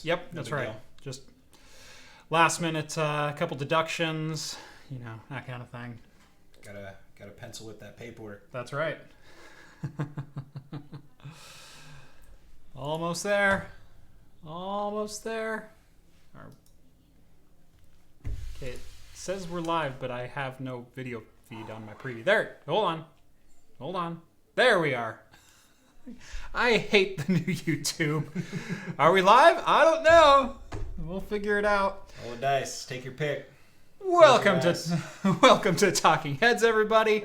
Yep, that's right. Deal. Just last minute, couple deductions, that kind of thing. Gotta pencil with that paperwork. That's right. Almost there. Almost there. Okay, it says we're live, but I have no video feed on my preview. There. Hold on. There we are. I hate the new YouTube. Are we live? I don't know. We'll figure it out. Roll the dice. Take your pick. Welcome to Talking Heads, everybody.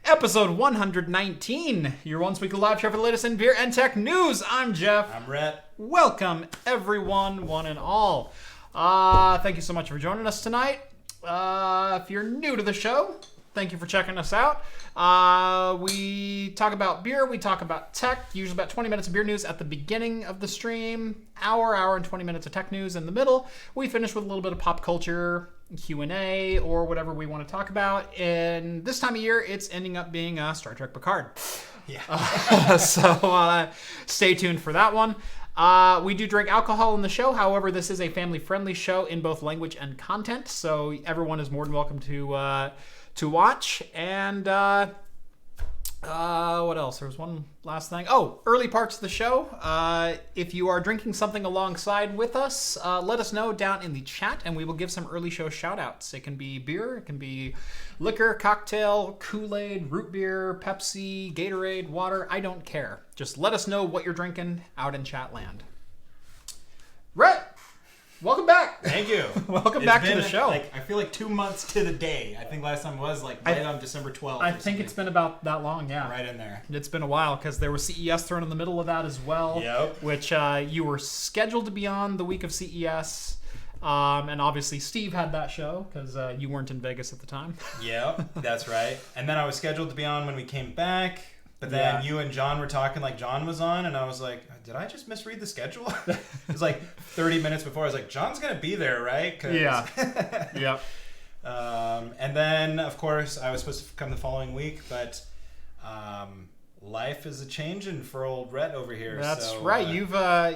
Episode 119. Your once weekly live show for the latest in beer and tech news. I'm Jeff. I'm Rhett. Welcome, everyone, one and all. Thank you so much for joining us tonight. If you're new to the show, thank you for checking us out. We talk about beer, we talk about tech, usually about 20 minutes of beer news at the beginning of the stream, hour and 20 minutes of tech news in the middle. We finish with a little bit of pop culture, Q&A, or whatever we want to talk about. And this time of year, it's ending up being Star Trek Picard. Yeah. So stay tuned for that one. We do drink alcohol in the show. However, this is a family-friendly show in both language and content, so everyone is more than welcome to watch. And what else? There was one last thing. Oh, early parts of the show. If you are drinking something alongside with us, let us know down in the chat, and we will give some early show shout-outs. It can be beer, it can be liquor, cocktail, Kool-Aid, root beer, Pepsi, Gatorade, water. I don't care. Just let us know what you're drinking out in chat land. Rhett! Welcome back. Thank you. Welcome back to the show. I feel like 2 months to the day. I think last time was right on December 12th. I think it's been about that long, yeah. Right in there. It's been a while because there was CES thrown in the middle of that as well. Yep. Which you were scheduled to be on the week of CES. And obviously Steve had that show because you weren't in Vegas at the time. Yep, that's right. And then I was scheduled to be on when we came back. But then you and John were talking like John was on, and I was like, did I just misread the schedule? It was like 30 minutes before. I was like, John's going to be there, right? Yeah. Yep. And then, of course, I was supposed to come the following week, but life is a changing for old Rhett over here. That's so, right. You've I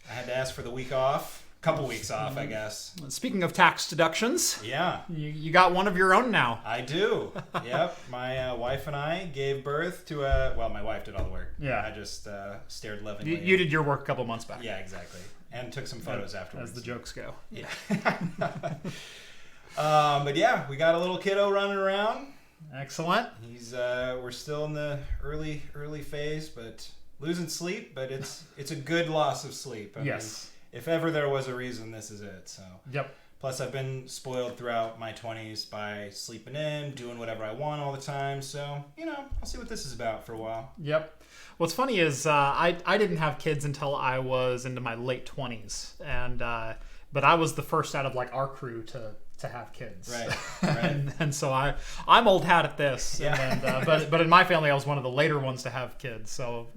had to ask for the week off. Couple weeks off, I guess. Speaking of tax deductions, yeah, you got one of your own now. I do. Yep, my wife and I gave birth to my wife did all the work. Yeah, I just stared lovingly. You did your work a couple months back. Yeah, exactly, and took some photos afterwards. As the jokes go. Yeah. But yeah, we got a little kiddo running around. Excellent. He's we're still in the early phase, but losing sleep. But it's a good loss of sleep. I mean, if ever there was a reason, this is it. So. Yep. Plus, I've been spoiled throughout my 20s by sleeping in, doing whatever I want all the time. So, I'll see what this is about for a while. Yep. What's funny is I didn't have kids until I was into my late 20s, and but I was the first out of like our crew to have kids. Right. and so I'm old hat at this. Yeah. And, but in my family, I was one of the later ones to have kids. So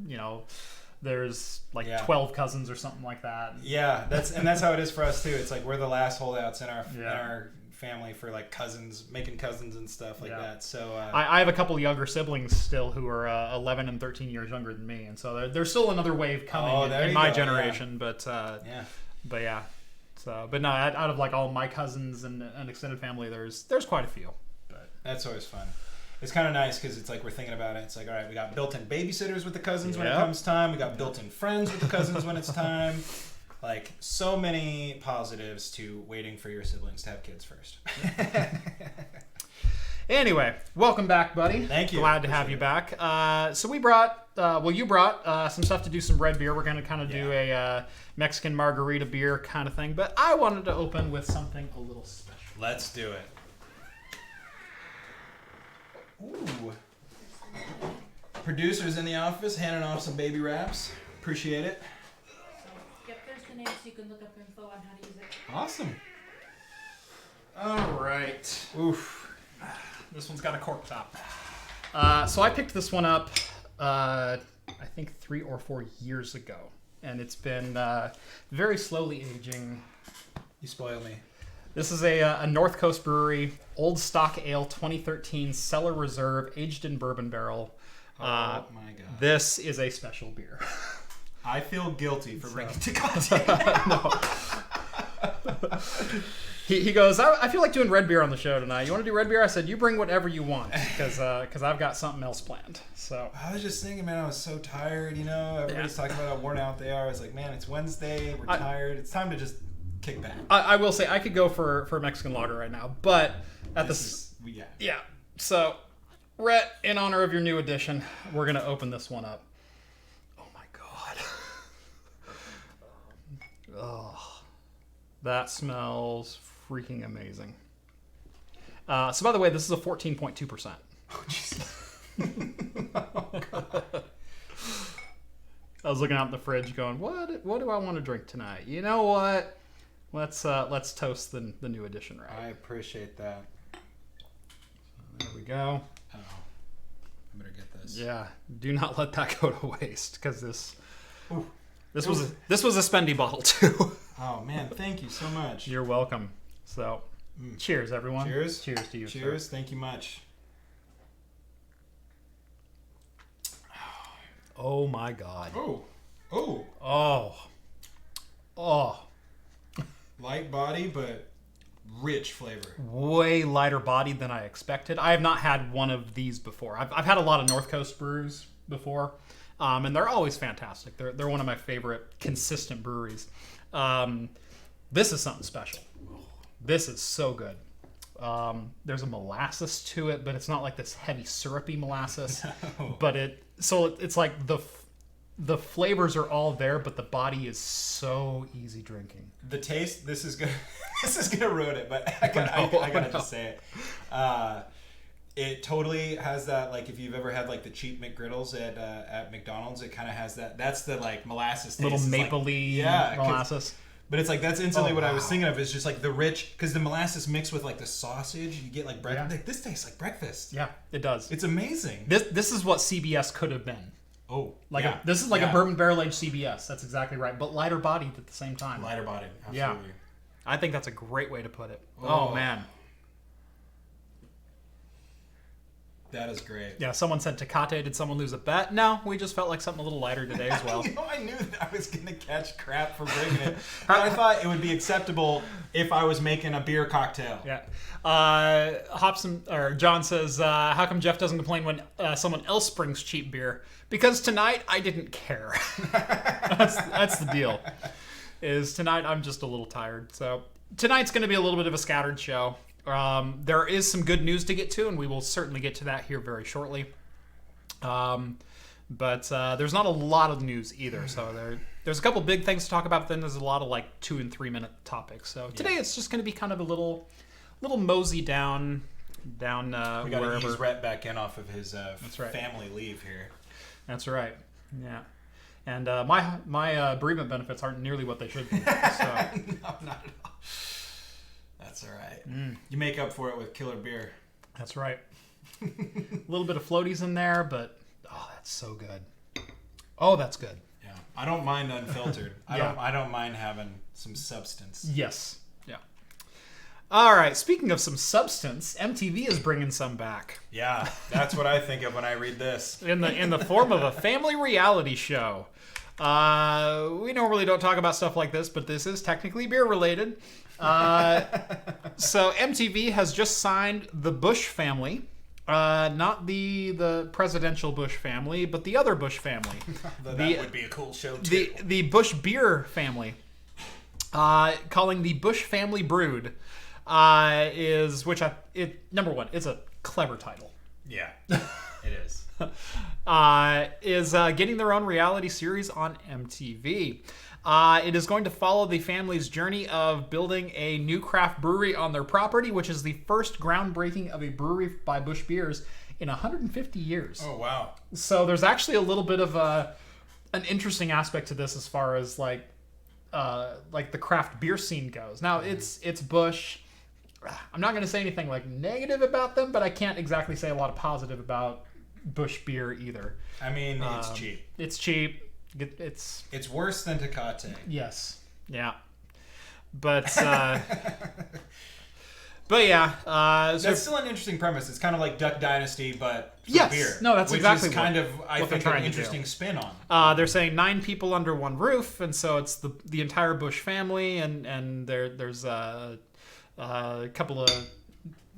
there's like 12 cousins or something like that. Yeah, that's how it is for us too. It's like we're the last holdouts in our family for like making cousins and stuff like that. So I have a couple younger siblings still who are 11 and 13 years younger than me, and so there's still another wave coming in my generation. Yeah. But yeah. So, but no, out of like all my cousins and extended family, there's quite a few. But that's always fun. It's kind of nice because it's like we're thinking about it. It's like, all right, we got built-in babysitters with the cousins when it comes time. We got built-in friends with the cousins when it's time. Like, so many positives to waiting for your siblings to have kids first. Anyway, welcome back, buddy. Thank you. Glad to have you back. So we brought, you brought some stuff to do some red beer. We're going to kind of do a Mexican margarita beer kind of thing. But I wanted to open with something a little special. Let's do it. Ooh. Producers in the office handing off some baby wraps. Appreciate it. So, there's the name so you can look up info on how to use it. Awesome. All right. Oof. This one's got a cork top. So I picked this one up, I think 3 or 4 years ago. And it's been very slowly aging. You spoil me. This is a North Coast brewery, Old Stock Ale 2013 Cellar Reserve, aged in bourbon barrel. Oh my God. This is a special beer. I feel guilty for bringing Tecate. No. He goes, I feel like doing red beer on the show tonight. You want to do red beer? I said, you bring whatever you want, because I've got something else planned. So I was just thinking, man, I was so tired, Everybody's talking about how worn out they are. I was like, man, it's Wednesday. We're tired. It's time to just kick back. I will say, I could go for a Mexican lager right now, but yeah. So, Rhett, in honor of your new edition, we're going to open this one up. Oh, my God. Oh, that smells freaking amazing. So, by the way, this is a 14.2%. Oh, Jesus. Oh, God. I was looking out in the fridge going, what do I want to drink tonight? You know what? Let's toast the new edition, right? I appreciate that. There we go. Oh, I better get this. Yeah, do not let that go to waste, because this was a spendy bottle too. Oh man, thank you so much. You're welcome. So, cheers, everyone. Cheers. Cheers to you. Cheers. Sir. Thank you much. Oh my God. Oh. Light body, but rich flavor. Way lighter bodied than I expected. I have not had one of these before. I've had a lot of North Coast brews before, and they're always fantastic. They're one of my favorite consistent breweries. This is something special. This is so good. There's a molasses to it, but it's not like this heavy syrupy molasses. No. But it's like the flavors are all there, but the body is so easy drinking. The taste, this is gonna ruin it, but I gotta just say it. It totally has that, like, if you've ever had like the cheap McGriddles at McDonald's, it kind of has that. That's the like molasses taste. Little mapley molasses. But it's like, that's instantly what I was thinking of. Is just like the rich, because the molasses mixed with like the sausage, you get like breakfast. Like, this tastes like breakfast. Yeah, it does. It's amazing. This is what CBS could have been. This is like a bourbon barrel aged CBS. That's exactly right, but lighter bodied at the same time. Lighter bodied, absolutely. Yeah, I think that's a great way to put it. Oh man, that is great. Yeah, someone said Tecate. Did someone lose a bet? No, we just felt like something a little lighter today as well. I knew that I was gonna catch crap for bringing it. I thought it would be acceptable if I was making a beer cocktail. Yeah. John says, how come Jeff doesn't complain when someone else brings cheap beer? Because tonight I didn't care. That's the deal. Is tonight I'm just a little tired. So tonight's going to be a little bit of a scattered show. There is some good news to get to, and we will certainly get to that here very shortly. But there's not a lot of news either. So there's a couple big things to talk about, but then there's a lot of like 2 and 3 minute topics. So today it's just going to be kind of a little mosey down we got to ease Rhett back in off of his right. family leave here. That's right. Yeah. And my bereavement benefits aren't nearly what they should be. So. No, not at all. That's all right. You make up for it with killer beer. That's right. A little bit of floaties in there, but that's so good. Oh, that's good. Yeah, I don't mind unfiltered. I don't mind having some substance. Yes. Yeah. All right. Speaking of some substance, MTV is bringing some back. Yeah, that's what I think of when I read this. In the form of a family reality show. We normally don't talk about stuff like this, but this is technically beer related. So MTV has just signed the Busch family, not the presidential Busch family, but the other Busch family. That would be a cool show too. The Busch beer family, calling the Busch Family Brood, number one, it's a clever title. Yeah, it is. Is getting their own reality series on MTV. It is going to follow the family's journey of building a new craft brewery on their property, which is the first groundbreaking of a brewery by Busch Beers in 150 years. Oh, wow. So there's actually a little bit of an interesting aspect to this as far as like the craft beer scene goes. Now, it's Busch. I'm not going to say anything like negative about them, but I can't exactly say a lot of positive about Busch beer either. I mean, it's cheap. It's cheap. It's worse than Tecate. Yes. Yeah. But But yeah, so That's still an interesting premise. It's kind of like Duck Dynasty, but for Yes. beer. No, that's which exactly is kind what- of, what I they're think, trying an to do. interesting spin on. they're saying 9 people under one roof, and so it's the entire Busch family, and there's a couple of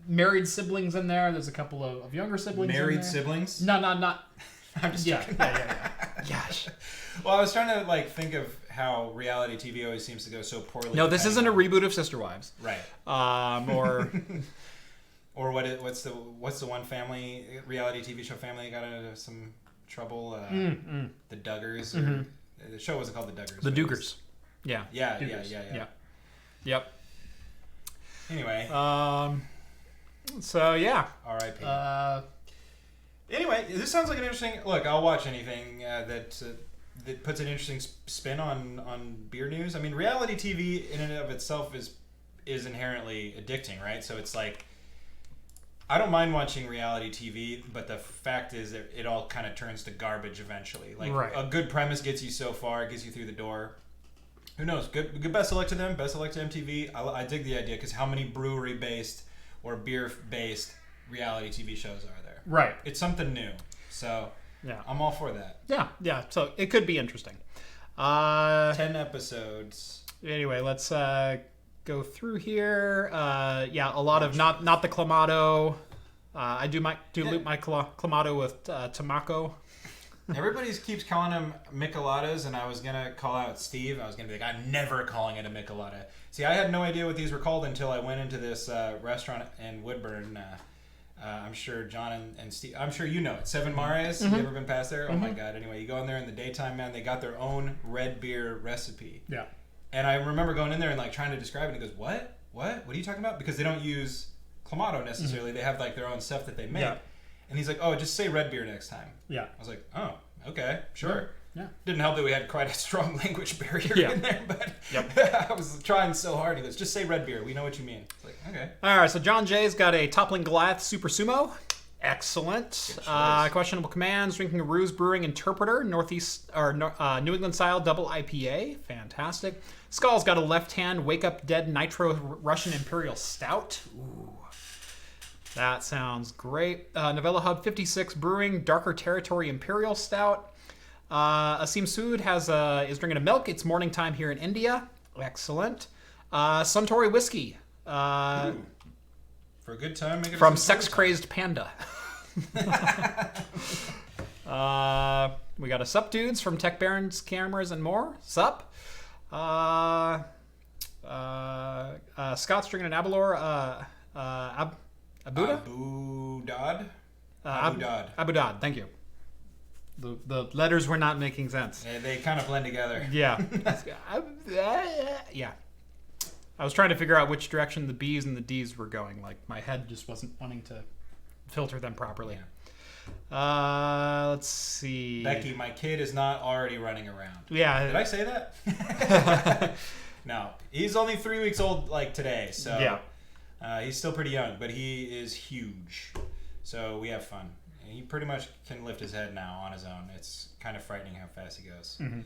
married siblings in there. There's a couple of younger siblings. in Married there. siblings? No, not. I'm just Yeah, joking. yeah. Gosh. Well, I was trying to like think of how reality TV always seems to go so poorly. No, this isn't a depending reboot of Sister Wives. Right. Or Or what's the one family reality TV show family that got into some trouble? The Duggars. Or, the show wasn't called The Duggars. the but it was- Dugars. Yeah. Yeah, Dugars. yeah. Yep. Anyway, So yeah. R.I.P. Anyway, this sounds like an interesting. Look, I'll watch anything that puts an interesting spin on beer news. I mean, reality TV in and of itself is inherently addicting, right? So it's like, I don't mind watching reality TV, but the fact is that it all kind of turns to garbage eventually. Like Right. a good premise gets you so far, it gets you through the door. Who knows? Good. Best of luck to them. Best of luck to MTV. I dig the idea because how many brewery-based or beer-based reality TV shows are there? Right. It's something new, so Yeah. I'm all for that. Yeah. So it could be interesting. 10 episodes. Anyway, let's go through here. Yeah, a lot of not the clamato. I do loop my clamato with Tamako. Everybody keeps calling them micheladas, and I was gonna call out Steve. I was gonna be like, I'm never calling it a michelada. See, I had no idea what these were called until I went into this restaurant in Woodburn. I'm sure John and Steve, I'm sure you know it. Seven Mares. You ever been past there? Oh my God. Anyway, you go in there in the daytime, man. They got their own red beer recipe. Yeah. And I remember going in there and like trying to describe it. And he goes, "What? What are you talking about?" Because they don't use clamato necessarily. They have like their own stuff that they make. Yeah. And he's like, "Oh, just say red beer next time." Yeah. I was like, "Oh, okay, sure." Yeah. Didn't help that we had quite a strong language barrier Yeah. in there, but I was trying so hard. He goes, "Just say red beer. We know what you mean." It's like, okay. All right. So John Jay's got a Toppling Goliath Super Sumo. Excellent. Questionable commands. Drinking a Ruse Brewing Interpreter Northeast or New England style double IPA. Fantastic. Skull's got a Left Hand Wake Up Dead Nitro Russian Imperial Stout. Ooh. That sounds great. Novella Hub 56 Brewing Darker Territory Imperial Stout. Asim Sood is drinking a milk. It's morning time here in India. Excellent. Suntory Whiskey. For a good time, make it From a Sex Crazed Panda. We got a Sup Dudes from Tech Barons Cameras and more. Sup. Scott's drinking an Abalor. Abuda? Abu Dad. Abu Dad. Abu Dad, thank you. The letters were not making sense. Yeah, they kind of blend together. Yeah. Yeah. I was trying to figure out which direction the B's and the D's were going. Like, my head just wasn't wanting to filter them properly. Let's see. Becky, my kid is not already running around. Yeah. Did I say that? No. He's only 3 weeks old, like, today, so... Yeah. He's still pretty young, but he is huge. So we have fun. And he pretty much can lift his head now on his own. It's kind of frightening how fast he goes. Mm-hmm.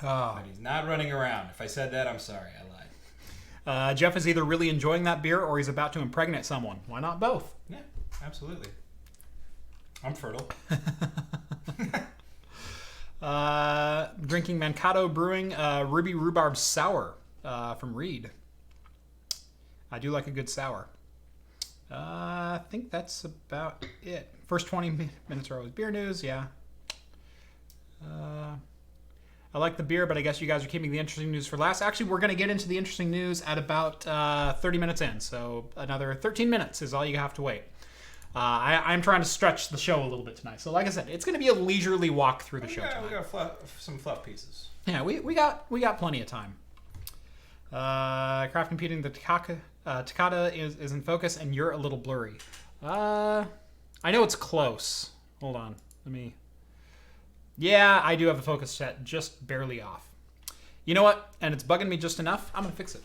But he's not running around. If I said that, I'm sorry. I lied. Jeff is either really enjoying that beer or he's about to impregnate someone. Why not both? Yeah, absolutely. I'm fertile. Drinking Mankato Brewing Ruby Rhubarb Sour from Reed. I do like a good sour. I think that's about it. First 20 minutes are always beer news, yeah. I like the beer, but I guess you guys are keeping the interesting news for last. Actually, we're going to get into the interesting news at about 30 minutes in, so another 13 minutes is all you have to wait. I'm trying to stretch the show a little bit tonight. So like I said, it's going to be a leisurely walk through the show tonight. We got some fluff pieces. Yeah, we got plenty of time. Craft competing, the Takata is in focus, and you're a little blurry. I know it's close. Hold on. Let me... Yeah, I do have the focus set just barely off. You know what? And it's bugging me just enough. I'm going to fix it.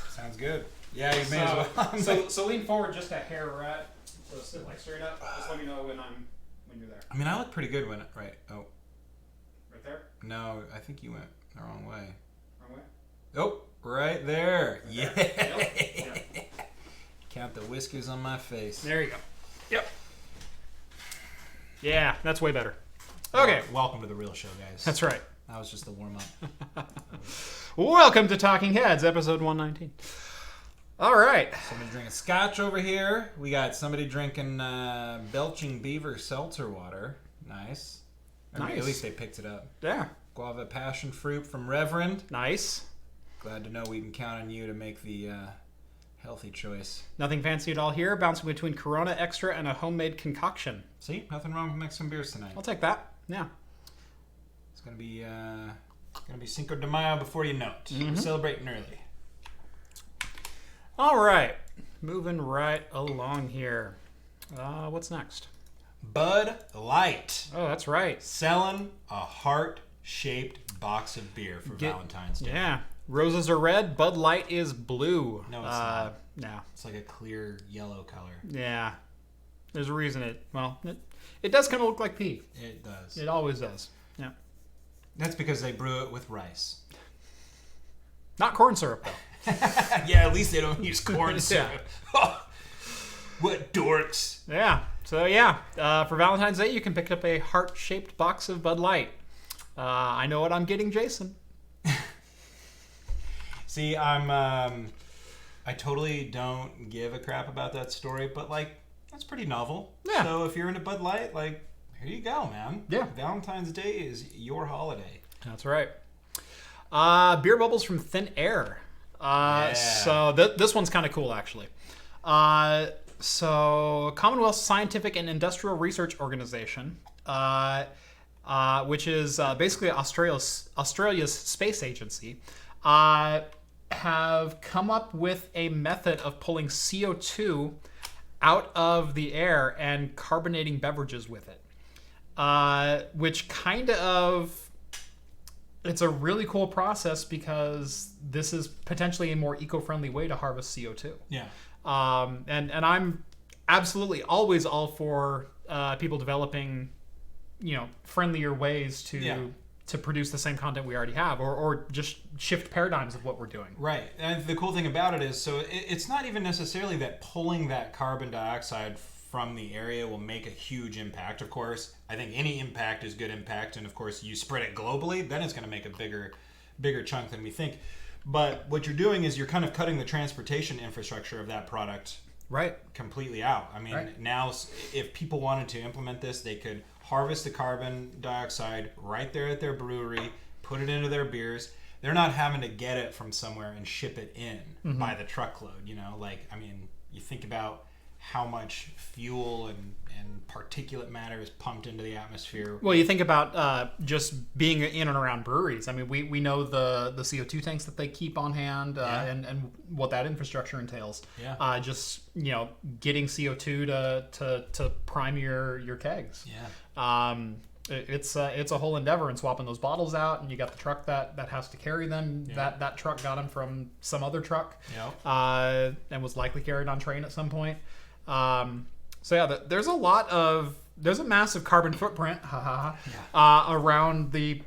Sounds good. Yeah, you may as well. So lean forward just a hair, right? So sit like straight up. Just let me know when you're there. I mean, I look pretty good when... Right. Oh. Right there? No, I think you went the wrong way. Wrong way? Oh, right there. Yeah. Yep. whiskers on my face. There you go. Yep. Yeah, that's way better. Okay. Welcome to the real show, guys. That's right. That was just the warm-up. Welcome to Talking Heads, episode 119. All right. Somebody's drinking scotch over here. We got somebody drinking Belching Beaver seltzer water. Nice. Nice. At least they picked it up. Yeah. Guava passion fruit from Reverend. Nice. Glad to know we can count on you to make the healthy choice. Nothing fancy at all here. Bouncing between Corona Extra and a homemade concaction. See? Nothing wrong with Mexican beers tonight. I'll take that. Yeah. It's gonna be Cinco de Mayo before you know it. We're celebrating early. All right. Moving right along here. What's next? Bud Light. Oh, that's right. Selling a heart-shaped box of beer for Valentine's Day. Yeah. Roses are red. Bud Light is blue. No, it's not. No. It's like a clear yellow color. Yeah. There's a reason it does kind of look like pee. It does. It always does. Yeah. That's because they brew it with rice. Not corn syrup, though. Yeah, at least they don't use corn syrup. What dorks. Yeah. So, yeah. For Valentine's Day, you can pick up a heart-shaped box of Bud Light. I know what I'm getting, Jason. See, I totally don't give a crap about that story, but, that's pretty novel. Yeah. So if you're into Bud Light, here you go, man. Yeah. Valentine's Day is your holiday. That's right. Beer bubbles from Thin Air. Yeah. So this one's kind of cool, actually. So Commonwealth Scientific and Industrial Research Organization, which is basically Australia's space agency, have come up with a method of pulling CO2 out of the air and carbonating beverages with it, which kind of... It's a really cool process because this is potentially a more eco-friendly way to harvest CO2. Yeah. And I'm absolutely always all for people developing, friendlier ways to produce the same content we already have, or just shift paradigms of what we're doing. Right. And the cool thing about it is, so it's not even necessarily that pulling that carbon dioxide from the area will make a huge impact. Of course, I think any impact is good impact, and of course you spread it globally, then it's going to make a bigger chunk than we think. But what you're doing is you're kind of cutting the transportation infrastructure of that product completely out. I mean, now if people wanted to implement this, they could harvest the carbon dioxide right there at their brewery, put it into their beers. They're not having to get it from somewhere and ship it in by the truckload, you think about how much fuel and particulate matter is pumped into the atmosphere. Well, you think about just being in and around breweries. I mean, we know the CO2 tanks that they keep on hand and what that infrastructure entails. Yeah. Just, getting CO2 to prime your kegs. Yeah. It's a whole endeavor in swapping those bottles out, and you got the truck that has to carry them. Yeah. That truck got them from some other truck, and was likely carried on train at some point. There's a massive carbon footprint around the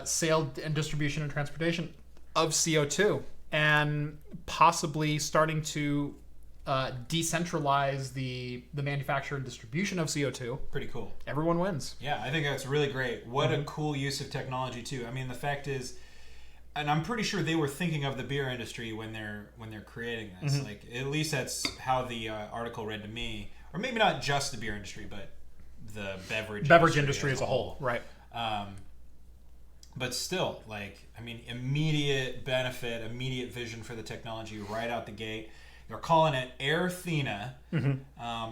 sale and distribution and transportation of CO2, and possibly starting to decentralize the manufacture and distribution of CO2. Pretty cool. Everyone wins. Yeah, I think that's really great. What a cool use of technology too. I mean, the fact is, and I'm pretty sure they were thinking of the beer industry when they're creating this. At least that's how the article read to me. Or maybe not just the beer industry, but the beverage industry as a whole. Right. But still, immediate benefit, immediate vision for the technology right out the gate. They're calling it Airthena.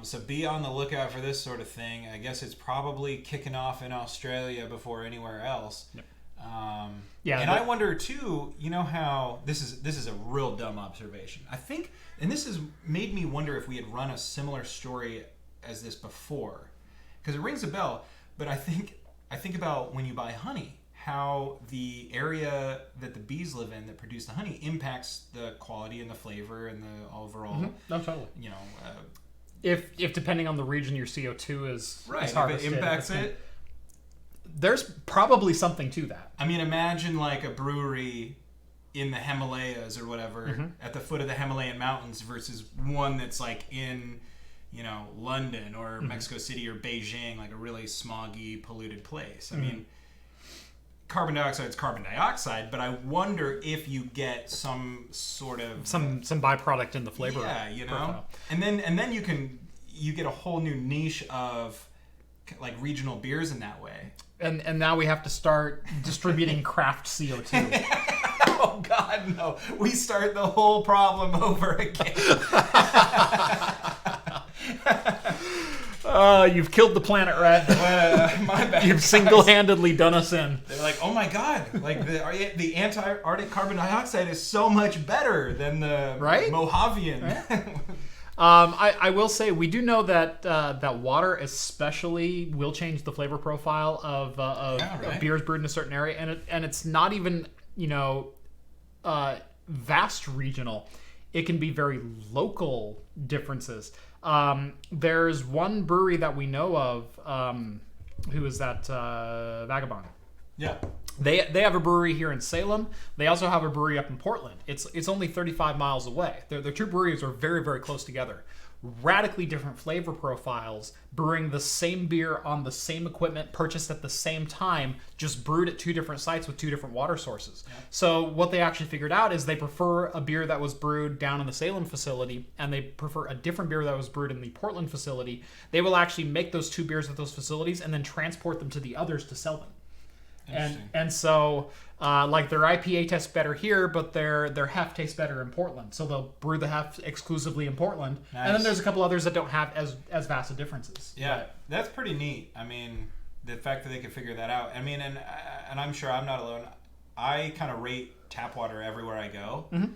So be on the lookout for this sort of thing. I guess it's probably kicking off in Australia before anywhere else. Yep. I wonder too, how this is a real dumb observation. I think, and this has made me wonder if we had run a similar story as this before, because it rings a bell. But I think about when you buy honey, how the area that the bees live in that produce the honey impacts the quality and the flavor and the overall. No, totally. If depending on the region your CO2 is harvested, if it impacts it. There's probably something to that. I mean, imagine a brewery in the Himalayas or whatever, at the foot of the Himalayan mountains versus one that's like in, London or Mexico City or Beijing, like a really smoggy, polluted place. I mean, carbon dioxide is carbon dioxide, but I wonder if you get some sort of some byproduct in the flavor. Yeah, profile. and then you get a whole new niche of like regional beers in that way. And now we have to start distributing craft CO2. Oh God, no! We start the whole problem over again. You've killed the planet, Red. My bad. You've single-handedly done us in. They're like, oh my God! Like the anti-Arctic carbon dioxide is so much better than the Mojavian. Right? I will say we do know that water especially will change the flavor profile of beers brewed in a certain area, and it's not even vast regional. It can be very local differences. There's one brewery that we know of. Who is that? Vagabond. Yeah. They have a brewery here in Salem. They also have a brewery up in Portland. It's only 35 miles away. Their two breweries are very, very close together. Radically different flavor profiles, brewing the same beer on the same equipment, purchased at the same time, just brewed at two different sites with two different water sources. Yeah. So what they actually figured out is they prefer a beer that was brewed down in the Salem facility, and they prefer a different beer that was brewed in the Portland facility. They will actually make those two beers at those facilities and then transport them to the others to sell them. And so like their IPA tastes better here, but their hef tastes better in Portland. So they'll brew the hef exclusively in Portland. Nice. And then there's a couple others that don't have as vast of differences. Yeah, but that's pretty neat. I mean, the fact that they could figure that out. I mean, and I'm sure I'm not alone. I kind of rate tap water everywhere I go. Mm-hmm.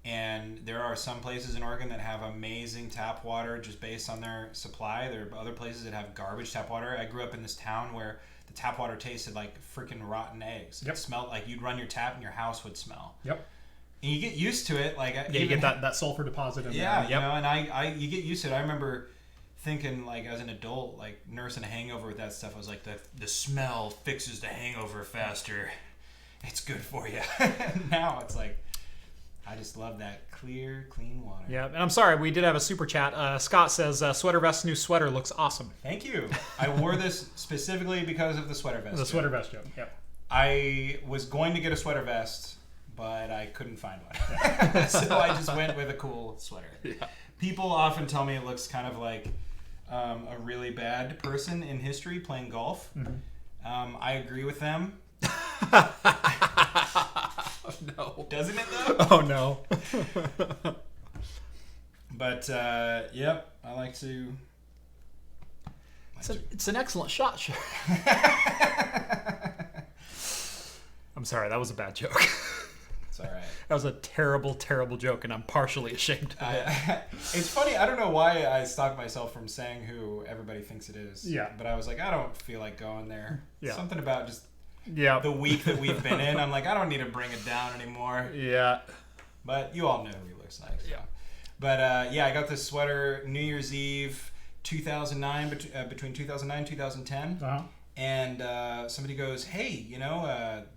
And there are some places in Oregon that have amazing tap water just based on their supply. There are other places that have garbage tap water. I grew up in this town where the tap water tasted like freaking rotten eggs. Yep. It smelled like you'd run your tap and your house would smell. Yep. And you get used to it. Like you get that sulfur deposit in there. Yeah, yep. And you get used to it. I remember thinking like as an adult, like nursing a hangover with that stuff. I was like, the smell fixes the hangover faster. It's good for you. Now it's like, I just love that clear, clean water. Yeah, and I'm sorry, we did have a super chat. Scott says, Sweater Vest's new sweater looks awesome. Thank you. I wore this specifically because of the sweater vest. The sweater vest joke, yep. I was going to get a sweater vest, but I couldn't find one. So I just went with a cool sweater. Yeah. People often tell me it looks kind of like a really bad person in history playing golf. Mm-hmm. I agree with them. Oh, no. Doesn't it though? Oh no. But yep, I like to. It's an excellent shot. I'm sorry, that was a bad joke. It's all right. That was a terrible, terrible joke, and I'm partially ashamed of it. It's funny. I don't know why I stopped myself from saying who everybody thinks it is. Yeah. But I was like, I don't feel like going there. Yeah. Something about just. Yeah. The week that we've been in, I'm like, I don't need to bring it down anymore. Yeah. But you all know who he looks like. So. Yeah. But yeah, I got this sweater New Year's Eve 2009, between 2009 and 2010. Uh-huh. And somebody goes, hey,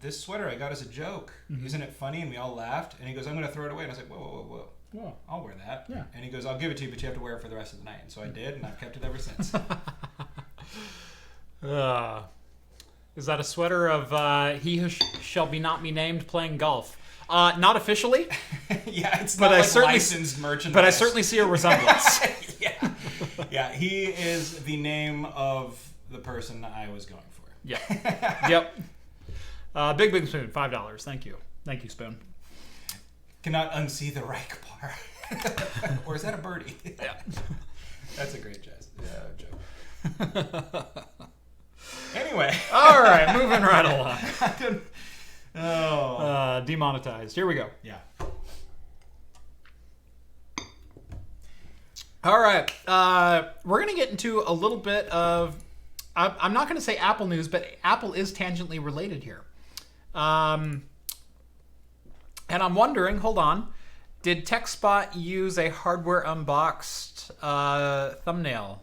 this sweater I got as a joke. Mm-hmm. Isn't it funny? And we all laughed. And he goes, I'm going to throw it away. And I was like, whoa. Well, I'll wear that. Yeah. And he goes, I'll give it to you, but you have to wear it for the rest of the night. And so I did, and I've kept it ever since. Is that a sweater of he who shall be not be named playing golf? Not officially. Yeah, it's not like licensed merchandise. But I certainly see a resemblance. Yeah. Yeah, he is the name of the person I was going for. Yeah. Yep. Big Spoon, $5. Thank you. Thank you, Spoon. Cannot unsee the Reich bar. Or is that a birdie? Yeah. That's a great joke. Anyway. All right, moving right along. Demonetized. Here we go. Yeah. All right. We're going to get into a little bit of... I'm not going to say Apple news, but Apple is tangentially related here. And I'm wondering, hold on, did TechSpot use a hardware unboxed thumbnail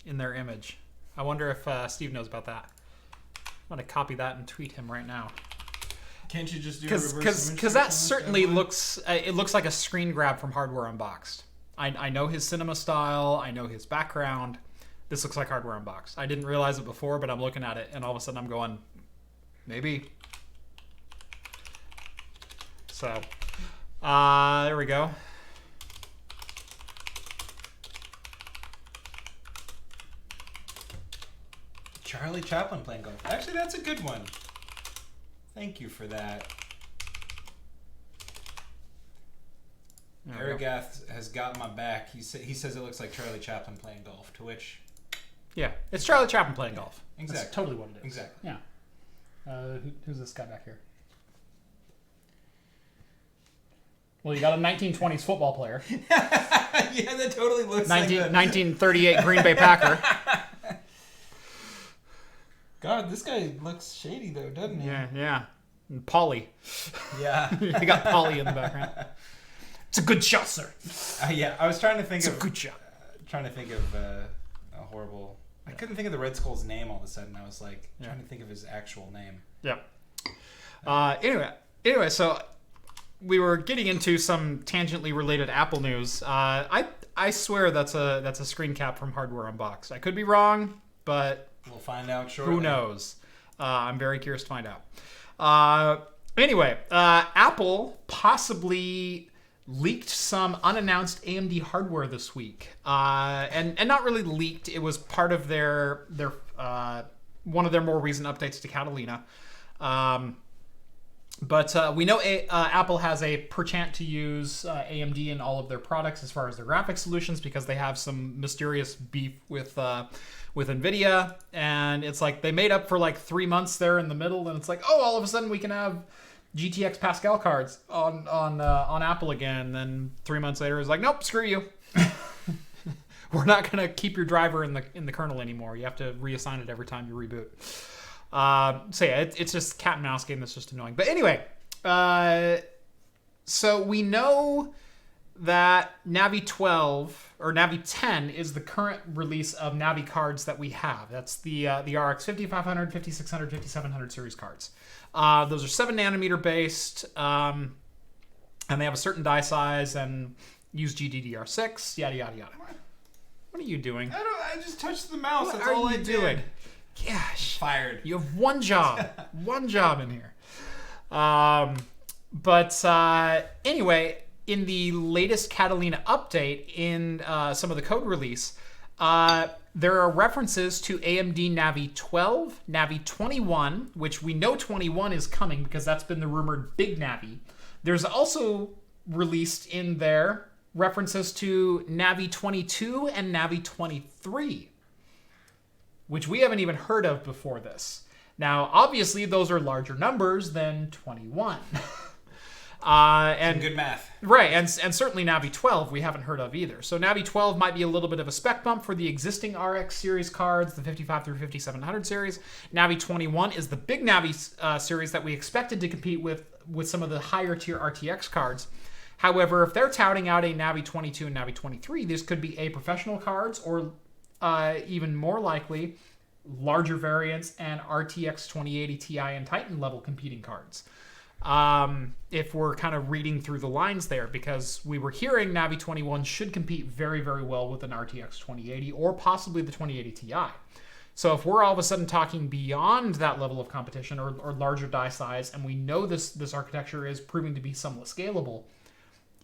in their image? I wonder if Steve knows about that. I'm going to copy that and tweet him right now. Can't you just do a reverse image Because search that on certainly this bad boy? looks it looks like a screen grab from Hardware Unboxed. I know his cinema style. I know his background. This looks like Hardware Unboxed. I didn't realize it before, but I'm looking at it, and all of a sudden I'm going, maybe. So, there we go. Charlie Chaplin playing golf. Actually, that's a good one. Thank you for that. Arigath has got my back. He says it looks like Charlie Chaplin playing golf, to which... Yeah, it's Charlie Chaplin playing golf. Exactly. That's totally what it is. Exactly. Yeah. Who's this guy back here? Well, you got a 1920s football player. Yeah, that totally looks like 1938 Green Bay Packer. God, this guy looks shady, though, doesn't he? Yeah. And Polly. Yeah. You got Polly in the background. It's a good shot, sir. Yeah, I was trying to think It's a good shot. Trying to think of a horrible... I couldn't think of the Red Skull's name all of a sudden. I was like trying to think of his actual name. Yeah. Anyway, so we were getting into some tangentially related Apple news. I swear that's a screen cap from Hardware Unboxed. I could be wrong, but we'll find out shortly. Who knows? I'm very curious to find out. Anyway, Apple possibly leaked some unannounced AMD hardware this week, and not really leaked. It was part of their one of their more recent updates to Catalina. But we know Apple has a perchance to use AMD in all of their products as far as their graphics solutions, because they have some mysterious beef with NVIDIA, and it's like they made up for like 3 months there in the middle, and it's like, oh, all of a sudden we can have GTX Pascal cards on Apple again. Then 3 months later, it's like, nope, screw you. We're not gonna keep your driver in the kernel anymore. You have to reassign it every time you reboot. So yeah, it's just cat and mouse game that's just annoying. But anyway, so we know that Navi 12 or Navi 10 is the current release of Navi cards that we have. That's the RX 5500, 5600, 5700 series cards. Those are 7 nanometer based, and they have a certain die size and use GDDR6, yada yada yada. What are you doing? I just touched the mouse. What That's are all you I doing? did. Gosh, Fired. you have one job, in here. Anyway, in the latest Catalina update, in some of the code release, there are references to AMD Navi 12, Navi 21, which we know 21 is coming because that's been the rumored big Navi. There's also released in there references to Navi 22 and Navi 23, which we haven't even heard of before this. Now, obviously, those are larger numbers than 21. Some good math. Right, and certainly Navi 12 we haven't heard of either. So Navi 12 might be a little bit of a spec bump for the existing RX series cards, the 55 through 5700 series. Navi 21 is the big Navi series that we expected to compete with some of the higher tier RTX cards. However, if they're touting out a Navi 22 and Navi 23, this could be a professional cards, or even more likely, larger variants and RTX 2080 Ti and Titan level competing cards. If we're kind of reading through the lines there, because we were hearing Navi 21 should compete very, very well with an RTX 2080 or possibly the 2080 Ti. So if we're all of a sudden talking beyond that level of competition or larger die size, and we know this architecture is proving to be somewhat scalable,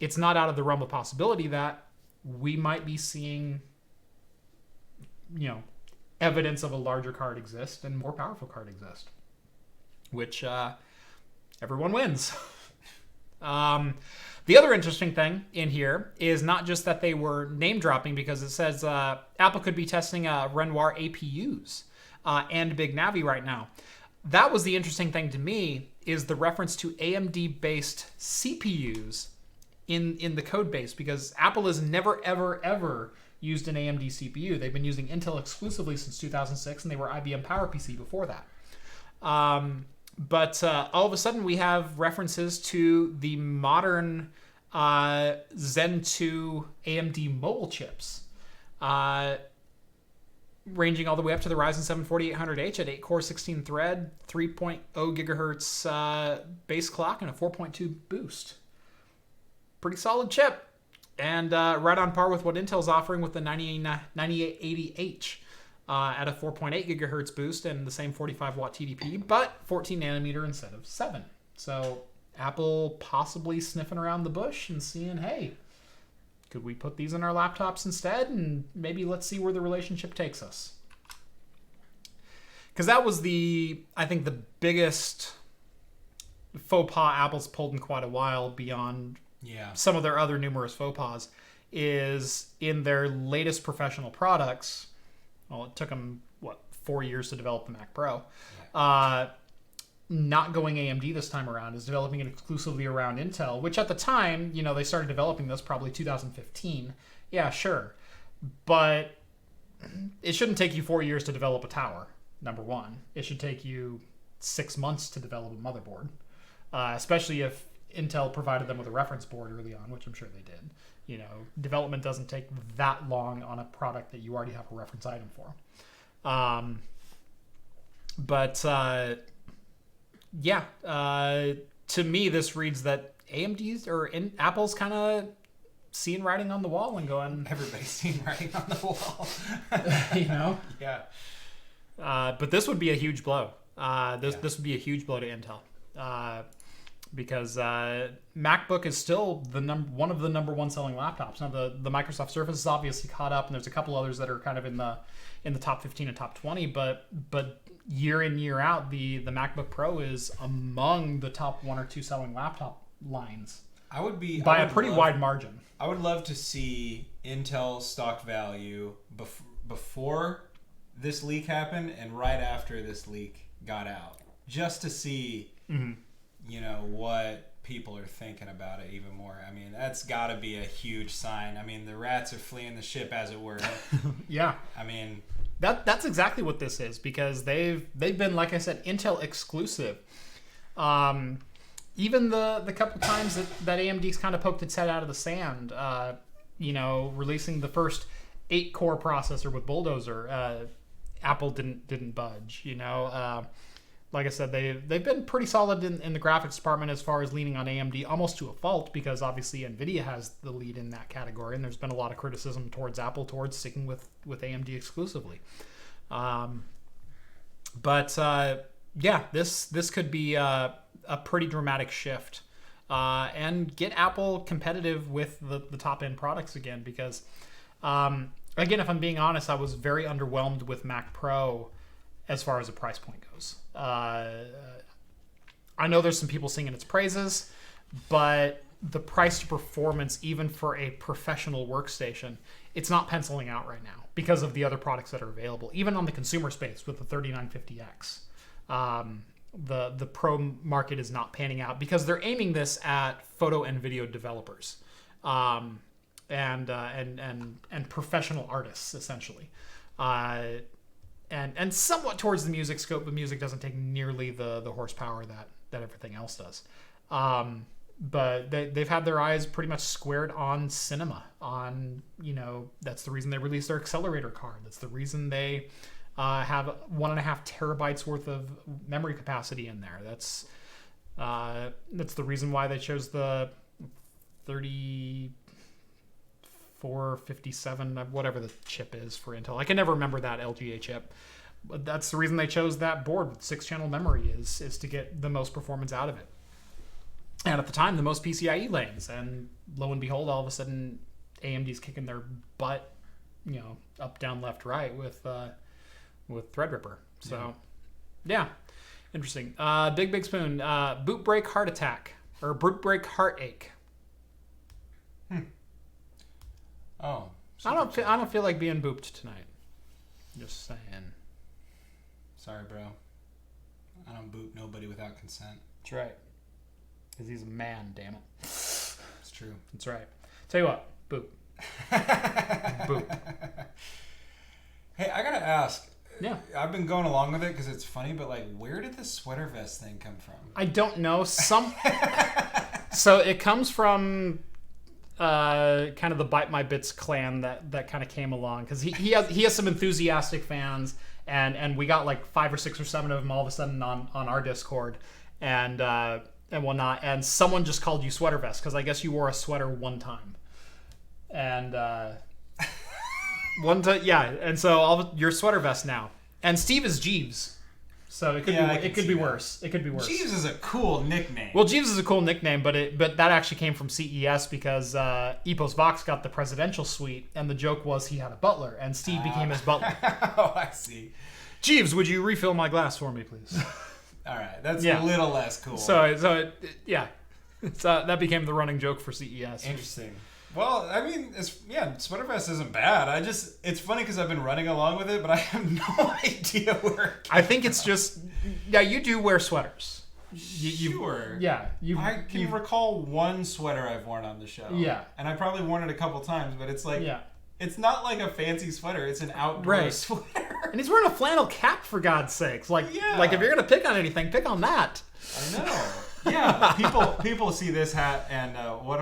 it's not out of the realm of possibility that we might be seeing, evidence of a larger card exist and more powerful card exist, which everyone wins. The other interesting thing in here is not just that they were name dropping, because it says Apple could be testing Renoir APUs and Big Navi right now. That was the interesting thing to me, is the reference to AMD based CPUs in the code base, because Apple has never ever used an AMD CPU. They've been using Intel exclusively since 2006, and they were IBM PowerPC before that. But all of a sudden we have references to the modern Zen 2 AMD mobile chips. ranging all the way up to the Ryzen 7 4800H at 8-core, 16-thread, 3.0 gigahertz base clock, and a 4.2 boost. Pretty solid chip. And right on par with what Intel's offering with the 9880H at a 4.8 gigahertz boost and the same 45-watt TDP, but 14 nanometer instead of 7. So Apple possibly sniffing around the bush and seeing, hey, could we put these in our laptops instead? And maybe let's see where the relationship takes us. Because that was I think the biggest faux pas Apple's pulled in quite a while beyond some of their other numerous faux pas, is in their latest professional products. Well, it took them, 4 years to develop the Mac Pro. Not going AMD this time around, is developing it exclusively around Intel, which at the time, they started developing this probably 2015. Yeah, sure. But it shouldn't take you 4 years to develop a tower, number one. It should take you 6 months to develop a motherboard, especially if Intel provided them with a reference board early on, which I'm sure they did. Development doesn't take that long on a product that you already have a reference item for. To me, this reads that AMD's or Apple's kind of seeing writing on the wall and going, everybody's seeing writing on the wall. Yeah. But this would be a huge blow. This would be a huge blow to Intel. Because MacBook is still one of the number one selling laptops. Now the Microsoft Surface is obviously caught up, and there's a couple others that are kind of in the top 15 and top 20. But year in, year out, the MacBook Pro is among the top 1 or 2 selling laptop lines. By a pretty wide margin. I would love to see Intel stock value before this leak happened and right after this leak got out, just to see. Mm-hmm. What people are thinking about it even more. I mean, that's got to be a huge sign. I mean, the rats are fleeing the ship, as it were. Yeah. I mean, that's exactly what this is, because they've been, like I said, Intel exclusive. Even the couple times that AMD's kind of poked its head out of the sand, releasing the first 8-core processor with Bulldozer, Apple didn't budge. Like I said, they've been pretty solid in the graphics department as far as leaning on AMD, almost to a fault, because obviously NVIDIA has the lead in that category, and there's been a lot of criticism towards Apple towards sticking with AMD exclusively. This could be a pretty dramatic shift and get Apple competitive with the top-end products again, because, again, if I'm being honest, I was very underwhelmed with Mac Pro as far as the price point goes. I know there's some people singing its praises, but the price to performance, even for a professional workstation, it's not penciling out right now because of the other products that are available. Even on the consumer space with the 3950X, the pro market is not panning out because they're aiming this at photo and video developers, and professional artists essentially. And somewhat towards the music scope, but music doesn't take nearly the horsepower that everything else does. But they've had their eyes pretty much squared on cinema. That's the reason they released their accelerator card. That's the reason they have 1.5 terabytes worth of memory capacity in there. That's the reason why they chose the 3457, whatever the chip is for Intel. I can never remember that LGA chip. But that's the reason they chose that board with 6-channel memory is to get the most performance out of it. And at the time, the most PCIe lanes. And lo and behold, all of a sudden, AMD's kicking their butt, up, down, left, right with Threadripper. So, yeah, interesting. Big Spoon, boot break heart attack or boot break heartache. Oh, I don't feel like being booped tonight. Just saying. Sorry, bro. I don't boop nobody without consent. That's right. Because he's a man, damn it. It's true. That's right. Tell you what, boop. Boop. Hey, I gotta ask. Yeah. I've been going along with it because it's funny, but where did the sweater vest thing come from? I don't know. So it comes from kind of the Bite My Bits clan that kind of came along, because he has some enthusiastic fans, and we got like 5 or 6 or 7 of them all of a sudden on our Discord, and whatnot. And someone just called you Sweater Vest because I guess you wore a sweater one time, and one time, yeah. And so you're Sweater Vest now, and Steve is Jeeves. So it could be worse. It could be worse. Jeeves is a cool nickname. Well, Jeeves is a cool nickname, but that actually came from CES because Epos Vox got the presidential suite, and the joke was he had a butler, and Steve became his butler. Oh, I see. Jeeves, would you refill my glass for me, please? All right, that's a little less cool. So that became the running joke for CES. Interesting. Well, I mean, Sweater Vest isn't bad. It's funny because I've been running along with it, but I have no idea where. I think it's just, you do wear sweaters. Sure. Yeah. I can recall one sweater I've worn on the show. Yeah. And I've probably worn it a couple times, but it's like, it's not like a fancy sweater. It's an outdoor sweater. And he's wearing a flannel cap, for God's sakes. Like if you're going to pick on anything, pick on that. I know. Yeah. People see this hat, and one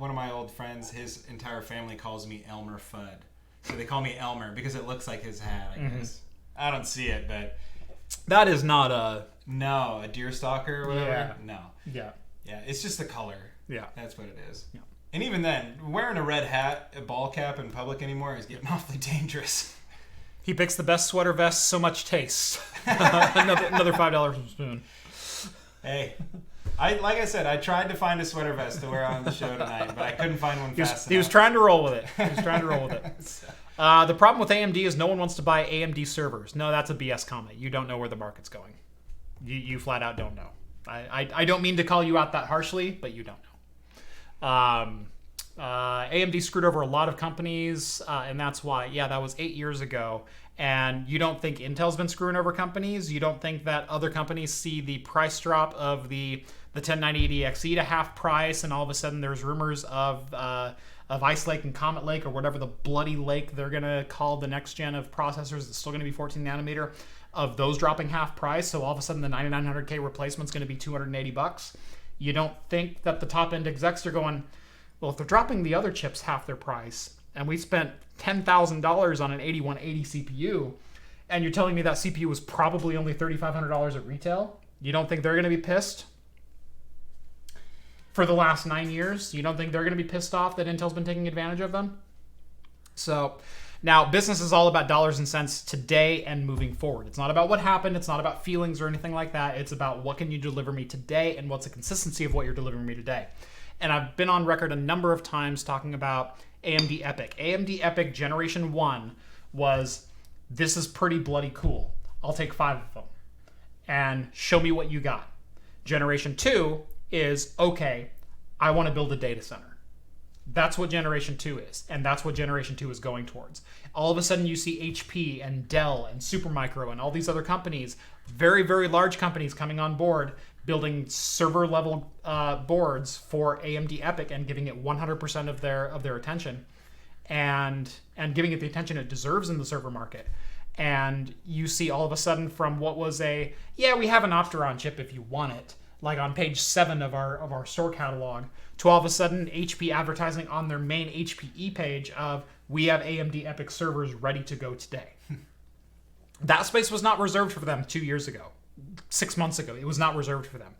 of my old friends, his entire family calls me Elmer Fudd. So they call me Elmer because it looks like his hat, I guess. I don't see it, but... That is not a... No, a deer stalker or whatever? Yeah. No. Yeah. Yeah, it's just the color. Yeah. That's what it is. Yeah. And even then, wearing a red hat, a ball cap in public anymore is getting awfully dangerous. He picks the best sweater vest, so much taste. another $5 from Spoon. Hey... like I said, I tried to find a sweater vest to wear on the show tonight, but I couldn't find one fast enough. He was trying to roll with it. The problem with AMD is no one wants to buy AMD servers. No, that's a BS comment. You don't know where the market's going. You flat out don't know. I don't mean to call you out that harshly, but you don't know. AMD screwed over a lot of companies, and that's why, that was 8 years ago. And you don't think Intel's been screwing over companies? You don't think that other companies see the price drop of the 1090 XE to half price, and all of a sudden there's rumors of Ice Lake and Comet Lake, or whatever the bloody lake they're going to call the next gen of processors that's still going to be 14 nanometer, of those dropping half price. So all of a sudden the 9900K replacement's going to be $280. You don't think that the top end execs are going, well, if they're dropping the other chips half their price, and we spent $10,000 on an 8180 CPU, and you're telling me that CPU was probably only $3,500 at retail? You don't think they're going to be pissed? For the last 9 years, you don't think they're going to be pissed off that Intel's been taking advantage of them? So now business is all about dollars and cents today and moving forward. It's not about what happened. It's not about feelings or anything like that. It's about what can you deliver me today, and what's the consistency of what you're delivering me today. And I've been on record a number of times talking about AMD EPYC. AMD EPYC Generation 1 was, this is pretty bloody cool. I'll take 5 of them. And show me what you got. Generation 2 is, okay, I want to build a data center. That's what Generation 2 is. And that's what Generation 2 is going towards. All of a sudden you see HP and Dell and Supermicro and all these other companies, very, very large companies coming on board, building server level boards for AMD EPYC and giving it 100% of their attention, and giving it the attention it deserves in the server market. And you see all of a sudden from what was we have an Opteron chip if you want it, like on page 7 of our store catalog, to all of a sudden HP advertising on their main HPE page of, we have AMD EPYC servers ready to go today. That space was not reserved for them 2 years ago. 6 months ago, it was not reserved for them.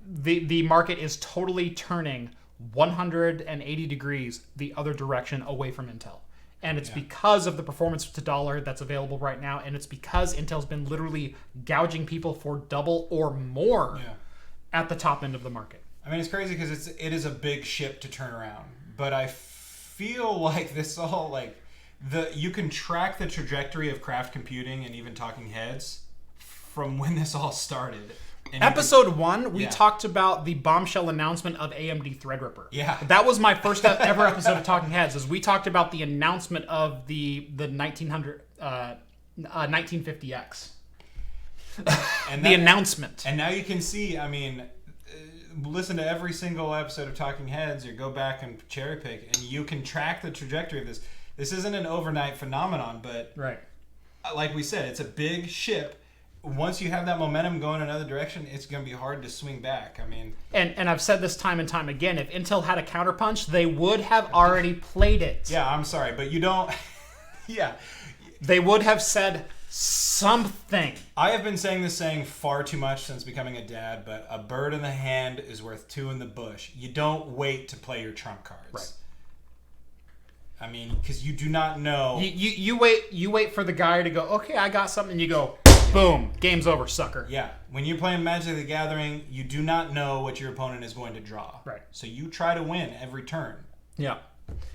The market is totally turning 180 degrees the other direction, away from Intel. And it's because of the performance to dollar that's available right now, and it's because Intel's been literally gouging people for double or more at the top end of the market. I mean, it's crazy because it is a big ship to turn around, but I feel like this all, like, you can track the trajectory of craft computing and even Talking Heads from when this all started. And Episode 1, we talked about the bombshell announcement of AMD Threadripper. Yeah. That was my first ever episode of Talking Heads, is we talked about the announcement of the 1950X. And the announcement. And now you can see, I mean, listen to every single episode of Talking Heads, or go back and cherry pick, and you can track the trajectory of this. This isn't an overnight phenomenon, but right, like we said, it's a big ship, once you have that momentum going another direction, it's going to be hard to swing back. I mean, and I've said this time and time again, if Intel had a counterpunch, they would have already played it. Yeah, I'm sorry, but you don't. Yeah. They would have said something. I have been saying this saying far too much since becoming a dad, but a bird in the hand is worth two in the bush. You don't wait to play your trump cards. Right. I mean, because you do not know. You wait for the guy to go, okay, I got something, and you go, boom, game's over, sucker. Yeah. When you're playing Magic the Gathering, you do not know what your opponent is going to draw. Right. So you try to win every turn. Yeah.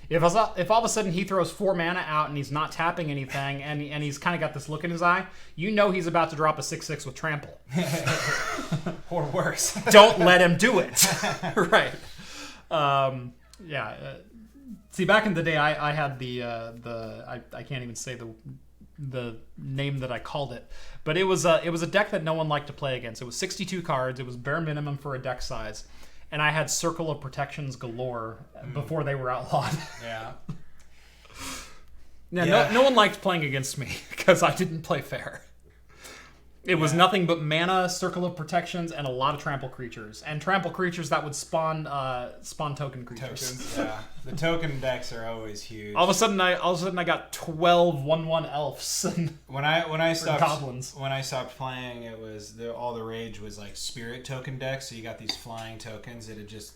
If all of a sudden he throws 4 mana out and he's not tapping anything and he's kind of got this look in his eye, you know he's about to drop a 6/6 with trample. Or worse. Don't let him do it. Right. See, back in the day, I had I can't even say the name that I called it, but it was a deck that no one liked to play against. It was 62 cards. It was bare minimum for a deck size. And I had Circle of Protections galore before they were outlawed. Yeah. No one liked playing against me because I didn't play fair. It was nothing but mana, Circle of Protections, and a lot of trample creatures. And trample creatures that would spawn token creatures. Tokens, yeah. The token decks are always huge. All of a sudden I got 12 1/1 elves. When I stopped goblins. When I stopped playing, it was all the rage was like spirit token decks. So you got these flying tokens that would just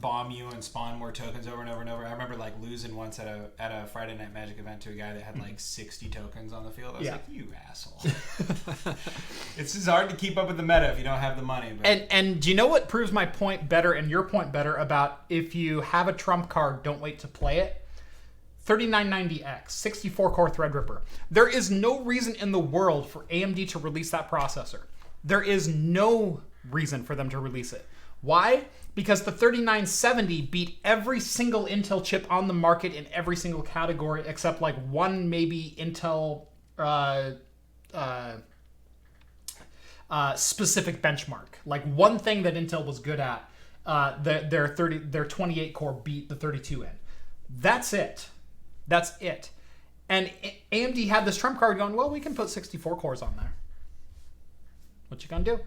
bomb you and spawn more tokens over and over and over. I remember like losing once at a Friday Night Magic event to a guy that had like 60 tokens on the field. I was like, you asshole. It's just hard to keep up with the meta if you don't have the money. But. And do you know what proves my point better and your point better about if you have a trump card, don't wait to play it? 3990X, 64 core Threadripper. There is no reason in the world for AMD to release that processor. There is no reason for them to release it. Why? Because the 3970 beat every single Intel chip on the market in every single category except like one maybe Intel specific benchmark. Like one thing that Intel was good at, their 28 core beat the 32 in. That's it. That's it. And AMD had this trump card going, well, we can put 64 cores on there. What you gonna do?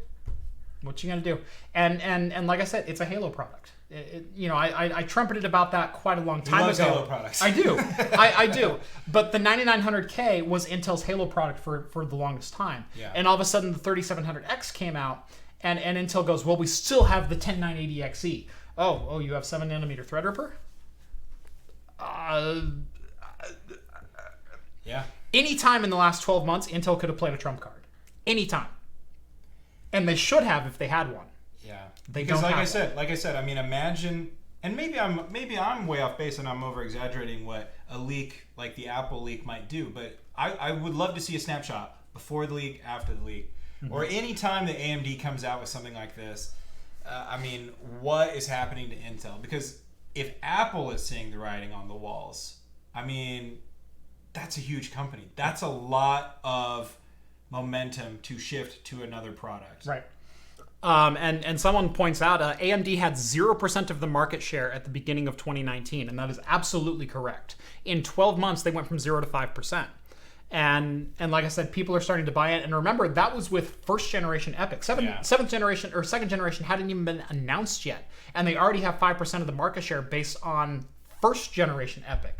What you gonna do? And like I said, it's a Halo product. I trumpeted about that quite a long time ago. Halo products. I do. I do. But the 9900K was Intel's Halo product for the longest time. Yeah. And all of a sudden the 3700X came out and Intel goes, well, we still have the 10980XE. Oh, you have 7nm Threadripper? Yeah. Anytime in the last 12 months, Intel could have played a trump card. Anytime. And they should have if they had one. Yeah. Because like I said, I mean, imagine, and maybe I'm way off base and I'm over exaggerating what a leak like the Apple leak might do, but I would love to see a snapshot before the leak, after the leak, or any time that AMD comes out with something like this. I mean, what is happening to Intel? Because if Apple is seeing the writing on the walls, I mean, that's a huge company. That's a lot of momentum to shift to another product. Right. And someone points out AMD had 0% of the market share at the beginning of 2019, and that is absolutely correct. In 12 months, they went from 0 to 5%. And like I said, people are starting to buy it. And remember, that was with first generation EPYC. Seventh generation or second generation hadn't even been announced yet. And they already have 5% of the market share based on first generation EPYC.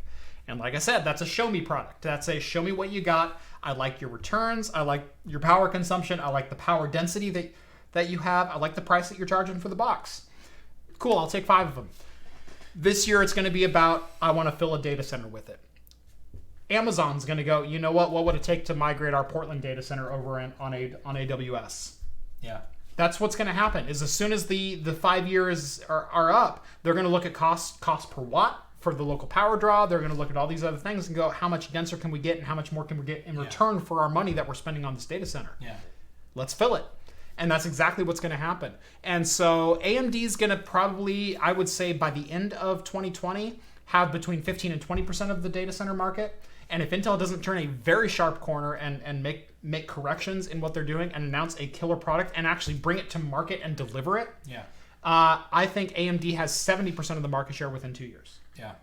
And like I said, that's a show me product. That's a show me what you got. I like your returns. I like your power consumption. I like the power density that you have. I like the price that you're charging for the box. Cool, I'll take 5 of them. This year it's going to be about, I want to fill a data center with it. Amazon's going to go, you know what would it take to migrate our Portland data center over on AWS? Yeah. That's what's going to happen, is as soon as the 5 years are up, they're going to look at cost per watt for the local power draw. They're going to look at all these other things and go, how much denser can we get and how much more can we get in return for our money that we're spending on this data center? Yeah. Let's fill it. And that's exactly what's going to happen. And so AMD is going to probably, I would say by the end of 2020, have between 15 and 20% of the data center market. And if Intel doesn't turn a very sharp corner and make corrections in what they're doing and announce a killer product and actually bring it to market and deliver it, I think AMD has 70% of the market share within 2 years. Yeah,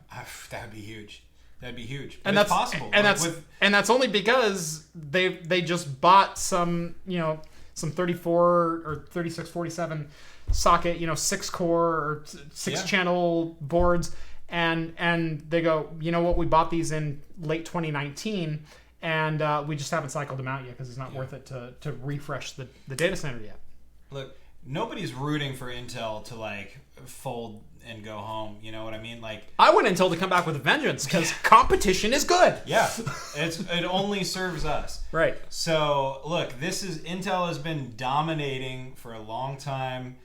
that would be huge. That'd be huge. And it's that's possible. And Like, that's only because they just bought some 34 or 3647 socket 6-core or 6-channel boards, and they go, you know what, we bought these in late 2019, and we just haven't cycled them out yet because it's not worth it to refresh the data center yet. Look, nobody's rooting for Intel to like fold and go home. You know what I mean? Like, I want Intel to come back with a vengeance because competition is good. yeah, it only serves us. Right. So look, Intel has been dominating for a long time,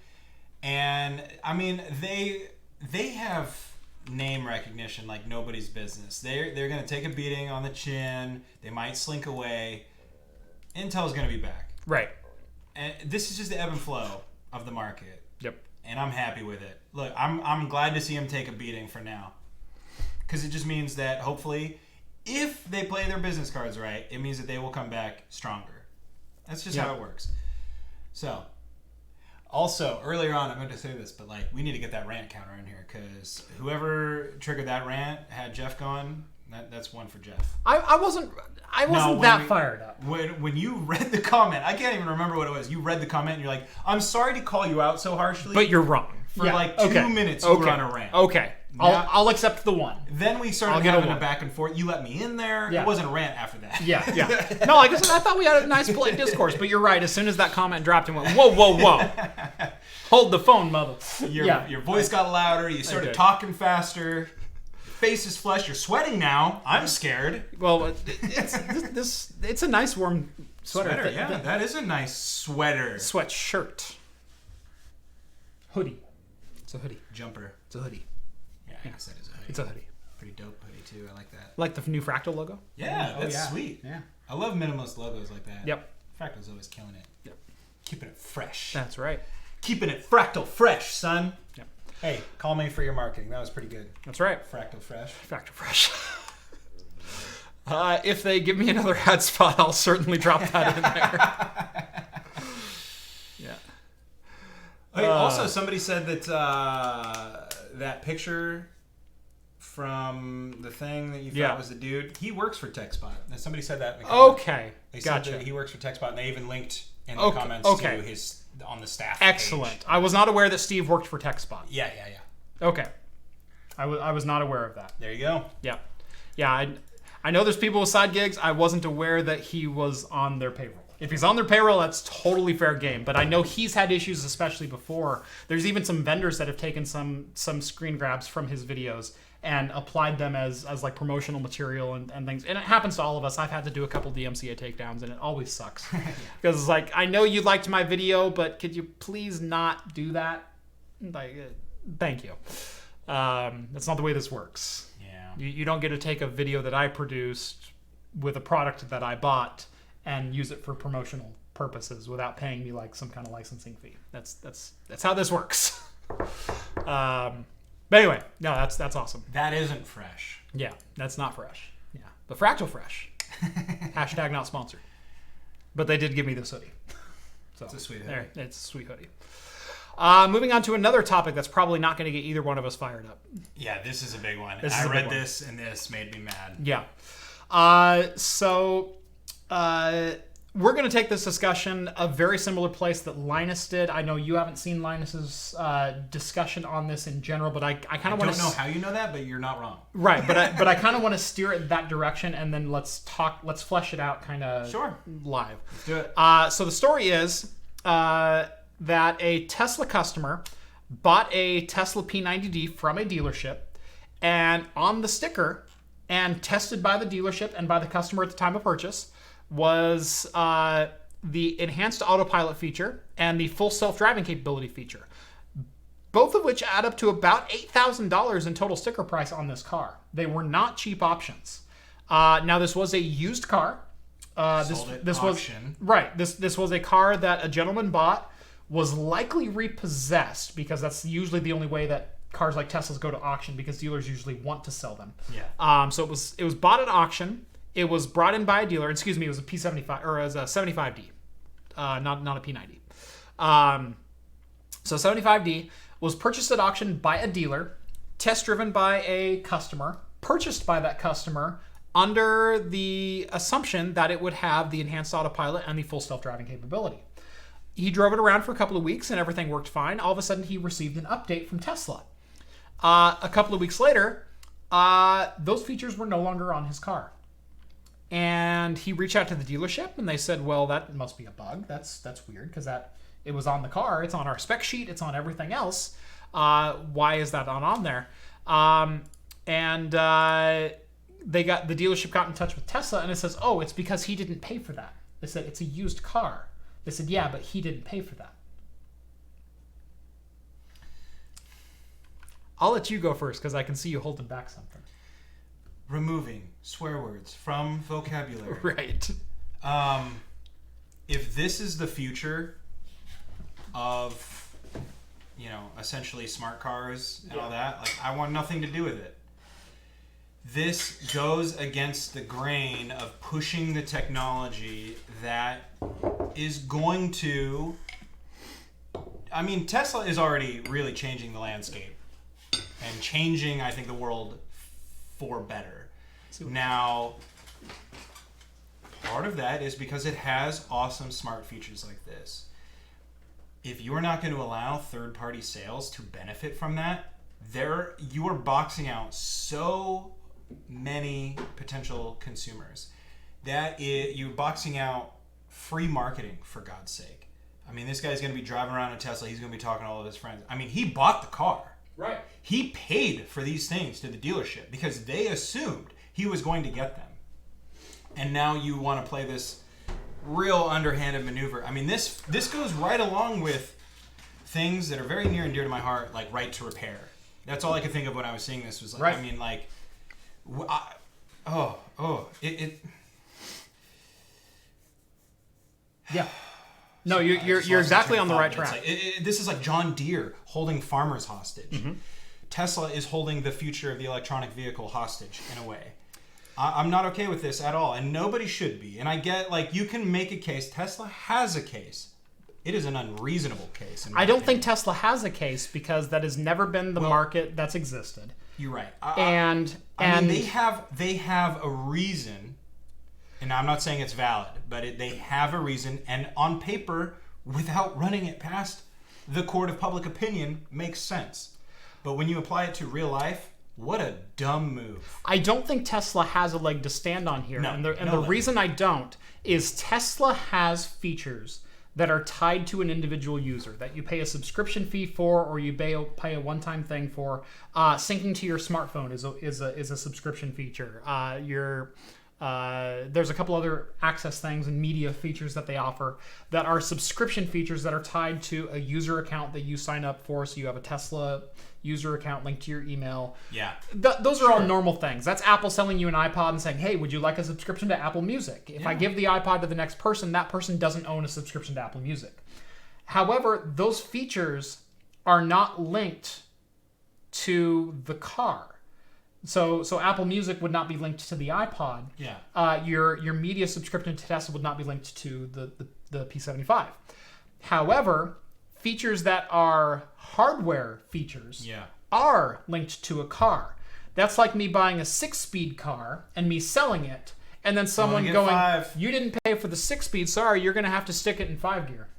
and I mean they have name recognition like nobody's business. They're gonna take a beating on the chin. They might slink away. Intel's gonna be back. Right. And this is just the ebb and flow of the market. Yep. And I'm happy with it. Look, I'm glad to see them take a beating for now, because it just means that hopefully, if they play their business cards right, it means that they will come back stronger. That's just how it works. So, also earlier on, I meant to say this, but like we need to get that rant counter in here, because whoever triggered that rant had Jeff going. That's one for Jeff. I wasn't fired up. When you read the comment, I can't even remember what it was. You read the comment and you're like, I'm sorry to call you out so harshly. But you're wrong. For like 2 minutes you were on a rant. Okay. I'll accept the one. Then we started having a back and forth. You let me in there. Yeah. It wasn't a rant after that. Yeah. No, like I said, I thought we had a nice polite discourse, but you're right. As soon as that comment dropped and went, whoa. Hold the phone, mother. Your voice got louder. You started talking faster. Face is flushed. You're sweating now. I'm scared. Well, it's a nice warm sweater. Yeah, that is a nice sweater. Sweatshirt. Hoodie. It's a hoodie. Jumper. It's a hoodie. Yeah, I guess that is a hoodie. It's a hoodie. Pretty dope hoodie too. I like that. Like the new Fractal logo? Yeah, that's sweet. Yeah. I love minimalist logos like that. Yep. Fractal's always killing it. Yep. Keeping it fresh. That's right. Keeping it Fractal fresh, son. Yep. Hey, call me for your marketing. That was pretty good. That's right. Fractal fresh. Fractal fresh. If they give me another ad spot, I'll certainly drop that in there. Yeah. Okay, also, somebody said that that picture from the thing that you thought was the dude, he works for TechSpot. And somebody said that in the comments. Okay. They gotcha. said that he works for TechSpot, and they even linked in the comments to his on the staff Excellent. page. I was not aware that Steve worked for TechSpot. Yeah. Okay. I was not aware of that. There you go. Yeah. I know there's people with side gigs. I wasn't aware that he was on their payroll. If he's on their payroll, that's totally fair game. But I know he's had issues, especially before. There's even some vendors that have taken some screen grabs from his videos and applied them as like promotional material and things. And it happens to all of us. I've had to do a couple DMCA takedowns, and it always sucks. Because it's like, I know you liked my video, but could you please not do that? Like, thank you. That's not the way this works. Yeah. You don't get to take a video that I produced with a product that I bought and use it for promotional purposes without paying me like some kind of licensing fee. That's how this works. But anyway, no, that's awesome. That isn't fresh. Yeah, that's not fresh. Yeah, but Fractal fresh. Hashtag not sponsored. But they did give me this hoodie. So it's a sweet hoodie. It's a sweet hoodie. Moving on to another topic that's probably not going to get either one of us fired up. Yeah, this is a big one. I read this, and this made me mad. Yeah. We're going to take this discussion a very similar place that Linus did. I know you haven't seen Linus's discussion on this in general, but I kind of want to... I don't know how you know that, but you're not wrong. Right, but I kind of want to steer it that direction, and then let's flesh it out kind of live. Let's do it. So the story is that a Tesla customer bought a Tesla P90D from a dealership, and on the sticker, and tested by the dealership and by the customer at the time of purchase, was the enhanced autopilot feature and the full self-driving capability feature, both of which add up to about $8,000 in total sticker price on this car. They were not cheap options. Now, this was a used car. This was a car that a gentleman bought, was likely repossessed, because that's usually the only way that cars like Teslas go to auction, because dealers usually want to sell them. Yeah. So it was bought at auction. It was brought in by a dealer. Excuse me, it was a P75 or as a 75D, not a P90. So 75D was purchased at auction by a dealer, test driven by a customer, purchased by that customer under the assumption that it would have the enhanced autopilot and the full self-driving capability. He drove it around for a couple of weeks and everything worked fine. All of a sudden, he received an update from Tesla. A couple of weeks later, those features were no longer on his car. And he reached out to the dealership and they said, well, that must be a bug. That's weird because it was on the car. It's on our spec sheet. It's on everything else. Why is that not on there? The dealership got in touch with Tesla and it says, oh, it's because he didn't pay for that. They said, it's a used car. They said, yeah, but he didn't pay for that. I'll let you go first because I can see you holding back something. Removing swear words from vocabulary. Right. If this is the future of, essentially smart cars and all that, like, I want nothing to do with it. This goes against the grain of pushing the technology that is going to... Tesla is already really changing the landscape and changing, I think, the world for better. Now, part of that is because it has awesome smart features like this. If you're not going to allow third-party sales to benefit from that, you are boxing out so many potential consumers. You're boxing out free marketing, for God's sake. This guy's going to be driving around in a Tesla. He's going to be talking to all of his friends. He bought the car. Right. He paid for these things to the dealership because they assumed he was going to get them. And now you want to play this real underhanded maneuver. This goes right along with things that are very near and dear to my heart, like right to repair. That's all I could think of when I was seeing this. Was like, right. Yeah. No, you're exactly on the right track. This is like John Deere holding farmers hostage. Mm-hmm. Tesla is holding the future of the electronic vehicle hostage in a way. I'm not okay with this at all, and nobody should be. And I get, you can make a case. Tesla has a case. It is an unreasonable case. I don't think Tesla has a case because that has never been the market that's existed. You're right. They have a reason, and I'm not saying it's valid, but they have a reason, and on paper, without running it past the court of public opinion, makes sense. But when you apply it to real life, what a dumb move. I don't think Tesla has a leg to stand on here. The reason I don't is Tesla has features that are tied to an individual user that you pay a subscription fee for, or you pay a one-time thing for. Syncing to your smartphone is a subscription feature. There's a couple other access things and media features that they offer that are subscription features that are tied to a user account that you sign up for. So you have a Tesla user account linked to your email. Yeah. Those are all normal things. That's Apple selling you an iPod and saying, hey, would you like a subscription to Apple Music? If I give the iPod to the next person, that person doesn't own a subscription to Apple Music. However, those features are not linked to the car. So Apple Music would not be linked to the iPod. Yeah. Your media subscription to Tesla would not be linked to the P75. However, features that are hardware features are linked to a car. That's like me buying a 6-speed car and me selling it, and then someone going, 5. You didn't pay for the 6-speed, sorry, you're going to have to stick it in 5 gear.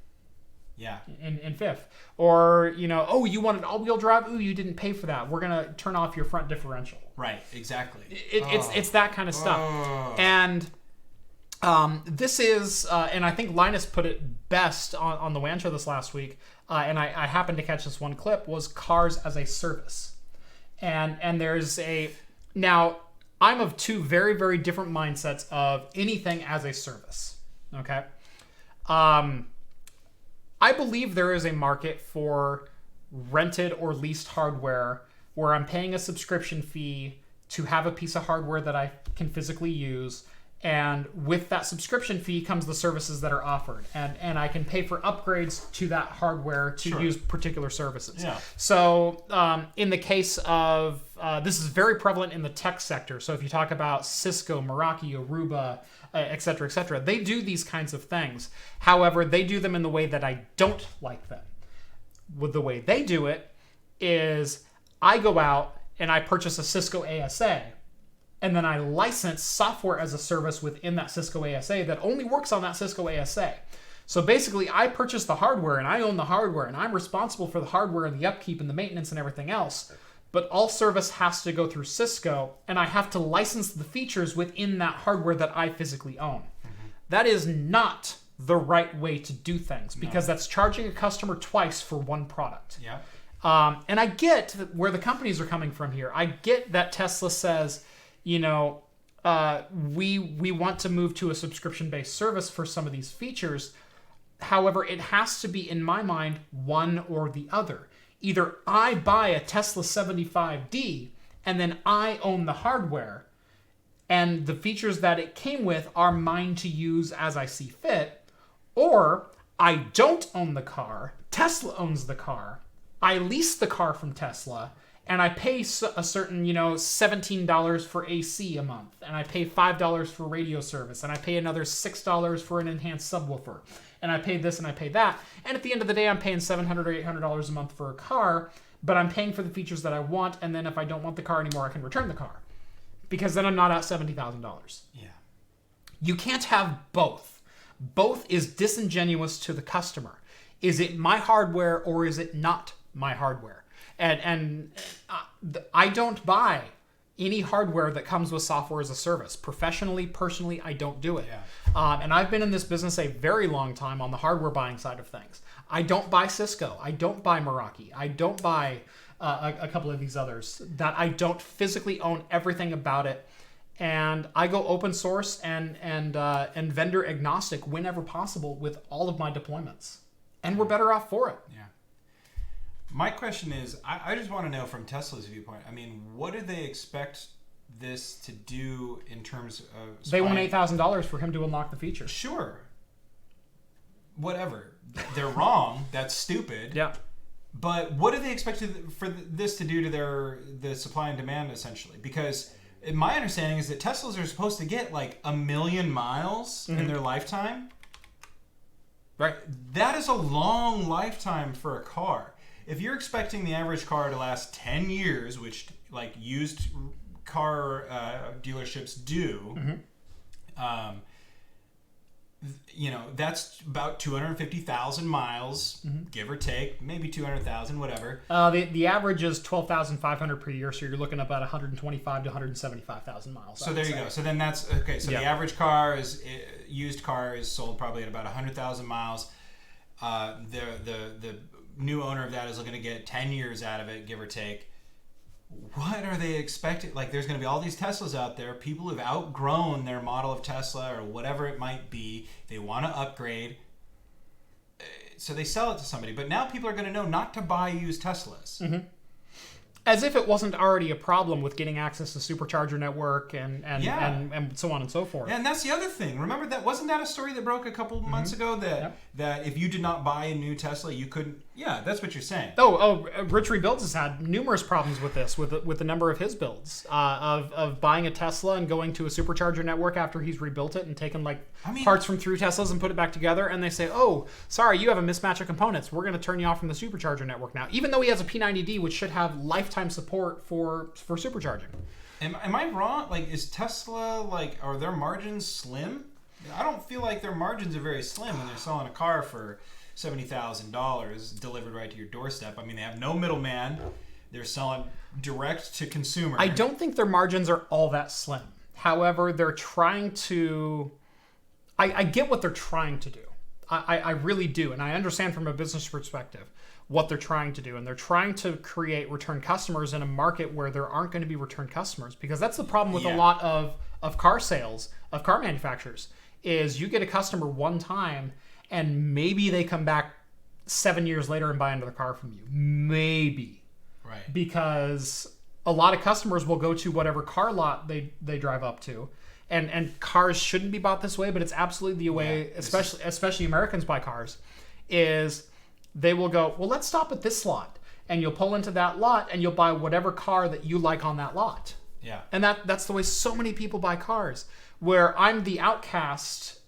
Yeah. In fifth. Or, oh, you wanted all-wheel drive? Ooh, you didn't pay for that. We're going to turn off your front differential. Right, exactly. It's that kind of stuff. And this is, and I think Linus put it best on the WAN show this last week, and I happened to catch this one clip, was cars as a service. And there's now, I'm of two very, very different mindsets of anything as a service, okay? I believe there is a market for rented or leased hardware where I'm paying a subscription fee to have a piece of hardware that I can physically use, and with that subscription fee comes the services that are offered, and I can pay for upgrades to that hardware to use particular services. Yeah. So in the case of, this is very prevalent in the tech sector, so if you talk about Cisco, Meraki, Aruba, et cetera, they do these kinds of things. However, they do them in the way that I don't like them. With the way they do it is I go out and I purchase a Cisco ASA, and then I license software as a service within that Cisco ASA that only works on that Cisco ASA. So basically, I purchase the hardware and I own the hardware and I'm responsible for the hardware and the upkeep and the maintenance and everything else. But all service has to go through Cisco, and I have to license the features within that hardware that I physically own. That is not the right way to do things, because that's charging a customer twice for one product. Yeah. And I get where the companies are coming from here. I get that Tesla says, we want to move to a subscription-based service for some of these features. However, it has to be, in my mind, one or the other. Either I buy a Tesla 75D and then I own the hardware, and the features that it came with are mine to use as I see fit, or I don't own the car, Tesla owns the car, I lease the car from Tesla, and I pay a certain, $17 for AC a month, and I pay $5 for radio service, and I pay another $6 for an enhanced subwoofer, and I pay this and I pay that, and at the end of the day, I'm paying $700 or $800 a month for a car, but I'm paying for the features that I want, and then if I don't want the car anymore, I can return the car, because then I'm not out $70,000. Yeah. You can't have both. Both is disingenuous to the customer. Is it my hardware or is it not my hardware? And I don't buy any hardware that comes with software as a service. Professionally, personally, I don't do it. Yeah. And I've been in this business a very long time on the hardware buying side of things. I don't buy Cisco. I don't buy Meraki. I don't buy a couple of these others that I don't physically own everything about it. And I go open source and vendor agnostic whenever possible with all of my deployments. And we're better off for it. Yeah. My question is, I just want to know from Tesla's viewpoint, I mean, what do they expect this to do in terms of... They want $8,000 for him to unlock the feature. Sure. Whatever. They're wrong. That's stupid. Yeah. But what do they expect for this to do to the supply and demand, essentially? Because my understanding is that Teslas are supposed to get like 1 million miles in their lifetime. Right. That is a long lifetime for a car. If you're expecting the average car to last 10 years, which like used car dealerships do, that's about 250,000 miles, give or take, maybe 200,000, whatever. The average is 12,500 per year, so you're looking at about 125 to 175,000 miles. So there you go. So then that's okay. So the average used car is sold probably at about 100,000 miles. The new owner of that is looking to get 10 years out of it, give or take. What are they expecting? Like, there's going to be all these Teslas out there. People who've outgrown their model of Tesla or whatever it might be. They want to upgrade. So they sell it to somebody. But now people are going to know not to buy used Teslas. As if it wasn't already a problem with getting access to supercharger network and so on and so forth. Yeah, and that's the other thing. Remember that wasn't that a story that broke a couple months ago that if you did not buy a new Tesla, you couldn't. Yeah, that's what you're saying. Rich Rebuilds has had numerous problems with this, with the number of his builds of buying a Tesla and going to a supercharger network after he's rebuilt it and taken parts from 3 Teslas and put it back together, and they say, "Oh, sorry, you have a mismatch of components. We're going to turn you off from the supercharger network now," even though he has a P90D, which should have lifetime support for supercharging. Am I wrong? Like, is Tesla are their margins slim? I don't feel like their margins are very slim when they're selling a car for $70,000 delivered right to your doorstep. I mean, they have no middleman. They're selling direct to consumer. I don't think their margins are all that slim. However, they're trying to... I get what they're trying to do. I really do. And I understand from a business perspective what they're trying to do. And they're trying to create return customers in a market where there aren't going to be return customers. Because that's the problem with a lot of car sales, of car manufacturers, is you get a customer one time and maybe they come back 7 years later and buy another car from you. Maybe. Right. Because a lot of customers will go to whatever car lot they drive up to. And cars shouldn't be bought this way, but it's absolutely the way, especially Americans buy cars, is they will go, well, let's stop at this lot. And you'll pull into that lot and you'll buy whatever car that you like on that lot. Yeah. And that's the way so many people buy cars, where I'm the outcast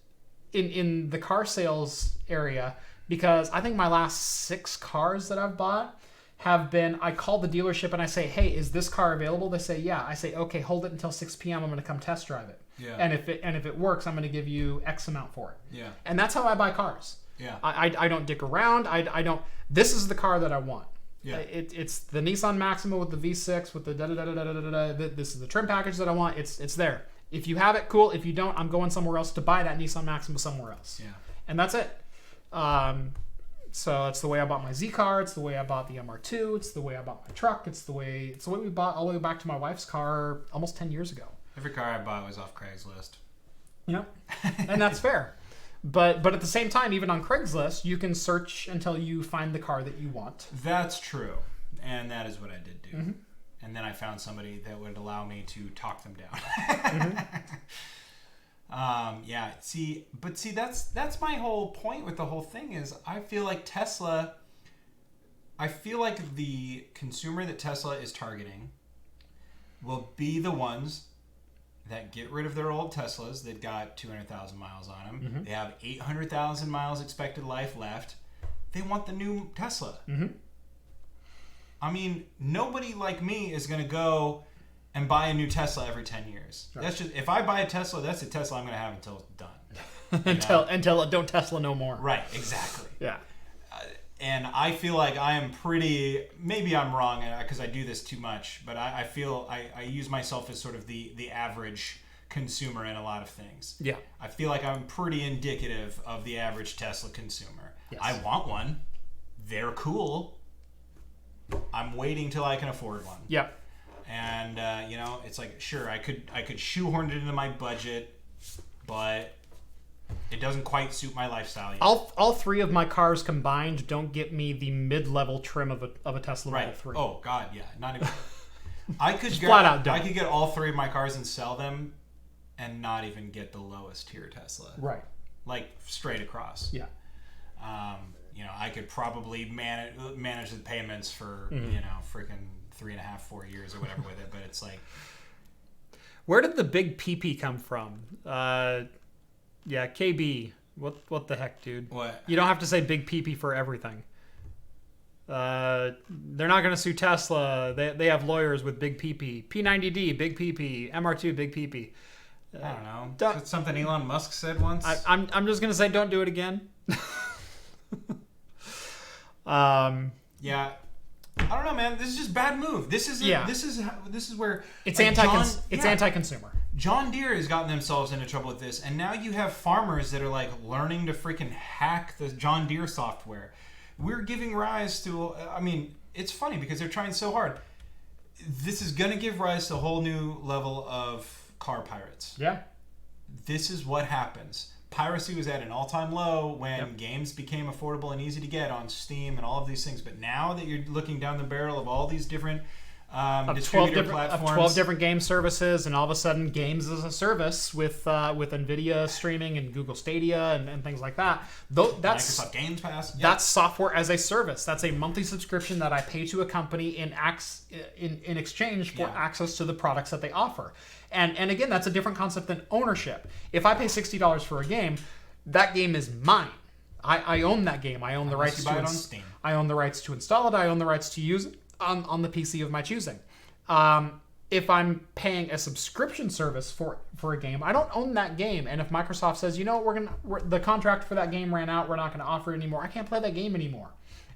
in the car sales area, because I think my last 6 cars that I've bought have been, I call the dealership and I say, hey, is this car available? They say, yeah. I say, okay, hold it until 6 p.m. I'm going to come test drive it. Yeah. And if it works, I'm going to give you X amount for it. Yeah. And that's how I buy cars. Yeah. I don't dick around. I don't. This is the car that I want. Yeah. It's the Nissan Maxima with the V6 with the da da da da da da da. This is the trim package that I want. It's there. If you have it, cool. If you don't, I'm going somewhere else to buy that Nissan Maxima somewhere else. Yeah. And that's it. So it's the way I bought my Z car. It's the way I bought the MR2. It's the way I bought my truck. It's the way we bought all the way back to my wife's car almost 10 years ago. Every car I bought was off Craigslist. And that's fair. But at the same time, even on Craigslist, you can search until you find the car that you want. That's true. And that is what I did do. Mm-hmm. And then I found somebody that would allow me to talk them down. Yeah. See, that's my whole point with the whole thing is I feel like the consumer that Tesla is targeting will be the ones that get rid of their old Teslas that got 200,000 miles on them. Mm-hmm. They have 800,000 miles expected life left. They want the new Tesla. Mm-hmm. I mean, nobody like me is going to go and buy a new Tesla every 10 years. Right. That's just, if I buy a Tesla, that's a Tesla I'm going to have until it's done. until it don't Tesla no more. Right, exactly. Yeah. And I feel like I am maybe I'm wrong because I do this too much, but I feel I use myself as sort of the average consumer in a lot of things. Yeah. I feel like I'm pretty indicative of the average Tesla consumer. Yes. I want one. They're cool. I'm waiting till I can afford one. Yeah. And it's like, sure, I could shoehorn it into my budget, but it doesn't quite suit my lifestyle yet. All three of my cars combined don't get me the mid-level trim of a Tesla Model 3. Oh God, yeah, not even. I could flat out done. I could get all three of my cars and sell them, and not even get the lowest tier Tesla. Right. Like straight across. Yeah. I could probably manage the payments for freaking 3.5-4 years or whatever with it, but it's like, where did the big PP come from? Yeah, KB. What the heck, dude? What? You don't have to say big PP for everything. They're not going to sue Tesla. They have lawyers with big PP. P90D, big PP. MR2, big PP. I don't know. Is it something Elon Musk said once? I'm just going to say don't do it again. Yeah. I don't know, man. This is just bad move. This is where it's like anti-consumer. John Deere has gotten themselves into trouble with this, and now you have farmers that are like learning to freaking hack the John Deere software. We're giving rise to, it's funny because they're trying so hard. This is going to give rise to a whole new level of car pirates. Yeah. This is what happens. Piracy was at an all-time low when games became affordable and easy to get on Steam and all of these things. But now that you're looking down the barrel of all these different distributor platforms, 12 different game services, and all of a sudden games as a service with NVIDIA streaming and Google Stadia and things like that. That's Microsoft Games Pass. Yep. That's software as a service. That's a monthly subscription that I pay to a company in exchange for access to the products that they offer. And again, that's a different concept than ownership. If I pay $60 for a game, that game is mine. I own that game. I own the rights to buy it on Steam. I own the rights to install it. I own the rights to use it on the PC of my choosing. If I'm paying a subscription service for a game, I don't own that game. And if Microsoft says, the contract for that game ran out, we're not going to offer it anymore, I can't play that game anymore.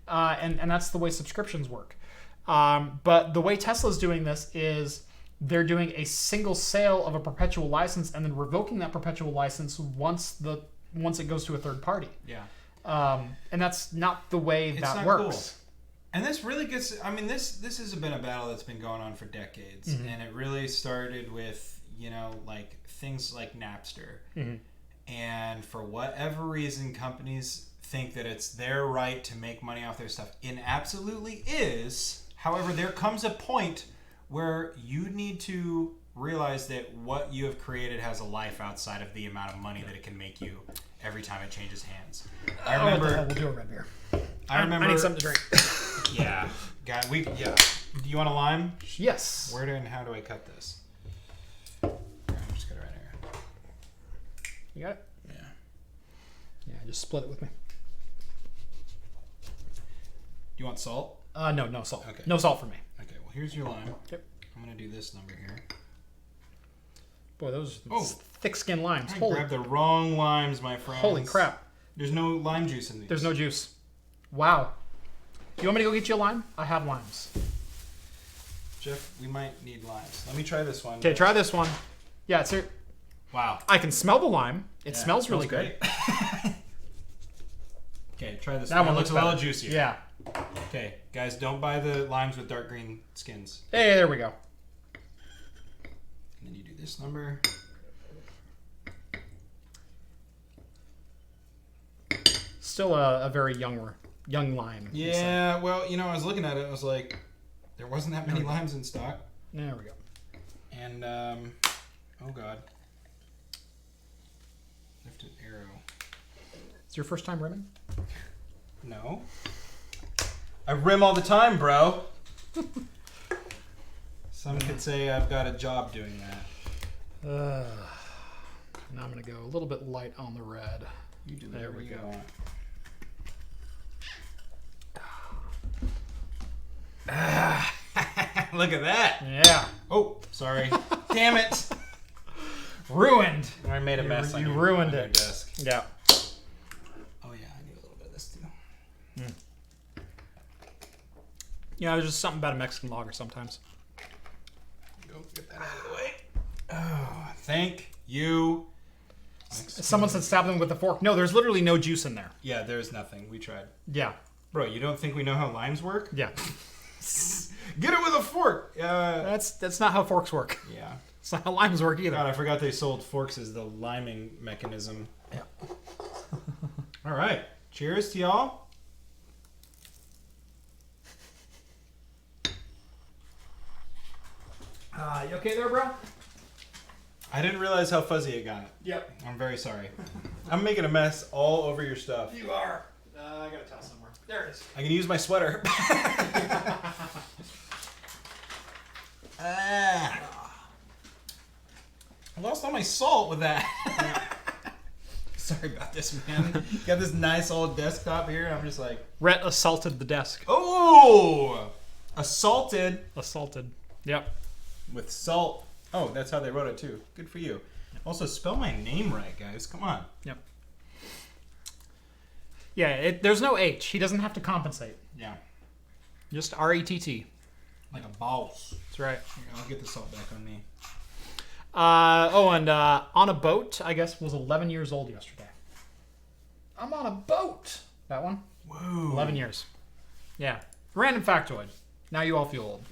And that's the way subscriptions work. But the way Tesla's doing this is they're doing a single sale of a perpetual license and then revoking that perpetual license once it goes to a third party. Yeah. And that's not the way that works. Cool. And this really gets, this has been a battle that's been going on for decades. Mm-hmm. And it really started with, things like Napster. Mm-hmm. And for whatever reason, companies think that it's their right to make money off their stuff. It absolutely is. However, there comes a point where you need to realize that what you have created has a life outside of the amount of money that it can make you every time it changes hands. I remember. We'll do a red beer. I need something to drink. Yeah. Do you want a lime? Yes. Where and how do I cut this? I'm just gonna right here. You got it? Yeah. Yeah, just split it with me. Do you want salt? No salt. Okay. No salt for me. Okay, well, here's your lime. Yep. I'm going to do this number here. Boy, those Oh. thick-skinned limes. I Holy, grabbed the wrong limes, my friends. holy crap. There's no lime juice in these. There's no juice. Wow. You want me to go get you a lime? I have limes. Jeff, we might need limes. Let me try this one. Okay, try this one. Yeah, it's here. Wow. I can smell the lime. It Yeah, smells really good. great. Okay, try this That one. one It looks a little better. juicier. Yeah. Okay, guys, don't buy the limes with dark green skins. Hey, there we go. And then you do this number. Still a very young lime. Yeah, well, I was looking at it. I was like, there wasn't that many limes in stock. There we go. And, oh God. Lift an arrow. It's your first time rimming? No. I rim all the time, bro. Some could say I've got a job doing that. Now I'm going to go a little bit light on the red. You do There whatever we you go. want. Look at that. Yeah. Oh, sorry. Damn it. Ruined. I made a mess. You on ruined your it. desk. Yeah. Oh yeah, I need a little bit of this too. Yeah, there's just something about a Mexican lager sometimes. Go get that out of the way. Oh, thank you. Someone said stab them with a fork. No, there's literally no juice in there. Yeah, there's nothing. We tried. Yeah. Bro, you don't think we know how limes work? Yeah. Get it with a fork. That's not how forks work. Yeah. It's not how limes work either. God, I forgot they sold forks as the liming mechanism. Yeah. All right. Cheers to y'all. You okay there, bro? I didn't realize how fuzzy it got. Yep. I'm very sorry. I'm making a mess all over your stuff. You are. I got a towel somewhere. There it is. I can use my sweater. I lost all my salt with that. Sorry about this, man. Got this nice old desktop here, and I'm just like... Rhett assaulted the desk. Oh! Assaulted. Assaulted. Yep. With salt. Oh, that's how they wrote it, too. Good for you. Also, spell my name right, guys. Come on. Yep. Yeah, there's no H. He doesn't have to compensate. Yeah. Just R-E-T-T. Like a boss. That's right. Here, I'll get the salt back on me. And On a Boat, I guess, was 11 years old yesterday. I'm on a boat. That one? Whoa. 11 years. Yeah. Random factoid. Now you all feel old.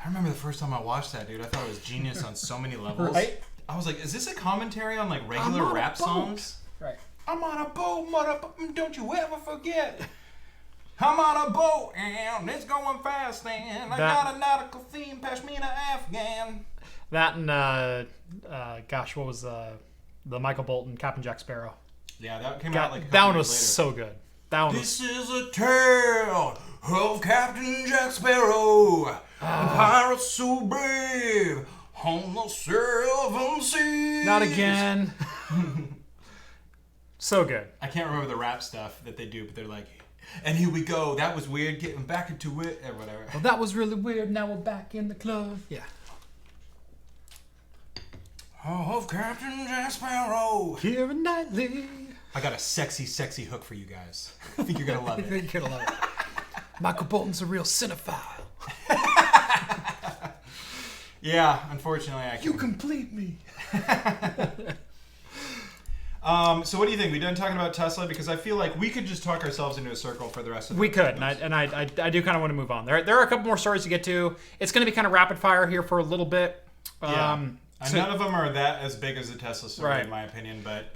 I remember the first time I watched that, dude. I thought it was genius on so many levels. Right? I was like, is this a commentary on like I'm regular on a rap boat. songs? Right. I'm on a boat, mother, don't you ever forget. I'm on a boat and it's going fast and I got a nautical theme, Pashmina Afghan. That and, gosh, what was the Michael Bolton, Captain Jack Sparrow? Yeah, that came out like a couple that one years was later. so good. That one This is a tale of Captain Jack Sparrow, a pirate so brave on the seven seas. Not again. So good. I can't remember the rap stuff that they do, but they're like, and here we go. That was weird. Getting back into it, or whatever. Well, that was really weird. Now we're back in the club. Yeah. Of Captain Jack Sparrow. Here nightly. I got a sexy, sexy hook for you guys. I think you're gonna love it. You're gonna love it. Michael Bolton's a real cinephile. Yeah, unfortunately, I You can't. complete me. So what do you think? We done talking about Tesla? Because I feel like we could just talk ourselves into a circle for the rest of the We could, and I do kind of want to move on. There are a couple more stories to get to. It's going to be kind of rapid fire here for a little bit. Yeah. So- None of them are that as big as the Tesla story, Right. in my opinion. But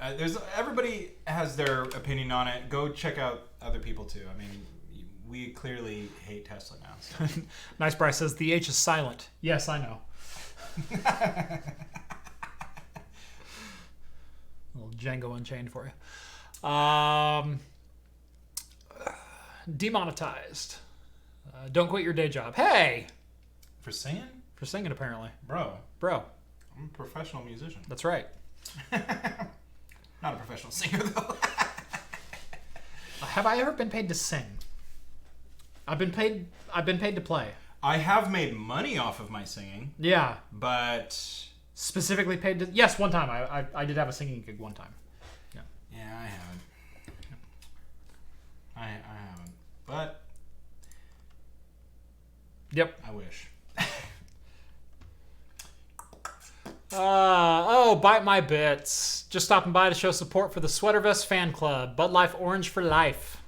everybody has their opinion on it. Go check out other people too. I mean, we clearly hate Tesla now. So. Nice Bryce says the H is silent. Yes, I know. A little Django Unchained for you. Demonetized. Don't quit your day job. Hey! For singing? For singing, apparently. Bro, Bro, I'm a professional musician. that's right. Not a professional singer, though. Have I ever been paid to sing? I've been paid to play. I have made money off of my singing. Yeah. But Specifically paid to... Yes, one time. I did have a singing gig one time. Yeah. Yeah, I haven't. I haven't. But Yep. I wish. Bite my bits. Just stopping by to show support for the Sweater Vest fan club. Bud Life Orange for life.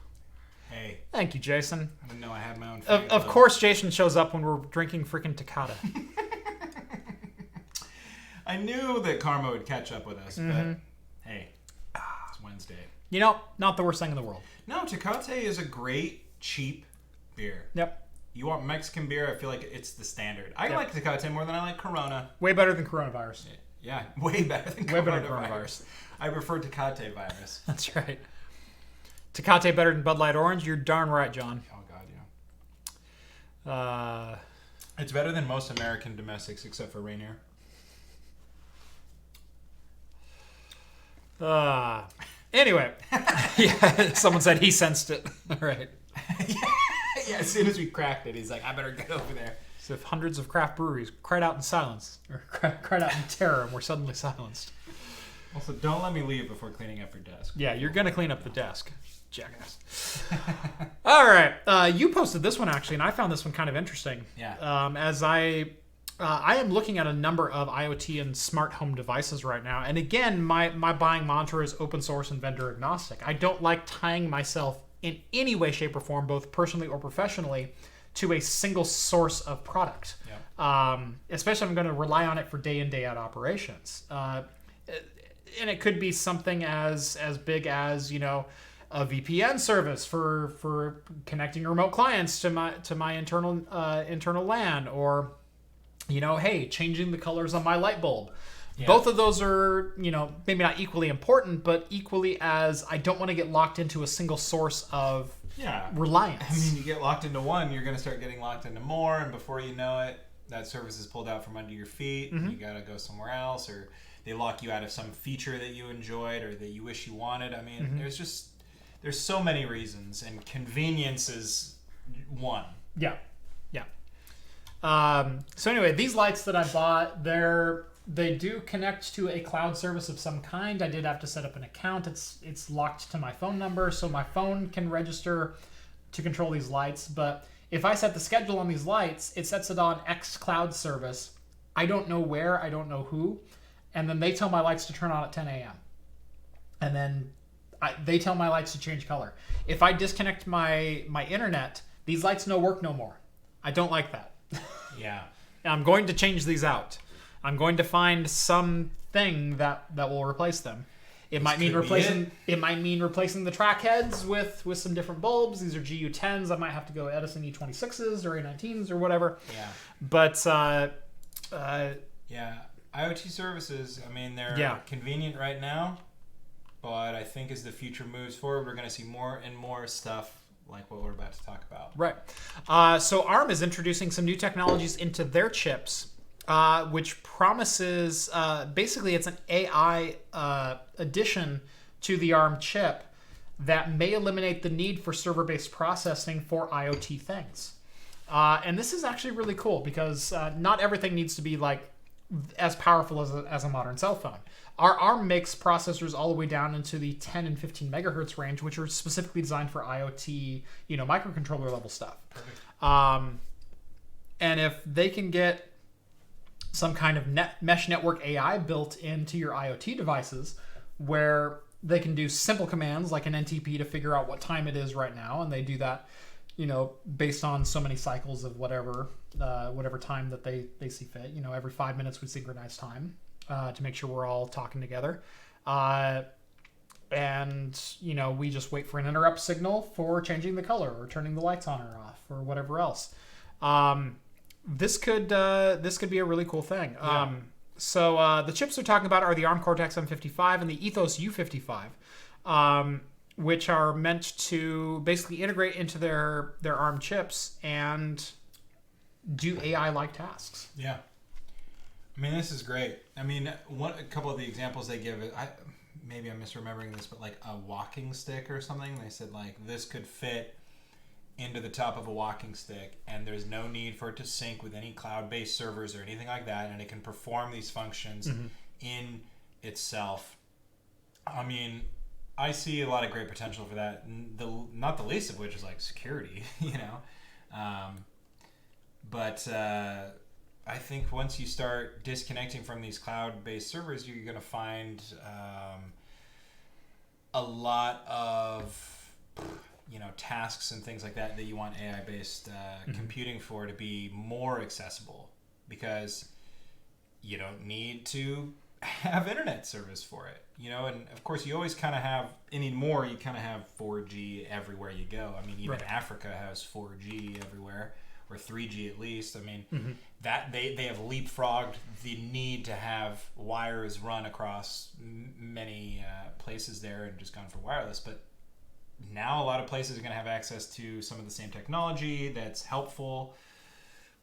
Hey. Thank you, Jason. I didn't know I had my own Of club. course, Jason shows up when we're drinking freaking Takata. I knew that karma would catch up with us, but hey, it's Wednesday. You know, not the worst thing in the world. No, Tecate is a great, cheap beer. Yep. You want Mexican beer, I feel like it's the standard. I like Tecate more than I like Corona. Way better than coronavirus. Yeah, way better than coronavirus. I prefer Tecate virus. That's right. Tecate better than Bud Light Orange? You're darn right, John. Oh, God, yeah. It's better than most American domestics except for Rainier. Anyway. Yeah, someone said he sensed it. All right. Yeah, as soon as we cracked it, he's like, I better get over there. So if hundreds of craft breweries cried out in silence, or cried out in terror, and were suddenly silenced. Also, don't let me leave before cleaning up your desk. Yeah, you're going to clean up the desk. Jackass. All right. You posted this one, actually, and I found this one kind of interesting. Yeah. As I am looking at a number of IoT and smart home devices right now. And again, my buying mantra is open source and vendor agnostic. I don't like tying myself in any way, shape, or form, both personally or professionally, to a single source of product. Yeah. Especially if I'm going to rely on it for day in, day out operations. And it could be something as big as, a VPN service for connecting remote clients to my internal LAN, or hey, changing the colors on my light bulb. Yeah. Both of those are, maybe not equally important, but equally as I don't want to get locked into a single source of reliance. I mean, you get locked into one, you're going to start getting locked into more, and before you know it, that service is pulled out from under your feet, and you got to go somewhere else, or they lock you out of some feature that you enjoyed or that you wish you wanted. I mean, there's so many reasons, and convenience is one. Yeah. So anyway, these lights that I bought, they do connect to a cloud service of some kind. I did have to set up an account. It's locked to my phone number, so my phone can register to control these lights. But if I set the schedule on these lights, it sets it on X cloud service. I don't know where, I don't know who. And then they tell my lights to turn on at 10 a.m. And then they tell my lights to change color. If I disconnect my internet, these lights no work no more. I don't like that. Yeah. I'm going to change these out. I'm going to find something that will replace them. It might mean replacing the track heads with some different bulbs. These are GU10s. I might have to go Edison E26s or A19s or whatever. Yeah. But IoT services, I mean, they're convenient right now, but I think as the future moves forward, we're going to see more and more stuff like what we're about to talk about. Right. So ARM is introducing some new technologies into their chips, which promises, basically it's an AI addition to the ARM chip that may eliminate the need for server-based processing for IoT things. And this is actually really cool because not everything needs to be like as powerful as a modern cell phone. Our ARM makes processors all the way down into the 10 and 15 megahertz range, which are specifically designed for IoT, microcontroller level stuff. Perfect. And if they can get some kind of mesh network AI built into your IoT devices, where they can do simple commands like an NTP to figure out what time it is right now, and they do that, based on so many cycles of whatever time that they see fit. Every 5 minutes we synchronize time to make sure we're all talking together. And we just wait for an interrupt signal for changing the color or turning the lights on or off or whatever else. This could be a really cool thing. Yeah. So the chips they're talking about are the ARM Cortex M55 and the Ethos U55, which are meant to basically integrate into their ARM chips and do AI-like tasks. Yeah. I mean, this is great. I mean, a couple of the examples they give, maybe I'm misremembering this, but like a walking stick or something. They said like this could fit into the top of a walking stick, and there's no need for it to sync with any cloud-based servers or anything like that, and it can perform these functions in itself. I mean, I see a lot of great potential for that. Not the least of which is like security, you know. But I think once you start disconnecting from these cloud-based servers, you're going to find a lot of, you know, tasks and things like that you want AI-based computing for to be more accessible, because you don't need to have internet service for it, you know. And of course you always kind of have, anymore you kind of have 4G everywhere you go. I mean, even Africa has 4G everywhere, or 3G at least. I mean, that they have leapfrogged the need to have wires run across many places there and just gone for wireless. But now a lot of places are going to have access to some of the same technology that's helpful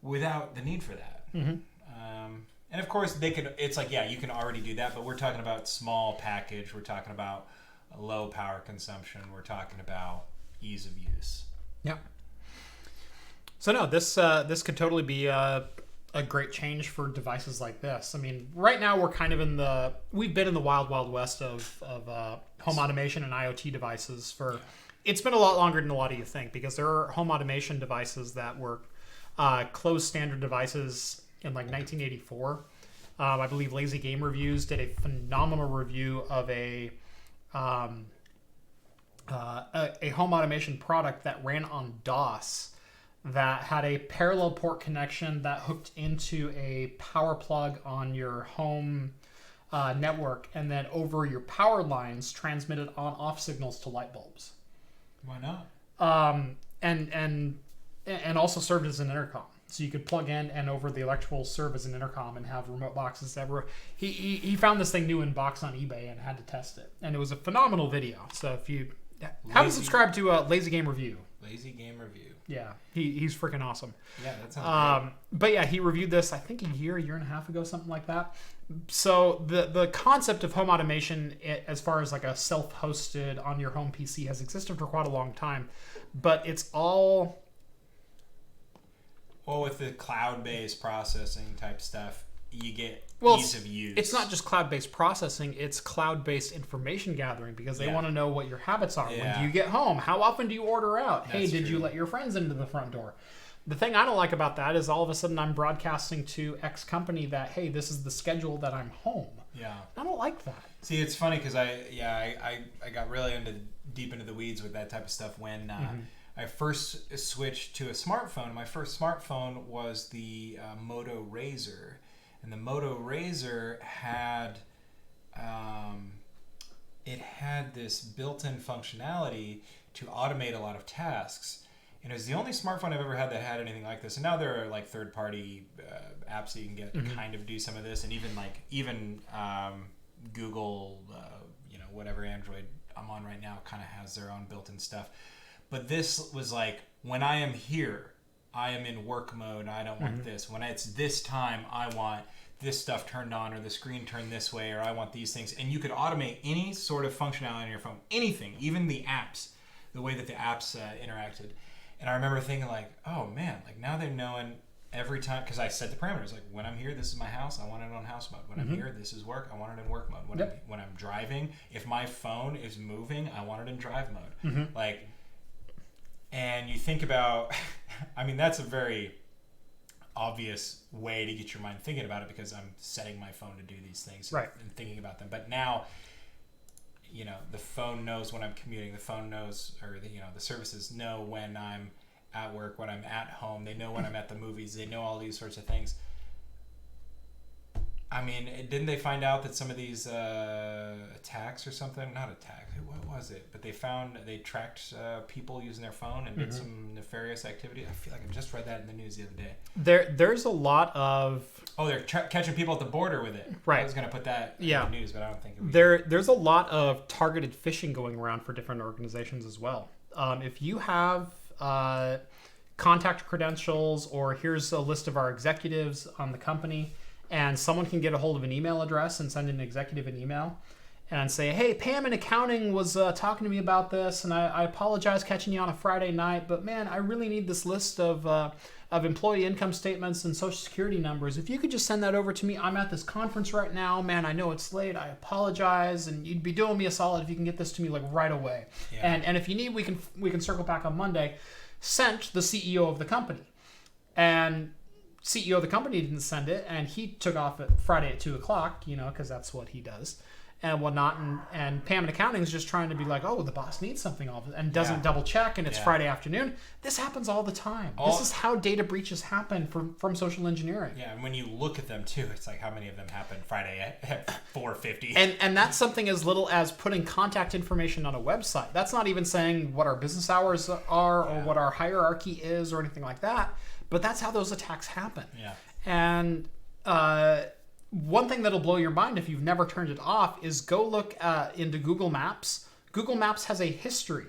without the need for that. And of course they could, it's like, yeah, you can already do that, but we're talking about small package, we're talking about low power consumption, we're talking about ease of use. Yeah. So no, this could totally be a great change for devices like this. I mean, right now we're kind of we've been in the wild west of home automation and IoT devices for, it's been a lot longer than a lot of you think, because there are home automation devices that were closed standard devices in like 1984. I believe Lazy Game Reviews did a phenomenal review of a home automation product that ran on DOS, that had a parallel port connection that hooked into a power plug on your home network, and then over your power lines transmitted on-off signals to light bulbs. Why not? And also served as an intercom. So you could plug in and over the electrical serve as an intercom and have remote boxes everywhere. He found this thing new in box on eBay and had to test it. And it was a phenomenal video. So if you haven't subscribed to Lazy Game Review. Lazy Game Review. Yeah, he's freaking awesome. Yeah, that sounds great. But yeah, he reviewed this, I think, a year and a half ago, something like that. So the concept of home automation, as far as like a self-hosted on your home PC, has existed for quite a long time. But it's all... Well, with the cloud-based processing type stuff, you get ease of use. It's not just cloud-based processing, it's cloud-based information gathering, because they want to know what your habits are. When do you get home? How often do you order out? Hey, did you let your friends into the front door? The thing I don't like about that is all of a sudden I'm broadcasting to X company that, hey, this is the schedule that I'm home. Yeah. I don't like that. See, it's funny because I got really deep into the weeds with that type of stuff when I first switched to a smartphone. My first smartphone was the Moto Razr. And the Moto Razr had this built-in functionality to automate a lot of tasks. And it was the only smartphone I've ever had that had anything like this. And now there are like third-party apps that you can get to kind of do some of this. And even Google, whatever Android I'm on right now kind of has their own built-in stuff. But this was like, when I am here, I am in work mode. I don't want this. When it's this time, I want this stuff turned on, or the screen turned this way, or I want these things. And you could automate any sort of functionality on your phone, anything, even the apps, the way that the apps interacted. And I remember thinking like, oh man, like now they're knowing every time, because I set the parameters. Like when I'm here, this is my house. I want it on house mode. When I'm here, this is work. I want it in work mode. When I'm driving, if my phone is moving, I want it in drive mode. Like, and you think about, I mean, that's a very obvious way to get your mind thinking about it, because I'm setting my phone to do these things and thinking about them. But now, the phone knows when I'm commuting. The phone knows, or the services know when I'm at work, when I'm at home. They know when I'm at the movies. They know all these sorts of things. I mean, didn't they find out that some of these attacks or something? Not attack. What was it? But they tracked people using their phone and did some nefarious activity. I feel like I just read that in the news the other day. There's a lot of... Oh, they're catching people at the border with it. Right. I was going to put that in the news, but I don't think it was. There's a lot of targeted phishing going around for different organizations as well. If you have contact credentials, or here's a list of our executives on the company, and someone can get a hold of an email address and send an executive an email, and say, hey, Pam in accounting was talking to me about this, and I apologize catching you on a Friday night, but man, I really need this list of employee income statements and social security numbers. If you could just send that over to me. I'm at this conference right now. Man, I know it's late. I apologize, and you'd be doing me a solid if you can get this to me like right away. Yeah. And if you need, we can circle back on Monday. Sent the CEO of the company, and CEO of the company didn't send it, and he took off at Friday at 2:00, because that's what he does and whatnot. And Pam in accounting is just trying to be like, oh, the boss needs something all of it, and doesn't double check, and it's Friday afternoon. This happens all the time. This is how data breaches happen from social engineering. Yeah, and when you look at them too, it's like how many of them happen Friday at 4:50. And that's something as little as putting contact information on a website. That's not even saying what our business hours are or what our hierarchy is or anything like that. But that's how those attacks happen. Yeah. And one thing that'll blow your mind if you've never turned it off is go look into Google Maps. Google Maps has a history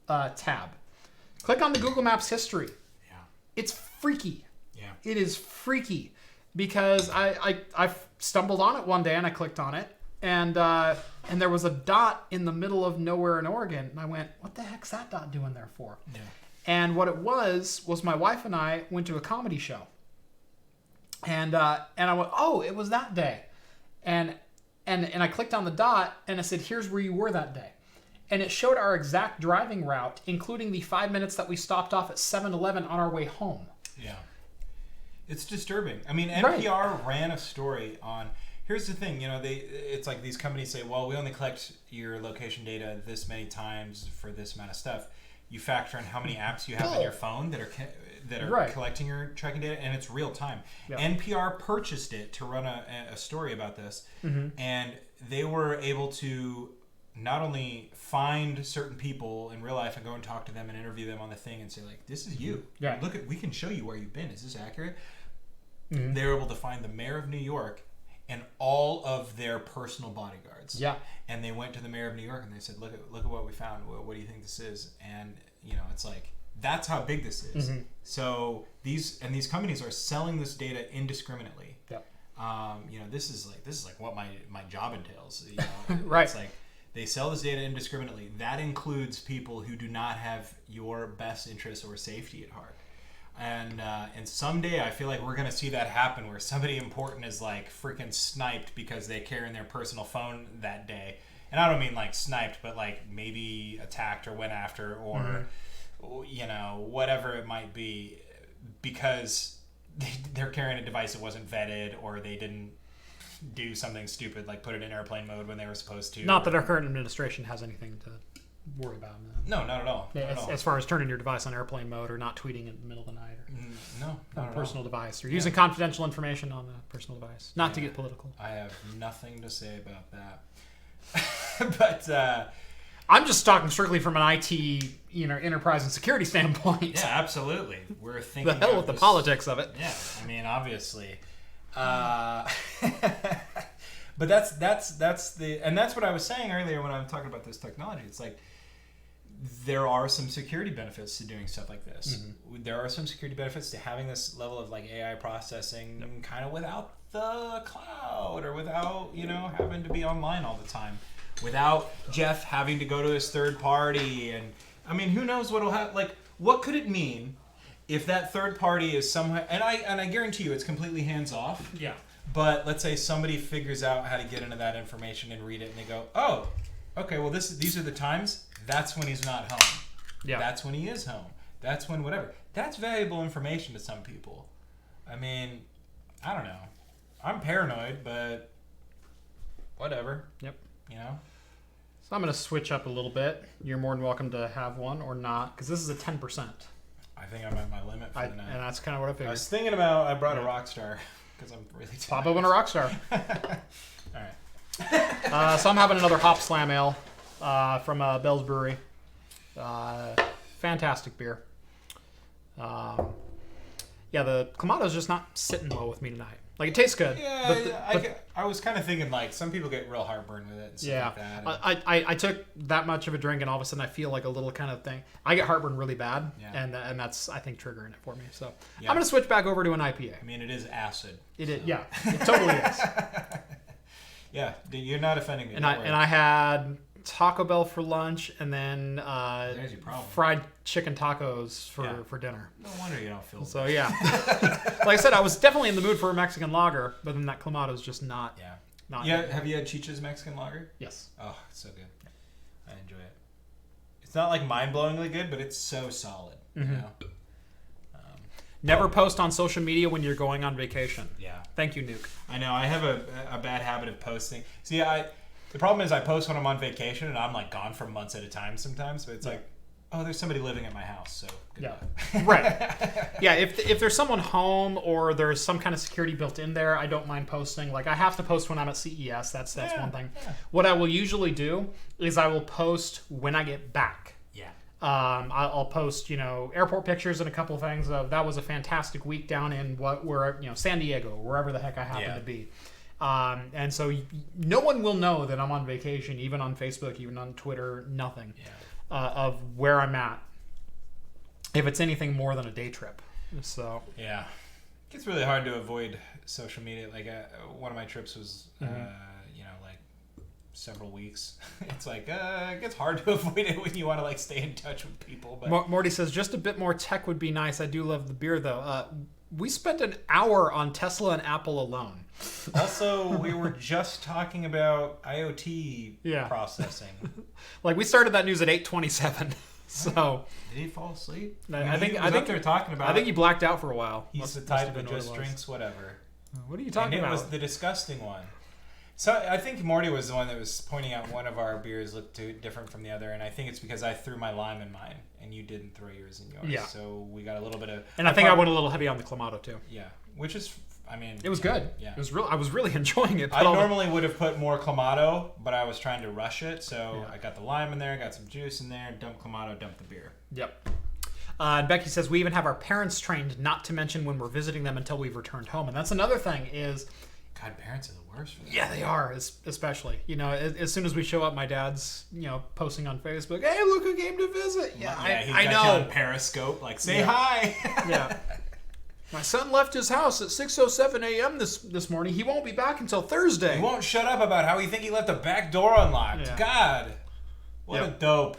tab. Click on the Google Maps history. Yeah. It's freaky. Yeah. It is freaky because I stumbled on it one day and I clicked on it and there was a dot in the middle of nowhere in Oregon, and I went, what the heck's that dot doing there for? Yeah. And what it was my wife and I went to a comedy show. And I went, oh, it was that day. And I clicked on the dot and I said, here's where you were that day. And it showed our exact driving route, including the 5 minutes that we stopped off at 7-Eleven on our way home. Yeah. It's disturbing. I mean, NPR ran a story on, here's the thing, it's like these companies say, well, we only collect your location data this many times for this amount of stuff. You factor in how many apps you have on your phone that are collecting your tracking data, and it's real time. Yep. NPR purchased it to run a story about this, and they were able to not only find certain people in real life and go and talk to them and interview them on the thing and say, like, this is you. Yeah. We can show you where you've been. Is this accurate? They were able to find the mayor of New York and all of their personal bodyguards. Yeah. And they went to the mayor of New York and they said, look at what we found. What do you think this is? And it's like, that's how big this is. So these companies are selling this data indiscriminately. Yep. This is like what my job entails. Right. It's like they sell this data indiscriminately. That includes people who do not have your best interests or safety at heart. And someday I feel like we're going to see that happen where somebody important is like freaking sniped because they carry in their personal phone that day. And I don't mean like sniped, but like maybe attacked or went after or, whatever it might be, because they're carrying a device that wasn't vetted or they didn't do something stupid like put it in airplane mode when they were supposed to. Not that our current administration has anything to worry about. No, not at all. As far as turning your device on airplane mode or not tweeting in the middle of the night or on a personal device or using confidential information on a personal device. Not to get political. I have nothing to say about that. But I'm just talking strictly from an IT, enterprise and security standpoint. Yeah, absolutely. We're thinking the hell with the politics of it. Yeah, I mean, obviously. But that's what I was saying earlier when I was talking about this technology. It's like there are some security benefits to doing stuff like this. There are some security benefits to having this level of like AI processing kind of without the cloud or without, having to be online all the time. Without Jeff having to go to his third party. And I mean, who knows what'll happen? Like, what could it mean if that third party is somehow, and I guarantee you it's completely hands off. Yeah. But let's say somebody figures out how to get into that information and read it, and they go, "Oh, okay. Well, these are the times. That's when he's not home. Yeah. That's when he is home. That's when whatever. That's valuable information to some people. I mean, I don't know. I'm paranoid, but whatever. Yep. So I'm going to switch up a little bit. You're more than welcome to have one or not, because this is a 10%. I think I'm at my limit for the night. And that's kind of what I figured. I was thinking about, I brought a Rockstar because I'm really tired. Pop open a Rockstar. All right. So I'm having another Hop Slam Ale from Bell's Brewery. Fantastic beer. The Kamato's just not sitting well with me tonight. Like, it tastes good. Yeah, I was kind of thinking, like, some people get real heartburn with it and stuff like that. I took that much of a drink, and all of a sudden I feel like a little kind of thing. I get heartburn really bad, and that's, I think, triggering it for me. So I'm going to switch back over to an IPA. I mean, it is acid. It is, yeah. It totally is. Yeah, you're not offending me. And I had Taco Bell for lunch, and then There's your problem. fried chicken tacos for dinner. No wonder you don't feel. So yeah, like I said, I was definitely in the mood for a Mexican lager, but then that Clamato is just not. Yeah. Not. Yeah. Have you had Chicha's Mexican lager? Yes. Oh, it's so good. I enjoy it. It's not like mind-blowingly good, but it's so solid. Mm-hmm. You know? Never post on social media when you're going on vacation. Yeah. Thank you, Nuke. I know. I have a bad habit of posting. See, the problem is I post when I'm on vacation, and I'm like gone for months at a time sometimes. But it's like, oh, there's somebody living at my house, so goodbye. Yeah. Right. Yeah. If there's someone home or there's some kind of security built in there, I don't mind posting. Like I have to post when I'm at CES. That's one thing. Yeah. What I will usually do is I will post when I get back. Yeah. I'll post, airport pictures and a couple of things of that was a fantastic week down in San Diego, wherever the heck I happen to be. And so no one will know that I'm on vacation, even on Facebook, even on Twitter, nothing of where I'm at. If it's anything more than a day trip. So yeah, it gets really hard to avoid social media. Like one of my trips was, like several weeks. It's like it gets hard to avoid it when you want to like stay in touch with people. But Morty says just a bit more tech would be nice. I do love the beer though. We spent an hour on Tesla and Apple alone. Also, we were just talking about IoT processing. Like we started that news at 8:27. So did he fall asleep? I think they're talking about. I think he blacked out for a while. He's the type that just drinks whatever. What are you talking about? It was the disgusting one. So I think Morty was the one that was pointing out one of our beers looked different from the other, and I think it's because I threw my lime in mine and you didn't throw yours in yours. Yeah. So we got a little bit of. And I think I went a little heavy on the Clamato too. Yeah, which is, I mean, it was good. Yeah, it was real. I was really enjoying it. I normally would have put more Clamato, but I was trying to rush it, so I got the lime in there, got some juice in there, dumped Clamato, dumped the beer. Yep. And Becky says we even have our parents trained not to mention when we're visiting them until we've returned home, and that's another thing is. God, parents are the worst for that. Yeah, they are, especially. As soon as we show up, my dad's, posting on Facebook, hey, look who came to visit. Yeah, I know. You on Periscope, like, say hi. Yeah. My son left his house at 6:07 a.m. this morning. He won't be back until Thursday. He won't shut up about how he think he left the back door unlocked. Yeah. God, what a dope.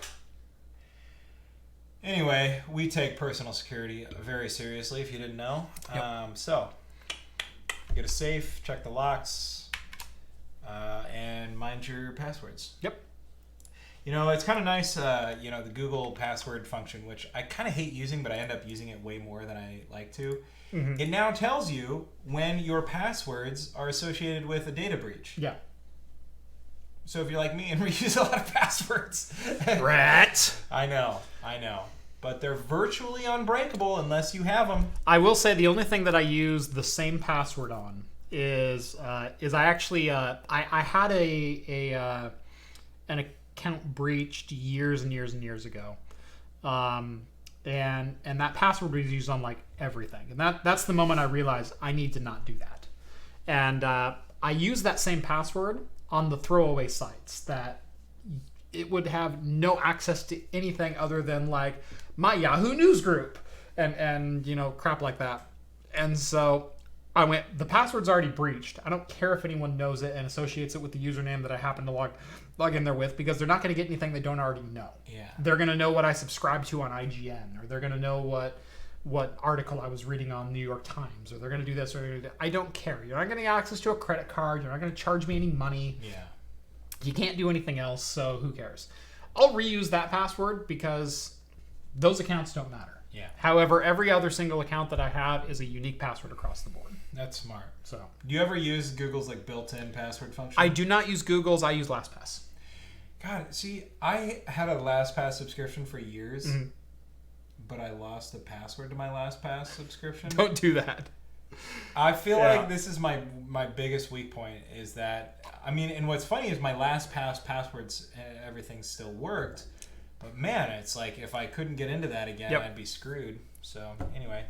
Anyway, we take personal security very seriously, if you didn't know. Yep. So... get a safe, check the locks, and mind your passwords. Yep. It's kind of nice, the Google password function, which I kind of hate using, but I end up using it way more than I like to. Mm-hmm. It now tells you when your passwords are associated with a data breach. Yeah. So if you're like me and reuse a lot of passwords. Rat. I know. But they're virtually unbreakable unless you have them. I will say the only thing that I use the same password on is I actually I had an account breached years and years and years ago, and that password was used on like everything, and that's the moment I realized I need to not do that, and I use that same password on the throwaway sites that it would have no access to anything other than like my Yahoo News group and crap like that. And so I went, the password's already breached. I don't care if anyone knows it and associates it with the username that I happen to log in there with, because they're not going to get anything they don't already know. Yeah. They're going to know what I subscribe to on IGN, or they're going to know what article I was reading on New York Times, or they're going to do this, or I don't care. You're not going to get access to a credit card. You're not going to charge me any money. Yeah. You can't do anything else, so who cares? I'll reuse that password because those accounts don't matter. Yeah. However, every other single account that I have is a unique password across the board. That's smart. So, do you ever use Google's like built-in password function? I do not use Google's. I use LastPass. God, see, I had a LastPass subscription for years, but I lost the password to my LastPass subscription. Don't do that. I feel like this is my biggest weak point is that, I mean, and what's funny is my LastPass passwords, everything still worked, but man, it's like if I couldn't get into that again, I'd be screwed. So anyway,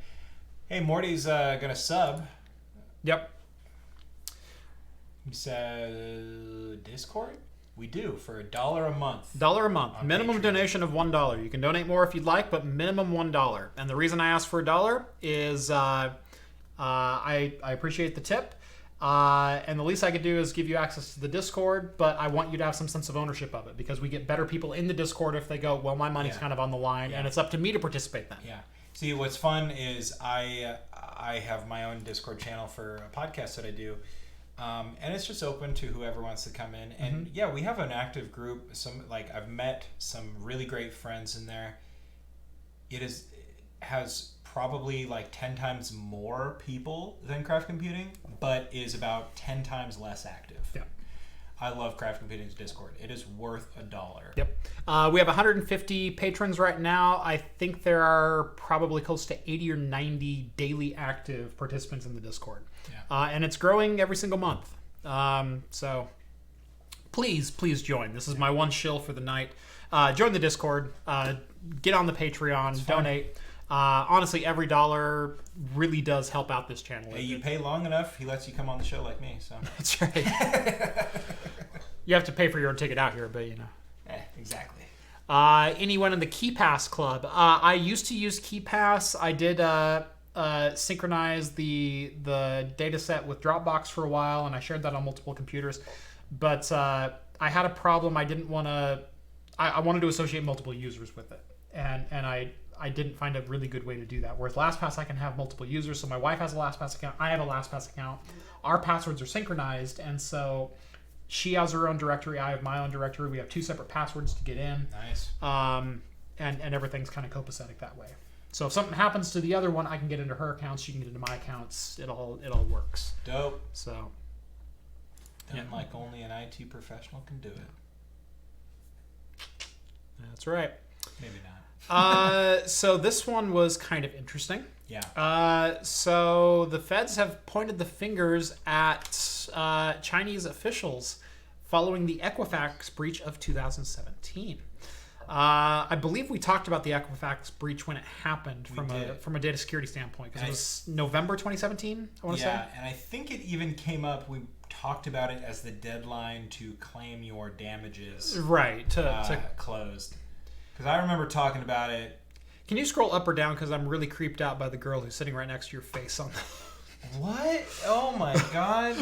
hey, Morty's gonna sub. Yep. He said Discord? We do for $1 a month. $1 a month. Minimum donation of $1. You can donate more if you'd like, but minimum $1. And the reason I asked for $1 is I appreciate the tip, And the least I could do is give you access to the Discord, but I want you to have some sense of ownership of it, because we get better people in the Discord if they go, well, my money's kind of on the line, and it's up to me to participate then. Yeah. See, what's fun is I have my own Discord channel for a podcast that I do, and it's just open to whoever wants to come in. And yeah, we have an active group. I've met some really great friends in there. It has probably like 10 times more people than Craft Computing, but is about 10 times less active. Yeah. I love Craft Computing's Discord. It is worth $1. Yep. We have 150 patrons right now. I think there are probably close to 80 or 90 daily active participants in the Discord. Yeah. And it's growing every single month. So please join. This is my one shill for the night. Join the Discord. Get on the Patreon. Donate. Honestly, every dollar really does help out this channel. Hey, you pay long enough, he lets you come on the show like me. So that's right. You have to pay for your own ticket out here, but you know. Exactly. Anyone in the KeyPass club? I used to use KeyPass. I did synchronize the data set with Dropbox for a while, and I shared that on multiple computers. But I had a problem. I didn't want to. I wanted to associate multiple users with it, and I didn't find a really good way to do that. Whereas LastPass, I can have multiple users. So my wife has a LastPass account. I have a LastPass account. Our passwords are synchronized, and so she has her own directory. I have my own directory. We have 2 separate passwords to get in. Nice. And everything's kind of copacetic that way. So if something happens to the other one, I can get into her accounts. She can get into my accounts. It all works. Dope. So. Done like only an IT professional can do it. That's right. Maybe not. So this one was kind of interesting. Yeah. So the feds have pointed the fingers at Chinese officials following the Equifax breach of 2017. I believe we talked about the Equifax breach when it happened from a data security standpoint, because it was November 2017, I want to say. Yeah, and I think it even came up, we talked about it as the deadline to claim your damages. Right. To closed. Because I remember talking about it. Can you scroll up or down? Because I'm really creeped out by the girl who's sitting right next to your face on the... What? Oh my god.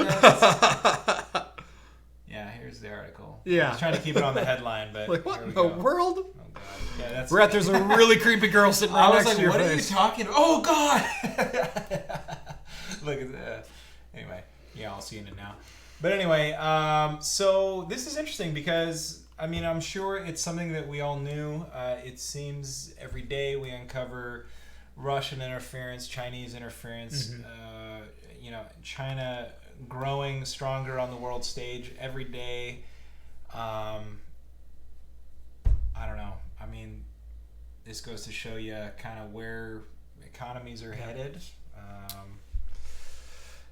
Yeah, here's the article. Yeah. I was trying to keep it on the headline, but like, what in the world? Oh god. Yeah, that's... Brett, there's a really creepy girl sitting right next to your face. What are you talking about? Oh god. Look at that. Anyway, yeah, I'll see you in it now. But anyway, so this is interesting because... I mean, I'm sure it's something that we all knew. It seems every day we uncover Russian interference, Chinese interference, China growing stronger on the world stage every day. I don't know. I mean, this goes to show you kind of where economies are headed.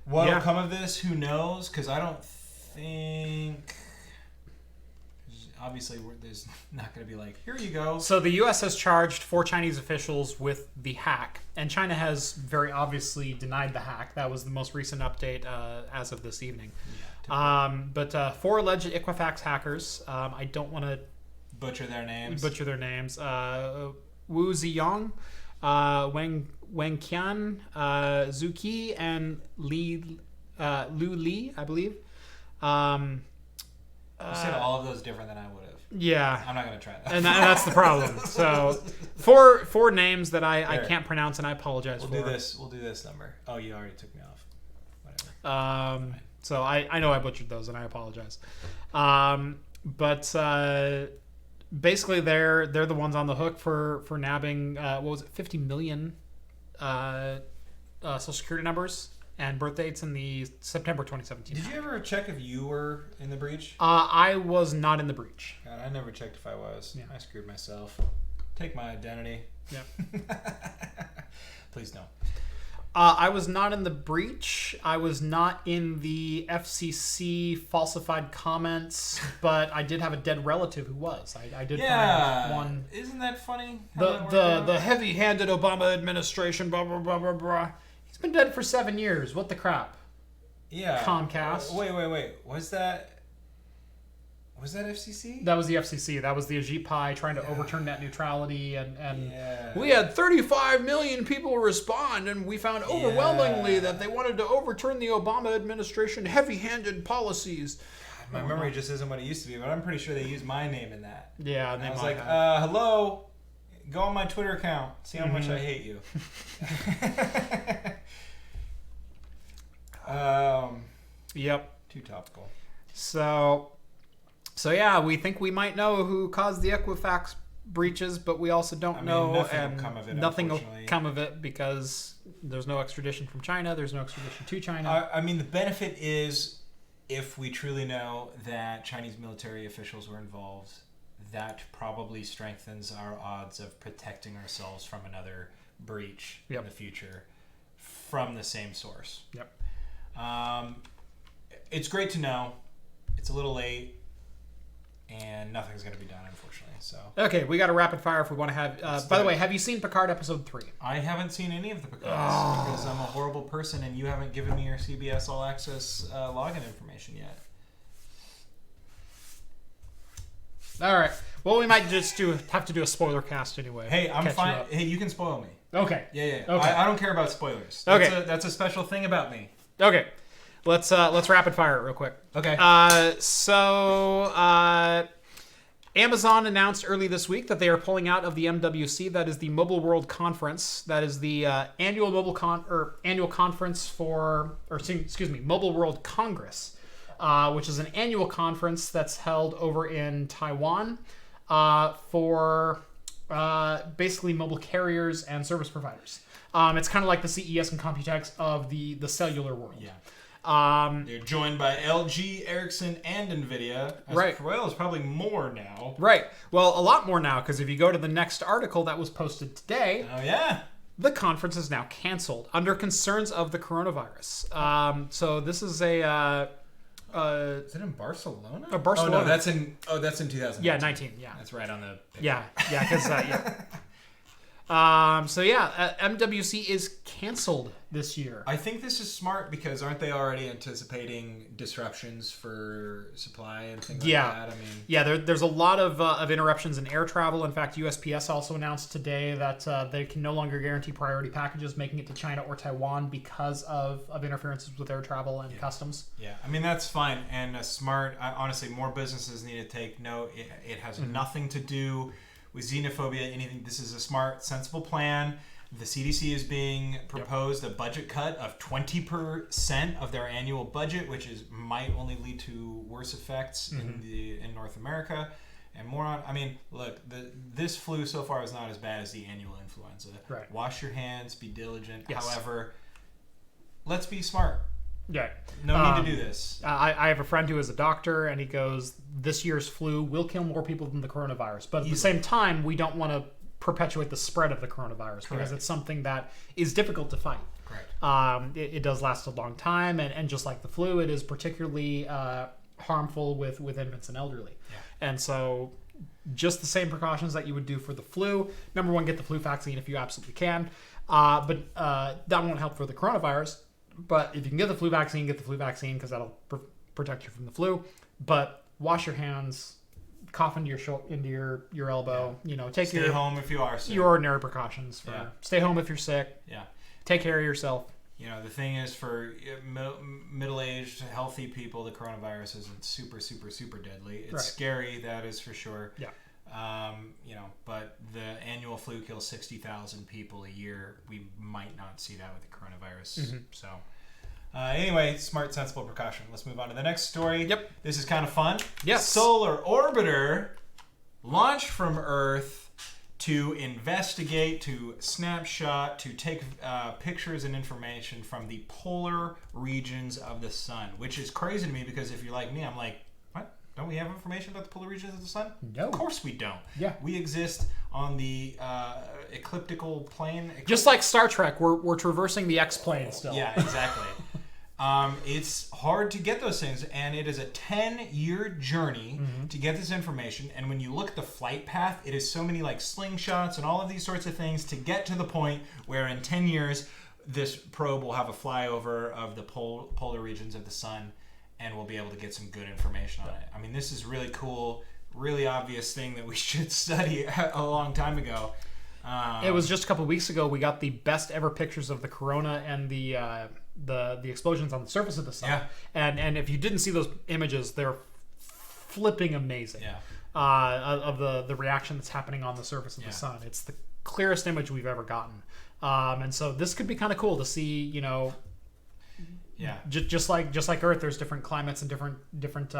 What'll come of this? Who knows? Because I don't think... Obviously, there's not going to be like, here you go. So the U.S. has charged 4 Chinese officials with the hack, and China has very obviously denied the hack. That was the most recent update as of this evening. Yeah, but 4 alleged Equifax hackers, I don't want to butcher their names. Wu Ziyong, Wang Qian, Zhu Qi, and Lu Li, I believe. You said all of those different than I would have. Yeah. I'm not going to try that. And that's the problem. So, four names that I can't pronounce, and I apologize for. We'll do this number. Oh, you already took me off. Whatever. So, I know I butchered those, and I apologize. But basically, they're the ones on the hook for nabbing, 50 million Social Security numbers and birth dates in the September 2017. Did you ever check if you were in the breach? I was not in the breach. God, I never checked if I was. Yeah. I screwed myself. Take my identity. Yep. Please don't. I was not in the breach. I was not in the FCC falsified comments, but I did have a dead relative who was. I did find one. Isn't that funny? The heavy-handed Obama administration, blah, blah, blah, blah, blah. He's been dead for 7 years. What the crap? Yeah. Comcast. Wait. Was Was that FCC? That was the FCC. That was the Ajit Pai trying to overturn net neutrality, and Yeah. we had 35 million people respond, and we found overwhelmingly that they wanted to overturn the Obama administration heavy-handed policies. My memory just isn't what it used to be, but I'm pretty sure they used my name in that. Yeah, And they I was might like, have. hello, go on my Twitter account, see how much I hate you. Yep. Too topical. So yeah, we think we might know who caused the Equifax breaches, but we also don't know, nothing and will come of it, nothing will unfortunately. come of it because there's no extradition from China. There's no extradition to China. I mean, the benefit is if we truly know that Chinese military officials were involved, that probably strengthens our odds of protecting ourselves from another breach in the future from the same source. Yep. It's great to know. It's a little late, and nothing's going to be done, unfortunately. So Okay, we got a rapid fire if we want to have. By the way, have you seen Picard episode 3? I haven't seen any of the Picards because I'm a horrible person, and you haven't given me your CBS All Access login information yet. All right. Well, we might just have to do a spoiler cast anyway. Hey, I'm Catch you fine. up. Hey, you can spoil me. Okay. Yeah. Okay. I don't care about spoilers. Okay. That's a special thing about me. Okay. Let's rapid fire it real quick. Okay. Amazon announced early this week that they are pulling out of the MWC. That is the Mobile World Conference. That is the annual Mobile Conference Mobile World Congress, which is an annual conference that's held over in Taiwan for basically mobile carriers and service providers. It's kind of like the CES and Computex of the cellular world. Yeah. They're joined by LG, Ericsson, and NVIDIA. Right. Well, it's probably more now. Right. Well, a lot more now, because if you go to the next article that was posted today, Oh, yeah. the conference is now canceled under concerns of the coronavirus. So this is a Is it in Barcelona? Barcelona. Oh, no, that's in 2019. Yeah, 19. Yeah. That's right on the picture. Yeah. Because MWC is canceled this year. I think this is smart because aren't they already anticipating disruptions for supply and things like that? I mean, yeah, there's a lot of interruptions in air travel. In fact, USPS also announced today that they can no longer guarantee priority packages making it to China or Taiwan because of interferences with air travel and customs. Yeah, I mean, that's fine and smart. Honestly, more businesses need to take note. It has nothing to do with xenophobia, anything. This is a smart, sensible plan. The CDC is being proposed a budget cut of 20% of their annual budget, which might only lead to worse effects in North America. And more on, I mean, look, this flu so far is not as bad as the annual influenza. Right. Wash your hands, be diligent. Yes. However, let's be smart. Yeah. No need to do this. I have a friend who is a doctor, and he goes, this year's flu will kill more people than the coronavirus. But at the same time, we don't want to perpetuate the spread of the coronavirus because it's something that is difficult to fight. Correct. It does last a long time, and just like the flu, it is particularly harmful with infants and elderly. Yeah. And so just the same precautions that you would do for the flu. Number one, get the flu vaccine if you absolutely can. But that won't help for the coronavirus. But if you can get the flu vaccine because that'll protect you from the flu. But wash your hands, cough into your elbow. Yeah. You know, stay home if you are sick. Your ordinary precautions. Stay home if you're sick. Yeah. Take care of yourself. You know, the thing is, for middle-aged, healthy people, the coronavirus isn't super, super, super deadly. It's scary, that is for sure. Yeah. You know, but the annual flu kills 60,000 people a year. We might not see that with the coronavirus. So, anyway, smart, sensible precaution. Let's move on to the next story. Yep. This is kind of fun. Yes. Solar Orbiter launched from Earth to investigate, to snapshot, to take pictures and information from the polar regions of the sun, which is crazy to me because if you're like me, I'm like, what? Don't we have information about the polar regions of the sun? No. Of course we don't. Yeah. We exist on the ecliptical plane. Just like Star Trek, we're traversing the X-plane still. Yeah, exactly. It's hard to get those things, and it is a 10-year journey to get this information. And when you look at the flight path, it is so many like slingshots and all of these sorts of things to get to the point where in 10 years, this probe will have a flyover of the polar regions of the sun. and we'll be able to get some good information on it. I mean, this is really cool, really obvious thing that we should study a long time ago. It was just a couple weeks ago we got the best ever pictures of the corona and the explosions on the surface of the sun. Yeah. And if you didn't see those images, they're flipping amazing. Yeah. Of the reaction that's happening on the surface of the sun. It's the clearest image we've ever gotten. And so this could be kind of cool to see, just like Earth, there's different climates and different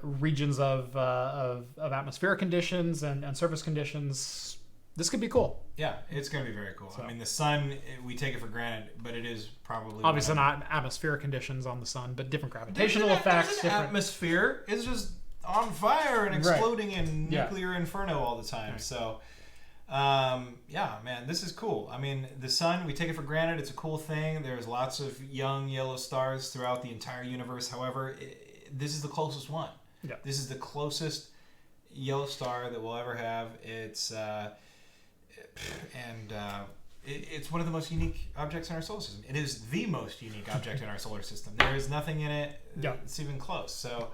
regions of atmospheric conditions and surface conditions. This could be cool. Yeah, it's going to be very cool. So, I mean, the sun, we take it for granted, but it is probably... Obviously not atmospheric conditions on the sun, but different gravitational effects. The atmosphere is just on fire and exploding in nuclear inferno all the time. Right. So, man, this is cool. I mean, the sun, we take it for granted. It's a cool thing. There's lots of young yellow stars throughout the entire universe. However, this is the closest one. Yeah. This is the closest yellow star that we'll ever have. It's... it's one of the most unique objects in our solar system. It is the most unique object in our solar system. There is nothing in it that's even close. So,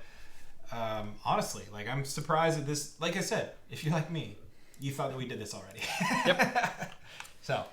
honestly, I'm surprised at this. Like I said, if you're like me, you thought that we did this already. Yep. So,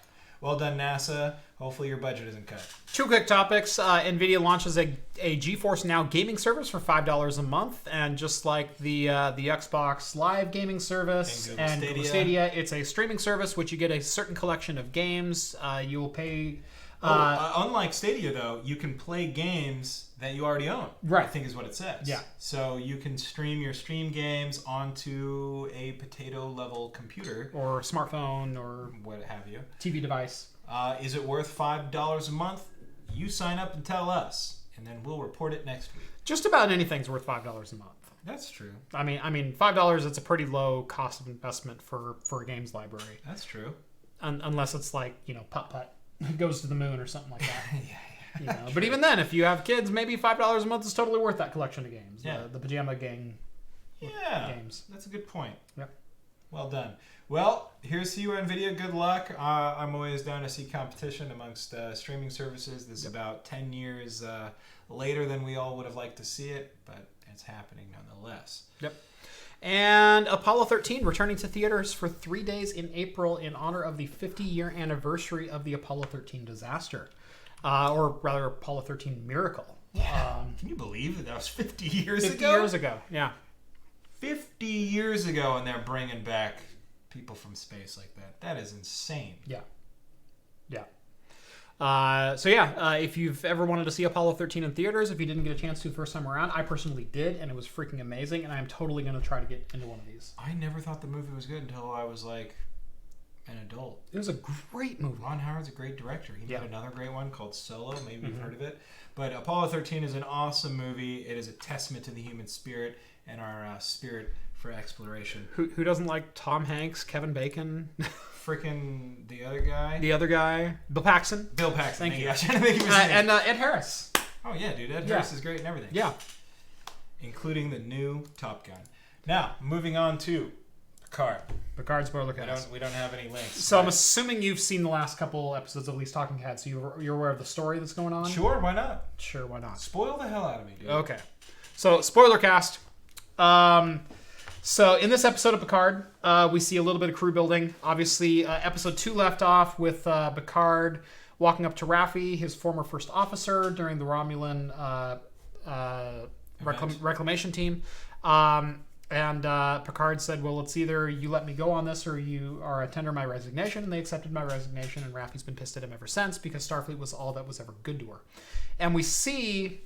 well done, NASA. Hopefully your budget isn't cut. Two quick topics. NVIDIA launches a GeForce Now gaming service for $5 a month. And just like the Xbox Live gaming service and Google Stadia, it's a streaming service which you get a certain collection of games. You will pay... unlike Stadia, though, you can play games that you already own. Right. I think is what it says. Yeah. So you can stream your stream games onto a potato-level computer. Or smartphone or... what have you. TV device. Is it worth $5 a month? You sign up and tell us, and then we'll report it next week. Just about anything's worth $5 a month. That's true. I mean, $5. It's a pretty low cost of investment for a games library. That's true. Unless it's like Putt-Putt goes to the moon or something like that. Yeah. But even then, if you have kids, maybe $5 a month is totally worth that collection of games. Yeah. The Pajama Gang games. That's a good point. Yep. Well done. Well, here's to you, NVIDIA. Good luck. I'm always down to see competition amongst streaming services. This is about 10 years later than we all would have liked to see it, but it's happening nonetheless. Yep. And Apollo 13 returning to theaters for 3 days in April in honor of the 50-year anniversary of the Apollo 13 disaster. Or rather, Apollo 13 miracle. Yeah. Can you believe that was 50 years ago? 50 years ago, yeah. 50 years ago, and they're bringing back people from space like that. That is insane. Yeah. If you've ever wanted to see Apollo 13 in theaters, if you didn't get a chance to the first time around, I personally did, and it was freaking amazing, and I'm totally going to try to get into one of these. I never thought the movie was good until I was like an adult. It was a great movie. Ron Howard's a great director. He made another great one called Solo. Maybe you've heard of it. But Apollo 13 is an awesome movie. It is a testament to the human spirit and our spirit for exploration. Who doesn't like Tom Hanks, Kevin Bacon? Freaking the other guy. The other guy. Bill Paxton. Bill Paxton. Thank you. I was trying to think of his name. And Ed Harris. Oh, yeah, dude. Ed Harris is great and everything. Yeah. Including the new Top Gun. Now, moving on to Picard. Picard spoiler cast. We don't have any links. So I'm assuming you've seen the last couple episodes of At Least Talking Heads, so you're aware of the story that's going on? Sure, why not? Sure, why not? Spoil the hell out of me, dude. Okay. So, spoiler cast. So in this episode of Picard, we see a little bit of crew building. Obviously, episode 2 left off with Picard walking up to Raffi, his former first officer during the Romulan reclamation team. And Picard said, well, it's either you let me go on this or you are tender my resignation. And they accepted my resignation, and Raffi's been pissed at him ever since because Starfleet was all that was ever good to her. And we see,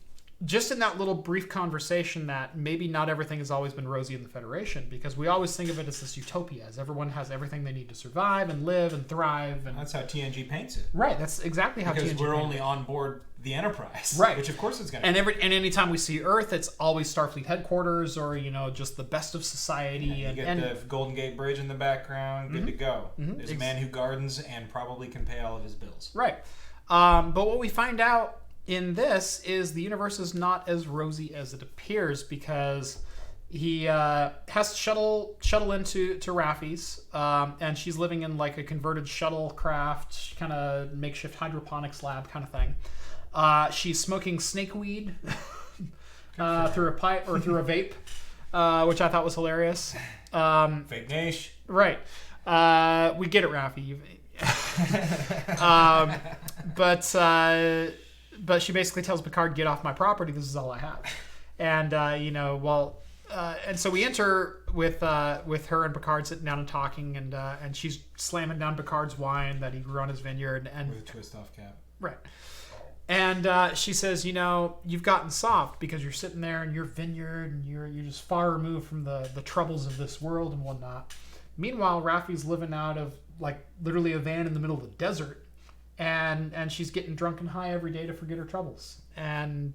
just in that little brief conversation, that maybe not everything has always been rosy in the Federation, because we always think of it as this utopia, as everyone has everything they need to survive and live and thrive. And that's how TNG paints it. Right, that's exactly how because TNG we're paints only it. on board the Enterprise. Right. Which of course it's going to and anytime we see Earth, it's always Starfleet headquarters or, just the best of society. Yeah, you get the Golden Gate Bridge in the background, good to go. Mm-hmm. There's a man who gardens and probably can pay all of his bills. Right. But what we find out in this is the universe is not as rosy as it appears, because he has to shuttle into Raffi's, and she's living in like a converted shuttlecraft kind of makeshift hydroponics lab kind of thing. She's smoking snakeweed through a pipe or through a vape, which I thought was hilarious. Fake Nash. Right. We get it, Rafi. But she basically tells Picard, "Get off my property. This is all I have." And and so we enter with her and Picard sitting down and talking, and she's slamming down Picard's wine that he grew on his vineyard, and with a twist off cap. Right. And she says, "You've gotten soft because you're sitting there in your vineyard and you're just far removed from the troubles of this world and whatnot." Meanwhile, Rafi's living out of like literally a van in the middle of the desert, and she's getting drunk and high every day to forget her troubles. And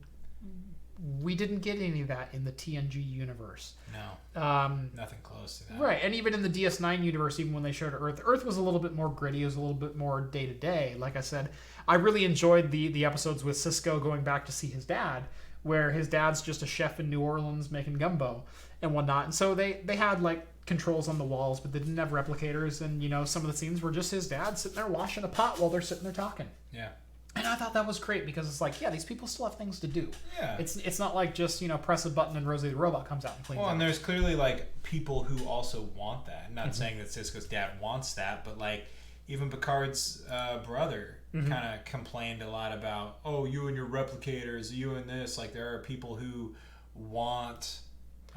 we didn't get any of that in the TNG universe. No. Nothing close to that. Right. And even in the DS9 universe, even when they showed Earth was a little bit more gritty. It was a little bit more day to day. Like I said, I really enjoyed the episodes with Sisko going back to see his dad, where his dad's just a chef in New Orleans making gumbo and whatnot. And so they had like controls on the walls, but they didn't have replicators. And, some of the scenes were just his dad sitting there washing a pot while they're sitting there talking. Yeah. And I thought that was great because it's like, yeah, these people still have things to do. Yeah. It's not like just, press a button and Rosie the robot comes out and cleans Well, up. and there's clearly like people who also want that. I'm not saying that Sisko's dad wants that, but like even Picard's brother kind of complained a lot about, oh, you and your replicators, you and this. Like there are people who want...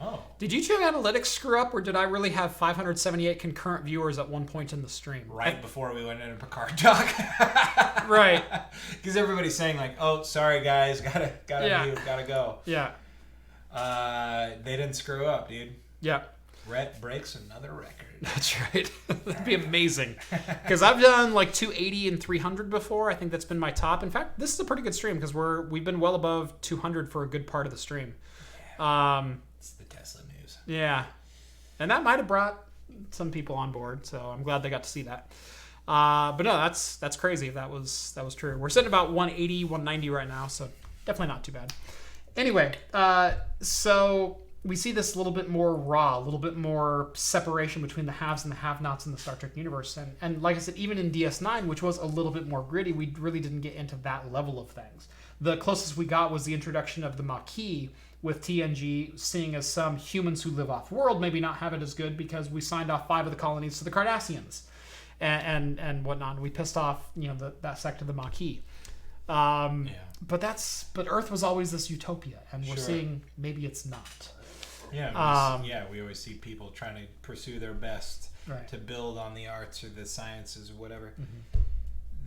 Oh. Did YouTube Analytics screw up, or did I really have 578 concurrent viewers at one point in the stream? Right before we went into Picard talk. Right. Because everybody's saying like, oh, sorry guys, gotta move, gotta go. Yeah. They didn't screw up, dude. Yeah. Rhett breaks another record. That's right. That'd be amazing. Because I've done like 280 and 300 before. I think that's been my top. In fact, this is a pretty good stream because we've been well above 200 for a good part of the stream. Yeah. It's the Tesla news. Yeah. And that might have brought some people on board, so I'm glad they got to see that. But no, that's crazy if that was true. We're sitting about 180, 190 right now, so definitely not too bad. Anyway, so we see this a little bit more raw, a little bit more separation between the haves and the have-nots in the Star Trek universe. And like I said, even in DS9, which was a little bit more gritty, we really didn't get into that level of things. The closest we got was the introduction of the Maquis, with TNG seeing as some humans who live off-world maybe not have it as good because we signed off 5 of the colonies to the Cardassians and whatnot. We pissed off, that sect of the Maquis. But Earth was always this utopia, and we're seeing maybe it's not. Yeah, we always see people trying to pursue their best right. to build on the arts or the sciences or whatever. Mm-hmm.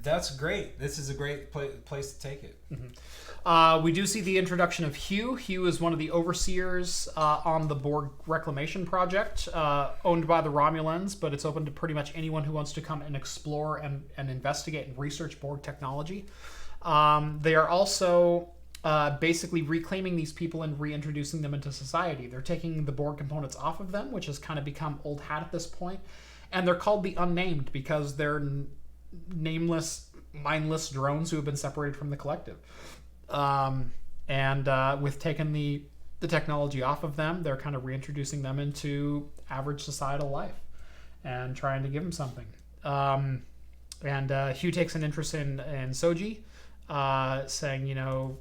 That's great. This is a great place to take it. Mm-hmm. We do see the introduction of Hugh. Hugh is one of the overseers on the Borg Reclamation Project, owned by the Romulans, but it's open to pretty much anyone who wants to come and explore and investigate and research Borg technology. They are also basically reclaiming these people and reintroducing them into society. They're taking the Borg components off of them, which has kind of become old hat at this point, and they're called the Unnamed because they're nameless, mindless drones who have been separated from the collective. With taking the technology off of them, they're kind of reintroducing them into average societal life and trying to give them something. Hugh takes an interest in Soji, saying,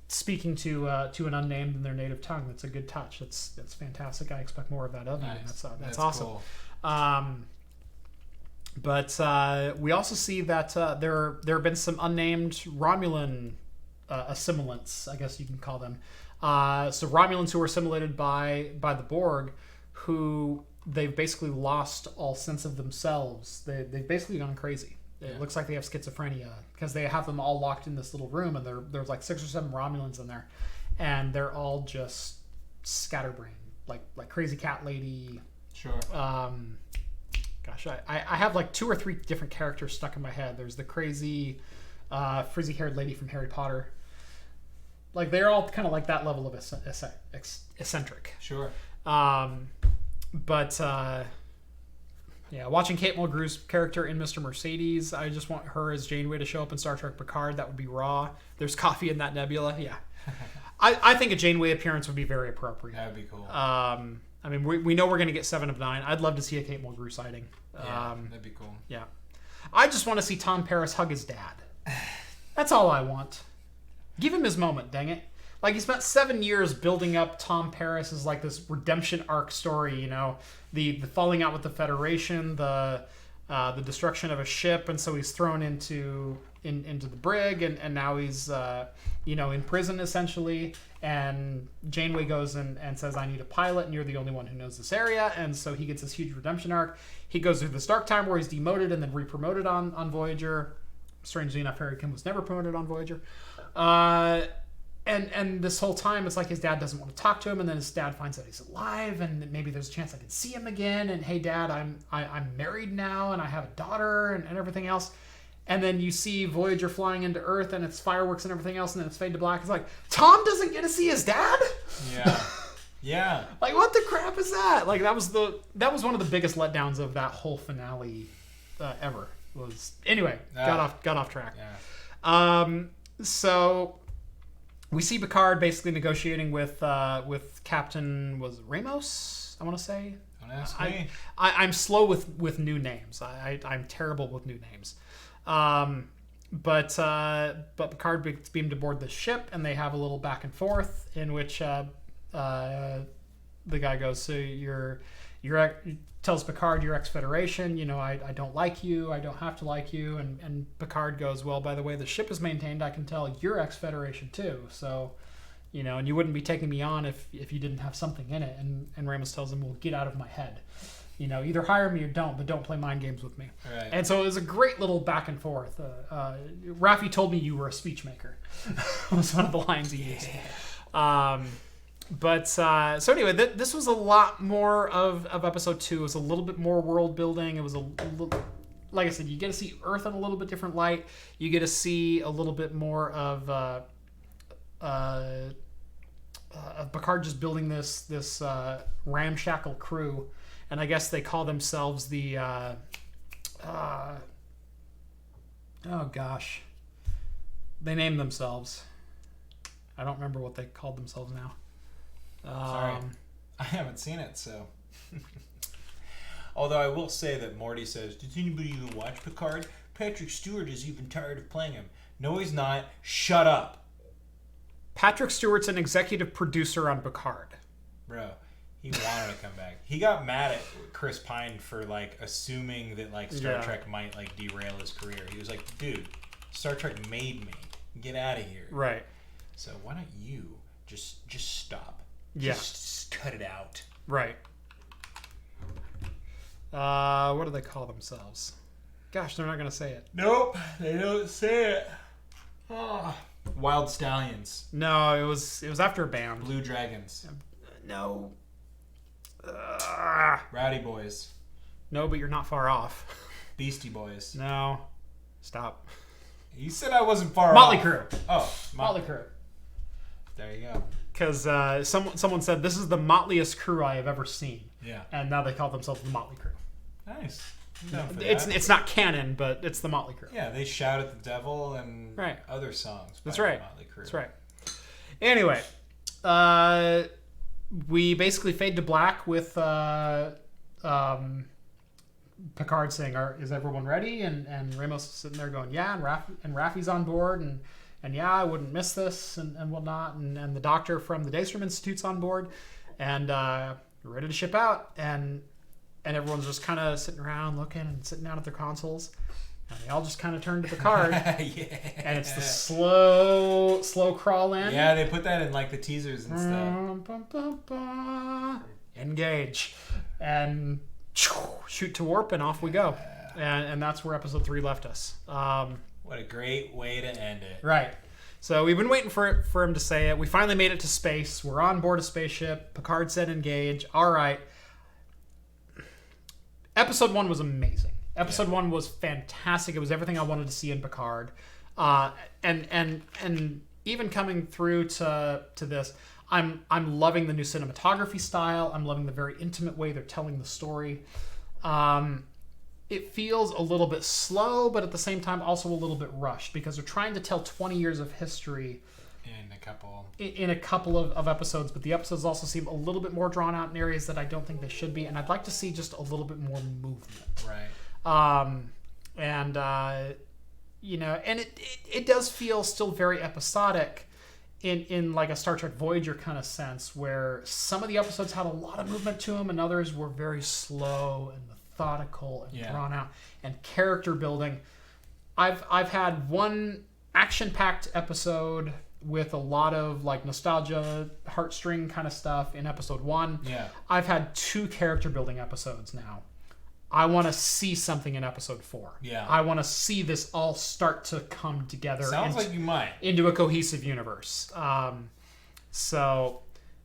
speaking to an unnamed in their native tongue. That's a good touch. That's fantastic. I expect more of that of you. Nice. That's awesome. Cool. But we also see that there have been some unnamed Romulan assimilants, I guess you can call them. So Romulans who were assimilated by the Borg, who they've basically lost all sense of themselves. They've basically gone crazy. It looks like they have schizophrenia because they have them all locked in this little room, and there's like 6 or 7 Romulans in there, and they're all just scatterbrained, like crazy cat lady. Sure. Gosh, I have like 2 or 3 different characters stuck in my head. There's the crazy frizzy-haired lady from Harry Potter. Like, they're all kind of like that level of eccentric. Sure. Watching Kate Mulgrew's character in Mr. Mercedes, I just want her as Janeway to show up in Star Trek Picard. That would be raw. There's coffee in that nebula. Yeah. I think a Janeway appearance would be very appropriate. That would be cool. I mean, we know we're going to get 7 of 9. I'd love to see a Kate Mulgrew sighting. Yeah, that'd be cool. Yeah. I just want to see Tom Paris hug his dad. That's all I want. Give him his moment, dang it. Like, he spent 7 years building up Tom Paris as like this redemption arc story, you know, the falling out with the Federation, the destruction of a ship, and so he's thrown into the brig, and now he's in prison essentially. And Janeway goes and says, I need a pilot, and you're the only one who knows this area. And so he gets this huge redemption arc. He goes through this dark time where he's demoted and then re-promoted on Voyager. Strangely enough, Harry Kim was never promoted on Voyager. And this whole time, it's like his dad doesn't want to talk to him, and then his dad finds out he's alive, and maybe there's a chance I can see him again. And hey, Dad, I'm married now, and I have a daughter, and everything else. And then you see Voyager flying into Earth, and it's fireworks and everything else, and then it's fade to black. It's like, Tom doesn't get to see his dad? Yeah. Yeah. Like, what the crap is that? Like, that was one of the biggest letdowns of that whole finale ever. Anyway, got off track. Yeah. So we see Picard basically negotiating with Captain Ramos, I want to say. Don't ask me. I'm slow with new names. I'm terrible with new names. But Picard gets beamed aboard the ship, and they have a little back and forth in which the guy goes, so tells Picard, you're ex-Federation, I don't like you, I don't have to like you, and Picard goes, well, by the way the ship is maintained, I can tell you're ex-Federation too, so, and you wouldn't be taking me on if you didn't have something in it. And Ramos tells him, well, get out of my head. Either hire me or don't, but don't play mind games with me. Right. And so it was a great little back and forth. Raffi told me you were a speech maker. was one of the lines he used. So anyway, this was a lot more of episode 2. It was a little bit more world building. It was a little, like I said, you get to see Earth in a little bit different light. You get to see a little bit more of Picard just building this ramshackle crew. And I guess they call themselves the, oh gosh, they named themselves. I don't remember what they called themselves now. Sorry, I haven't seen it, so. Although I will say that Morty says, does anybody even watch Picard? Patrick Stewart is even tired of playing him. No, he's not. Shut up. Patrick Stewart's an executive producer on Picard. Bro. He wanted to come back. He got mad at Chris Pine for assuming that Star Trek might derail his career. He was like, dude, Star Trek made me. Get out of here. Right. So why don't you just stop? Yeah. Just cut it out. Right. What do they call themselves? Gosh, they're not gonna say it. Nope, they don't say it. Oh. Wild Stallions. No, it was after a band. Blue Dragons. No. Rowdy Boys. No, but you're not far off. Beastie Boys. No. Stop. You said I wasn't far Motley off. Crue. Oh, Motley Crue. There you go. Because someone said, this is the motliest crew I have ever seen. Yeah. And now they call themselves the Motley Crue. Nice. I'm down for It's that. not canon, but it's the Motley Crue. Yeah, they shout at the devil and right. other songs. That's by right. Motley Crue. That's right. Anyway, we basically fade to black with Picard saying, "Is everyone ready?" And Ramos is sitting there going, "Yeah," and Raffi's on board, and yeah, I wouldn't miss this and whatnot, and the doctor from the Daystrom Institute's on board, and we're ready to ship out, and everyone's just kind of sitting around looking and sitting down at their consoles. And they all just kind of turn to Picard. Yeah. And it's the slow crawl in. Yeah, they put that in the teasers and stuff. Engage. And shoot to warp, and off we go. And that's where episode 3 left us. What a great way to end it. Right. So we've been waiting for him to say it. We finally made it to space. We're on board a spaceship. Picard said engage. All right. Episode 1 was amazing. Episode 1 was fantastic. It was everything I wanted to see in Picard. And even coming through to this, I'm loving the new cinematography style. I'm loving the very intimate way they're telling the story. It feels a little bit slow, but at the same time also a little bit rushed, because they're trying to tell 20 years of history in a couple of episodes, but the episodes also seem a little bit more drawn out in areas that I don't think they should be, and I'd like to see just a little bit more movement. Right. and it does feel still very episodic in like a Star Trek Voyager kind of sense, where some of the episodes had a lot of movement to them and others were very slow and methodical and drawn out and character building. I've had one action-packed episode with a lot of like nostalgia, heartstring kind of stuff in episode 1. Yeah. I've had 2 character building episodes now. I want to see something in episode 4. Yeah. I want to see this all start to come together. Sounds like you might. Into a cohesive universe. So,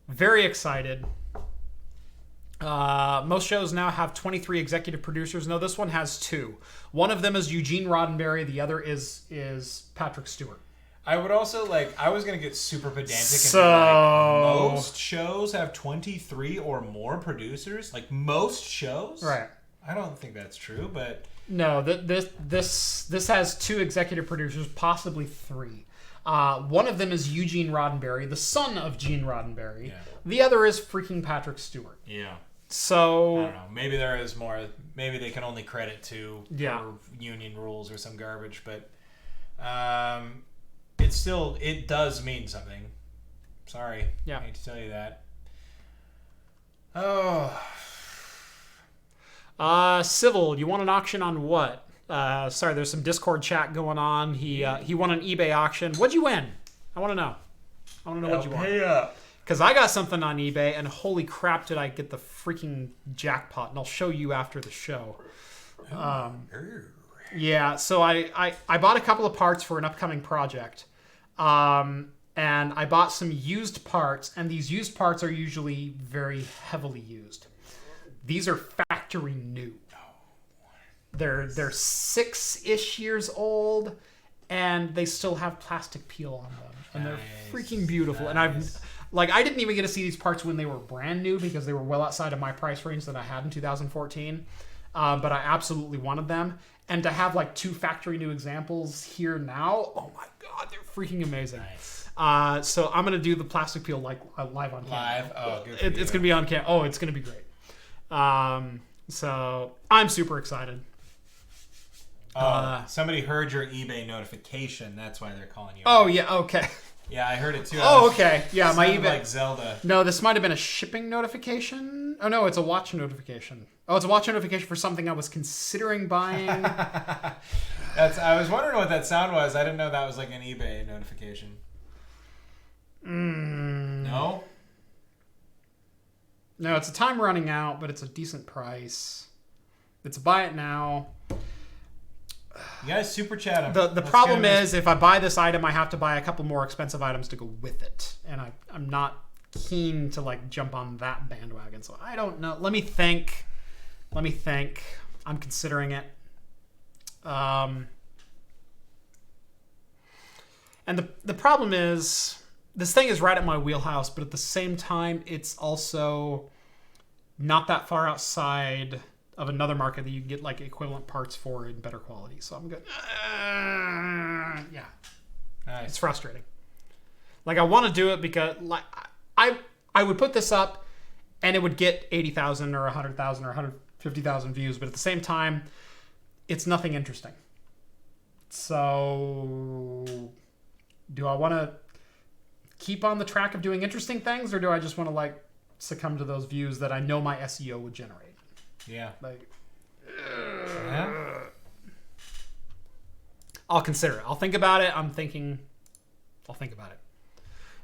very excited. Most shows now have 23 executive producers. No, this one has 2. One of them is Eugene Roddenberry. The other is Patrick Stewart. I would also I was going to get super pedantic and be like, most shows have 23 or more producers? Like, most shows? Right. I don't think that's true, but... No, this has 2 executive producers, possibly 3. One of them is Eugene Roddenberry, the son of Gene Roddenberry. Yeah. The other is freaking Patrick Stewart. Yeah. So... I don't know. Maybe there is more. Maybe they can only credit 2 for union rules or some garbage, but... It does mean something. Sorry. Yeah. I hate to tell you that. Oh. Civil, you want an auction on what? Sorry, there's some Discord chat going on. He won an eBay auction. What'd you win? I want to know. What you won. Pay up. Because I got something on eBay, and holy crap, did I get the freaking jackpot. And I'll show you after the show. Yeah, so I bought a couple of parts for an upcoming project. And I bought some used parts, and these used parts are usually very heavily used. These are factory new. They're 6-ish years old, and they still have plastic peel on them, and they're freaking beautiful. Nice. And I didn't even get to see these parts when they were brand new because they were well outside of my price range that I had in 2014. But I absolutely wanted them. And to have 2 factory new examples here now, oh my god, they're freaking amazing. Nice. So I'm gonna do the plastic peel live on camera. Live? Oh, good for It's gonna be on camera. Oh, it's gonna be great. So I'm super excited. Somebody heard your eBay notification. That's why they're calling you. Oh yeah, okay. Yeah, I heard it too. Oh, okay. Yeah, my eBay. eBay. Like Zelda. No, this might have been a shipping notification. Oh no, it's a watch notification. Oh, it's a watch notification for something I was considering buying. I was wondering what that sound was. I didn't know that was like an eBay notification. No? No, it's a time running out, but it's a decent price. It's a buy it now. You guys super chat him. The problem is, if I buy this item, I have to buy a couple more expensive items to go with it. And I'm not keen to jump on that bandwagon. So I don't know. Let me think. I'm considering it. And the problem is, this thing is right at my wheelhouse, but at the same time, it's also not that far outside of another market that you can get equivalent parts for in better quality. So I'm good. Yeah. Nice. It's frustrating. I want to do it because I would put this up and it would get 80,000 or 100,000 or 150,000 views, but at the same time, it's nothing interesting. So do I want to keep on the track of doing interesting things, or do I just want to succumb to those views that I know my SEO would generate? Yeah. I'll consider it. I'll think about it. I'll think about it.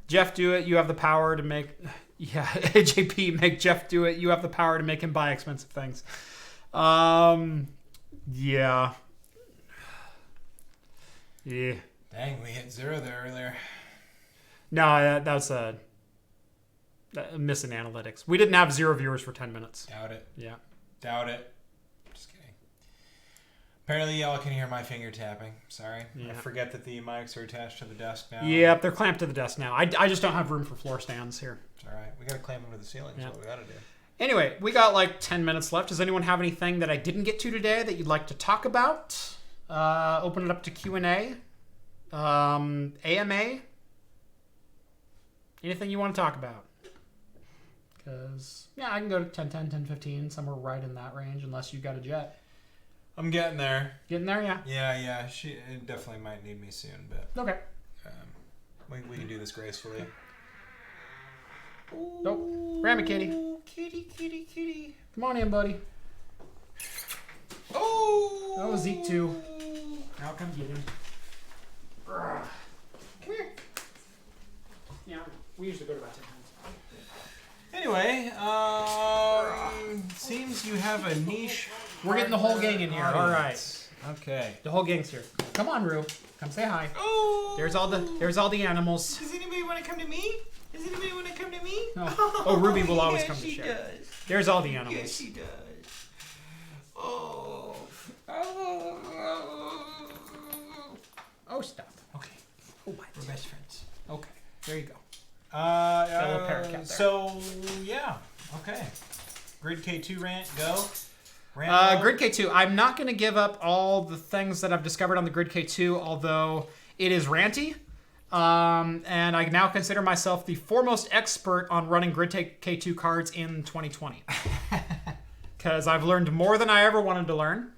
Jeff, do it. You have the power to make... Yeah, AJP, make Jeff do it. You have the power to make him buy expensive things. Yeah. Yeah. Dang, we hit 0 there earlier. No, that was a miss in analytics. We didn't have 0 viewers for 10 minutes. Doubt it. Yeah. Doubt it. Just kidding. Apparently y'all can hear my finger tapping. Sorry. Yeah. I forget that the mics are attached to the desk now. Yep, they're clamped to the desk now. I just don't have room for floor stands here. It's all right. We got to clamp them to the ceiling. That's what we got to do. Anyway, we got 10 minutes left. Does anyone have anything that I didn't get to today that you'd like to talk about? Open it up to Q&A. AMA. Anything you want to talk about? Because, I can go to 10:10, 10:15, somewhere right in that range, unless you got a jet. I'm getting there. Getting there, yeah. Yeah. She definitely might need me soon, but Okay. we can do this gracefully. Nope. Ram it, kitty. Kitty. Come on in, buddy. Oh! That was Zeke too. Now come get him. Come here. Yeah, we usually go to about 10 times. Anyway, seems you have a niche. We're getting the whole gang in here. All right. Okay. The whole gang's here. Come on, Rue. Come say hi. Oh! There's all the animals. Does anybody want to come to me? Oh, Ruby will always come to she share. Does. There's all the animals. Yes, she does. Oh. Oh, stop. Okay. Oh, my. We're best friends. Okay. There you go. Little parrot cat there. So yeah. Okay. Grid K2 rant. Go. Grid K2. I'm not going to give up all the things that I've discovered on the Grid K2, although it is ranty. And I now consider myself the foremost expert on running Grid K2 cards in 2020. Because I've learned more than I ever wanted to learn.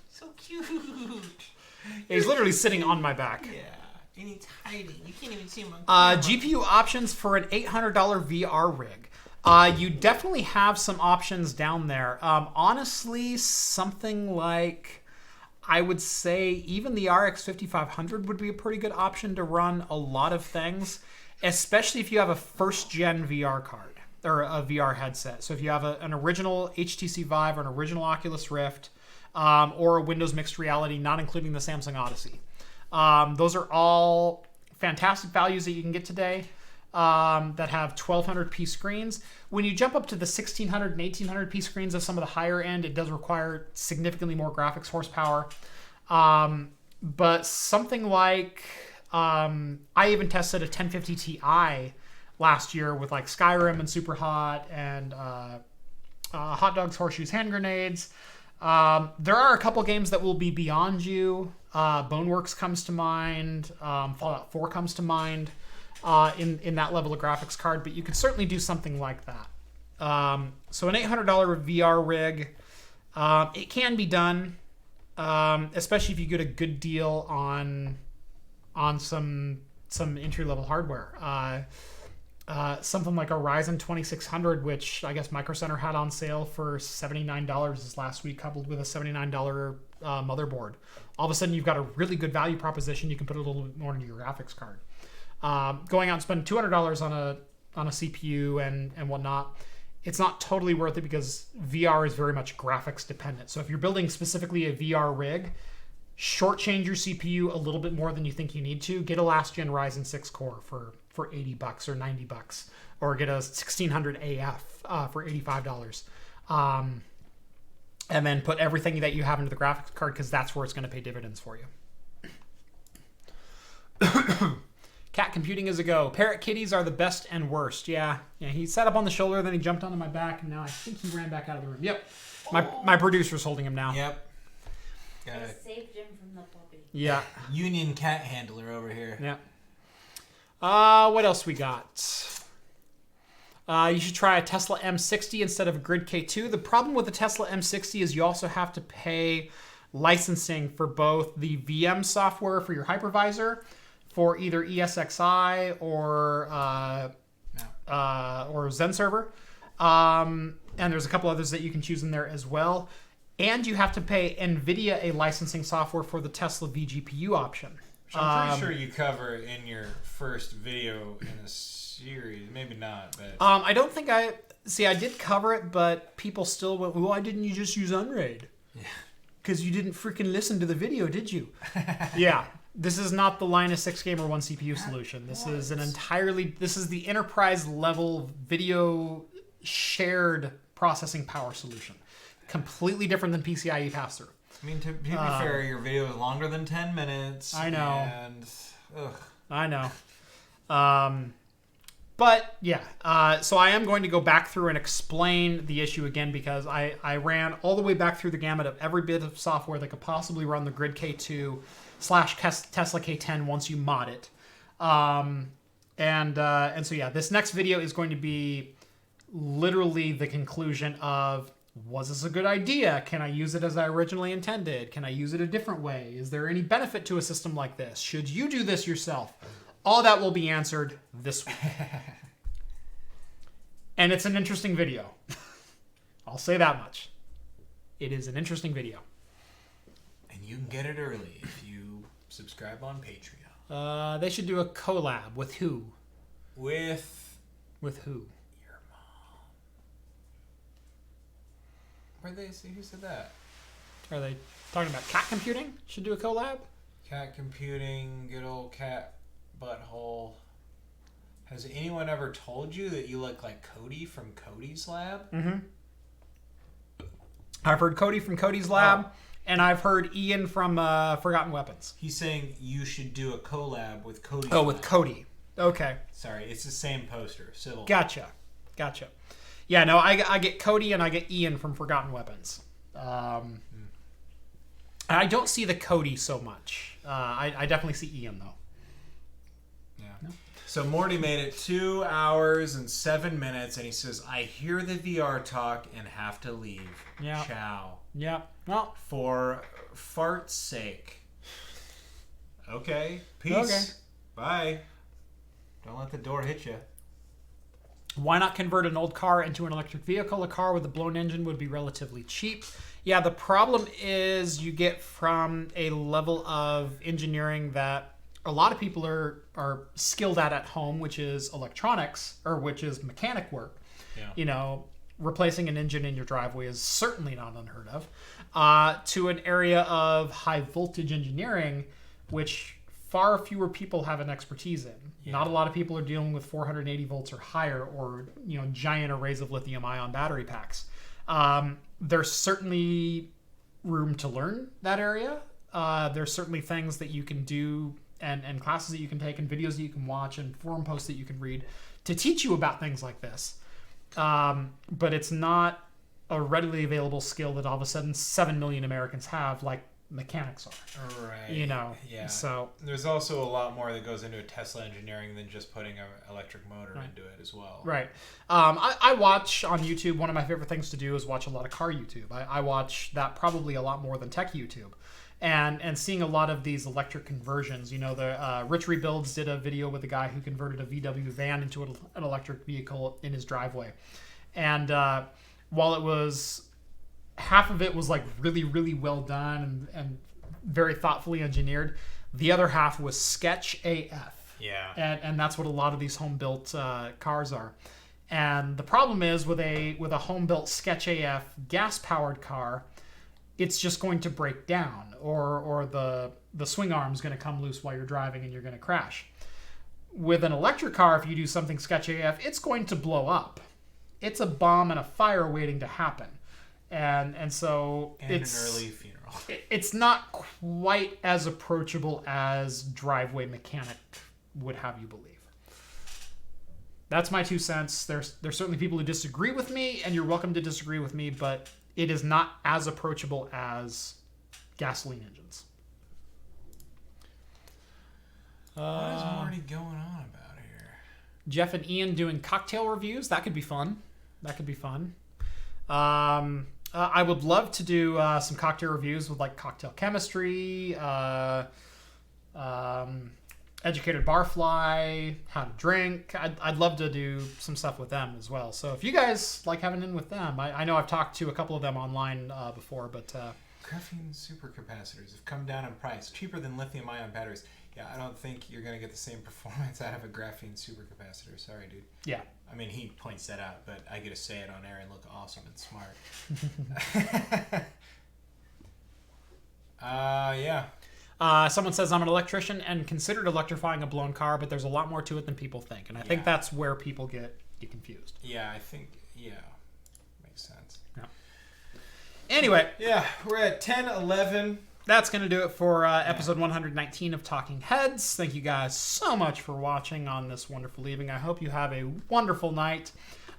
So cute. He's literally sitting on my back. Yeah. And he's hiding. You can't even see him on camera. GPU options for an $800 VR rig. You definitely have some options down there. Honestly, something like, I would say even the RX 5500 would be a pretty good option to run a lot of things, especially if you have a first-gen VR card or a VR headset. So if you have an original HTC Vive or an original Oculus Rift or a Windows Mixed Reality, not including the Samsung Odyssey. Those are all fantastic values that you can get today. That have 1200p screens. When you jump up to the 1600 and 1800p screens of some of the higher end, it does require significantly more graphics horsepower. But something like, I even tested a 1050 Ti last year with like Skyrim and Superhot and Hot Dogs, Horseshoes, Hand Grenades. There are a couple games that will be beyond you. Boneworks comes to mind. Fallout 4 comes to mind. In that level of graphics card, but you could certainly do something like that. So an $800 VR rig, it can be done, especially if you get a good deal on some entry-level hardware. Something like a Ryzen 2600, which I guess Micro Center had on sale for $79 this last week, coupled with a $79 motherboard. All of a sudden, you've got a really good value proposition. You can put a little bit more into your graphics card. Going out and spending $200 on a CPU and whatnot, it's not totally worth it because VR is very much graphics dependent. So if you're building specifically a VR rig, shortchange your CPU a little bit more than you think you need to. Get a last gen Ryzen 6 core for $80 or $90, or get a 1600 AF for $85. And then put everything that you have into the graphics card because that's where it's going to pay dividends for you. Cat computing is a go. Parrot kitties are the best and worst. Yeah, he sat up on the shoulder, then he jumped onto my back, and now I think he ran back out of the room. Yep. My producer's holding him now. Yep. I saved him from the puppy. Yeah. Union cat handler over here. Yeah. What else we got? You should try a Tesla M60 instead of a Grid K2. The problem with the Tesla M60 is you also have to pay licensing for both the VM software for your hypervisor, for either ESXi or Zen Server. And there's a couple others that you can choose in there as well. And you have to pay NVIDIA a licensing software for the Tesla vGPU option. Which I'm pretty sure you cover in your first video in a series. Maybe not, but... I don't think I did cover it, but people still went, well, why didn't you just use Unraid? Yeah. Because you didn't freaking listen to the video, did you? Yeah. This is not the Linus 6 Gamer 1 CPU solution. This is this is the enterprise level video shared processing power solution. Completely different than PCIe pass-through. I mean, to be fair, your video is longer than 10 minutes. I know. And, I know. But, yeah. So I am going to go back through and explain the issue again because I ran all the way back through the gamut of every bit of software that could possibly run the Grid K2 / Tesla K10 once you mod it. And so, yeah, this next video is going to be literally the conclusion of, was this a good idea? Can I use it as I originally intended? Can I use it a different way? Is there any benefit to a system like this? Should you do this yourself? All that will be answered this week. And it's an interesting video. I'll say that much. It is an interesting video. And you can get it early if you subscribe on Patreon. They should do a collab with who? With who? your mom. Where'd they say? Who said that? Are they talking about cat computing? Should do a collab? Cat computing, good old cat butthole. Has anyone ever told you that you look like Cody from Cody's Lab? Mm-hmm. I've heard Cody from Cody's Lab, and I've heard Ian from Forgotten Weapons. He's saying you should do a collab with Cody's Oh, Lab. with Cody. Okay. Sorry, it's the same poster. Civil. Gotcha. Yeah, no, I get Cody and I get Ian from Forgotten Weapons. I don't see the Cody so much. I definitely see Ian, though. Yeah. No? So Morty made it 2 hours and 7 minutes, and he says, I hear the VR talk and have to leave. Yeah. Ciao. Yeah. Well, for fart's sake. Okay. Peace. Okay. Bye. Don't let the door hit you. Why not convert an old car into an electric vehicle? A car with a blown engine would be relatively cheap. Yeah, the problem is you get from a level of engineering that a lot of people are skilled at home, which is electronics, or which is mechanic work. Yeah. You know, replacing an engine in your driveway is certainly not unheard of. To an area of high voltage engineering, which far fewer people have an expertise in. Yeah. Not a lot of people are dealing with 480 volts or higher, or giant arrays of lithium-ion battery packs. There's certainly room to learn that area. There's certainly things that you can do, and classes that you can take, and videos that you can watch, and forum posts that you can read to teach you about things like this. But it's not a readily available skill that all of a sudden 7 million Americans have, like mechanics are. Right. Yeah. So there's also a lot more that goes into a Tesla engineering than just putting an electric motor into it as well. Right. I watch on YouTube. One of my favorite things to do is watch a lot of car YouTube. I watch that probably a lot more than tech YouTube. And seeing a lot of these electric conversions. The Rich Rebuilds did a video with a guy who converted a VW van into an electric vehicle in his driveway. And while it was half of it was like really, really well done and very thoughtfully engineered, the other half was sketch AF. Yeah. And that's what a lot of these home-built cars are. And the problem is with a home-built sketch AF gas-powered car, it's just going to break down, or the swing arm's going to come loose while you're driving and you're going to crash. With an electric car, if you do something sketch AF, it's going to blow up. It's a bomb and a fire waiting to happen. And so it's an early funeral. It's not quite as approachable as driveway mechanic would have you believe. That's my 2 cents. There's certainly people who disagree with me, and you're welcome to disagree with me, but it is not as approachable as gasoline engines. What is Marty going on about here? Jeff and Ian doing cocktail reviews. That could be fun. I would love to do some cocktail reviews with like cocktail chemistry, educated barfly, how to drink. I'd love to do some stuff with them as well. So if you guys like having in with them, I know I've talked to a couple of them online before, but graphene supercapacitors have come down in price, cheaper than lithium-ion batteries. Yeah, I don't think you're gonna get the same performance out of a graphene supercapacitor. Sorry, dude. Yeah. I mean, he points that out, but I get to say it on air and look awesome and smart. Yeah. Someone says, I'm an electrician and considered electrifying a blown car, but there's a lot more to it than people think. And I think that's where people get confused. Yeah, I think, makes sense. Yeah. Anyway. Yeah, we're at 10:11. That's going to do it for episode 119 of Talking Heads. Thank you guys so much for watching on this wonderful evening. I hope you have a wonderful night.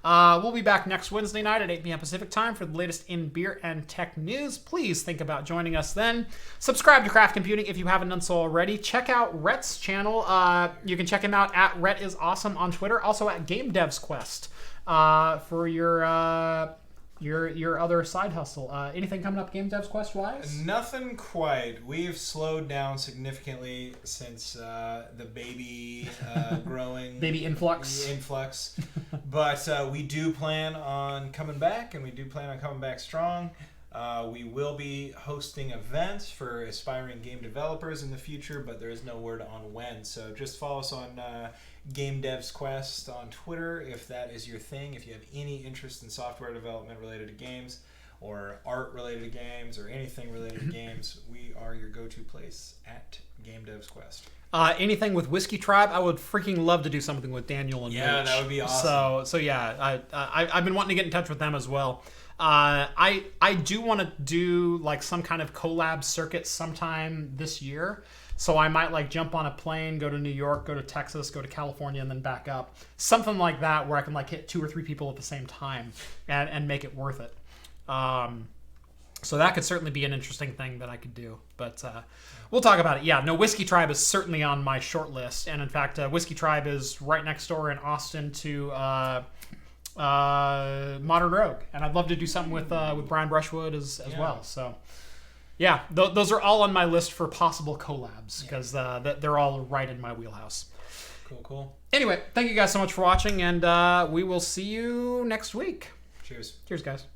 We'll be back next Wednesday night at 8 p.m. Pacific time for the latest in beer and tech news. Please think about joining us then. Subscribe to Craft Computing if you haven't done so already. Check out Rhett's channel. You can check him out at Rhett is Awesome on Twitter. Also at Game Devs Quest for your other side hustle. Anything coming up Game Devs Quest wise? Nothing quite. We've slowed down significantly since the baby growing. Baby influx. But we do plan on coming back, and we do plan on coming back strong. We will be hosting events for aspiring game developers in the future, but there is no word on when. So just follow us on Game Devs Quest on Twitter if that is your thing. If you have any interest in software development related to games or art related to games or anything related to games, we are your go-to place at Game Devs Quest. Anything with Whiskey Tribe, I would freaking love to do something with Daniel and Yeah, Mooch. that would be awesome. So yeah, I've been wanting to get in touch with them as well. I do want to do like some kind of collab circuit sometime this year. So I might like jump on a plane, go to New York, go to Texas, go to California, and then back up. Something like that where I can like hit 2 or 3 people at the same time and make it worth it. So that could certainly be an interesting thing that I could do. But we'll talk about it. Yeah, no, Whiskey Tribe is certainly on my short list. And in fact, Whiskey Tribe is right next door in Austin to Modern Rogue. And I'd love to do something with Brian Brushwood as well. So yeah, those are all on my list for possible collabs because they're all right in my wheelhouse. Cool. Anyway, thank you guys so much for watching, and we will see you next week. Cheers. Cheers, guys.